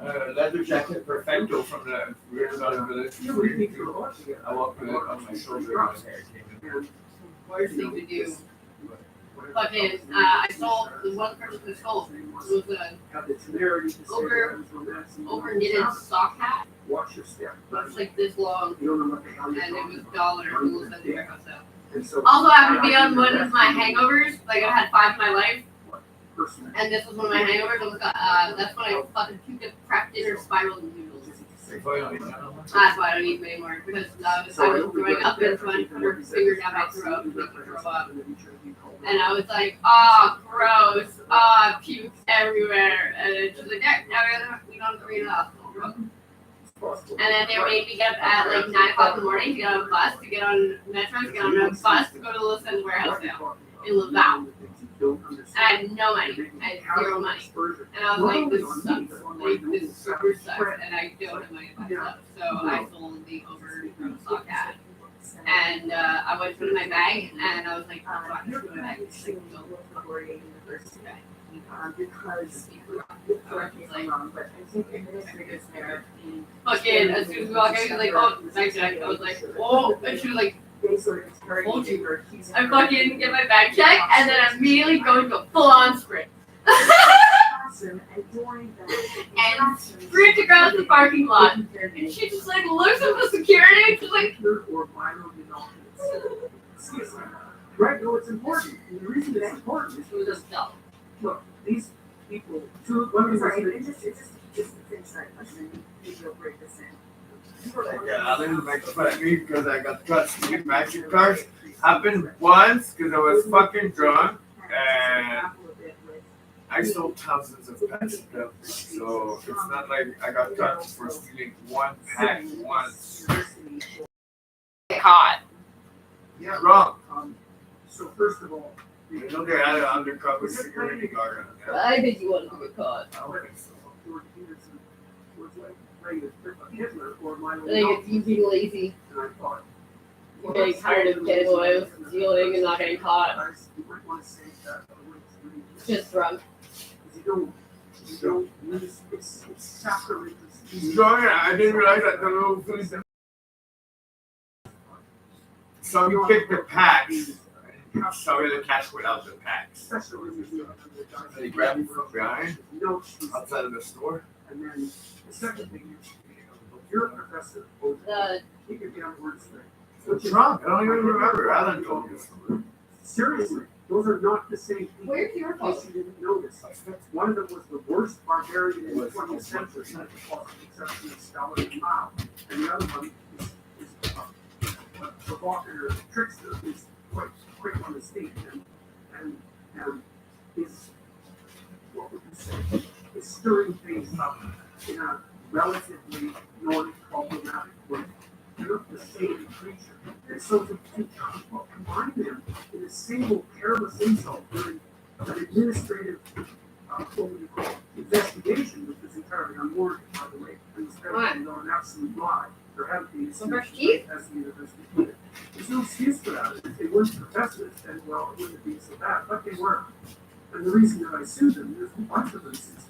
a leather jacket perfecto from the Weird Dollar Village. I walked with it on my shoulder and my hair came in. Worst thing to do. Fucking, I sold the one person who sold was a over knitted sock hat. Watch your step. It's like this long, You don't know what the hell and you're it talking was about. $1 and it was at the warehouse sale. And so- Also happened to be on one of my hangovers. Like I had 5 in my life, Personally. and this was one of my hangovers. That's when I fucking puked up crap dinner spiraled in noodles. That's why I don't eat them anymore, because I was growing up and trying to put her finger down my throat and make me throw up. And I was like, oh, gross, oh, puke everywhere. And it's just like, yeah, now we don't agree enough. And then they made me get up at like 9 o'clock in the morning to get on a bus, to get on Metro, to get on a bus to go to Lissa's warehouse sale in Laval. And I had no money. I had 0 money. And I was like, this sucks. Like, this super sucks. And I don't have money to buy stuff. So I sold the overgrown sock hat. And I went to my bag, and I was like, oh, fuck, I should put my bag. It's like, no. Because correct me if I'm wrong, but I think administrators there in. Fucking, as soon as we walked in, she was like, oh, thanks, Jack. I was like, oh, and she was like, They sort of encourage told you you. or accusing I her. fucking get my bag checked, and then immediately go into a full-on sprint. Classroom, and during that. And sprint across the parking lot. And she just like looks at the security, and she's like, Or viral developments. Excuse me. Right, no, it's important. And the reason it's important is she was just dumb. look, these people, let me Sorry, say and just to finish that question, maybe you'll break this in. I didn't make fun of me because I got caught stealing magic cards. Happened once because I was fucking drunk and I sold thousands of packs of pills. So it's not like I got caught for stealing one pack once. Caught. Yeah, Wrong. so first of all, You know they had an undercover security guard on there. I bet you wanted to get caught. I don't think so. George Peterson was like ready to pick on Hitler or my I think it's you being lazy. And I thought, You're getting tired of getting away with stealing and not getting caught. you might want to say that. Just drunk. You don't use, it's sacrilege. I didn't realize that the little food. So you pick the packs. Sorry, the cash without the packs. So you grab it from behind, outside of the store. And then the second thing you're a professor. You could be on word straight. What's drunk? I don't even remember. Alan told me. Seriously, those are not the same people. Where's your In case you didn't notice. One of them was the worst barbarian in the 20th century, exception of Stalin and Mao. And the other one is a provocateur, trickster, who's quite quick on the stage and is, what would you say, is stirring things up in a relatively non-problematic way. They're not the same creature. And so to combine them in a single careless insult during an administrative what would you call it, investigation, which was entirely unwarranted, by the way, and was founded on an absolute lie. There haven't been as the university put it. There's no excuse for that. If they weren't professors, then well, it wouldn't be so bad, but they were. And the reason that I sued them, there's a bunch of them since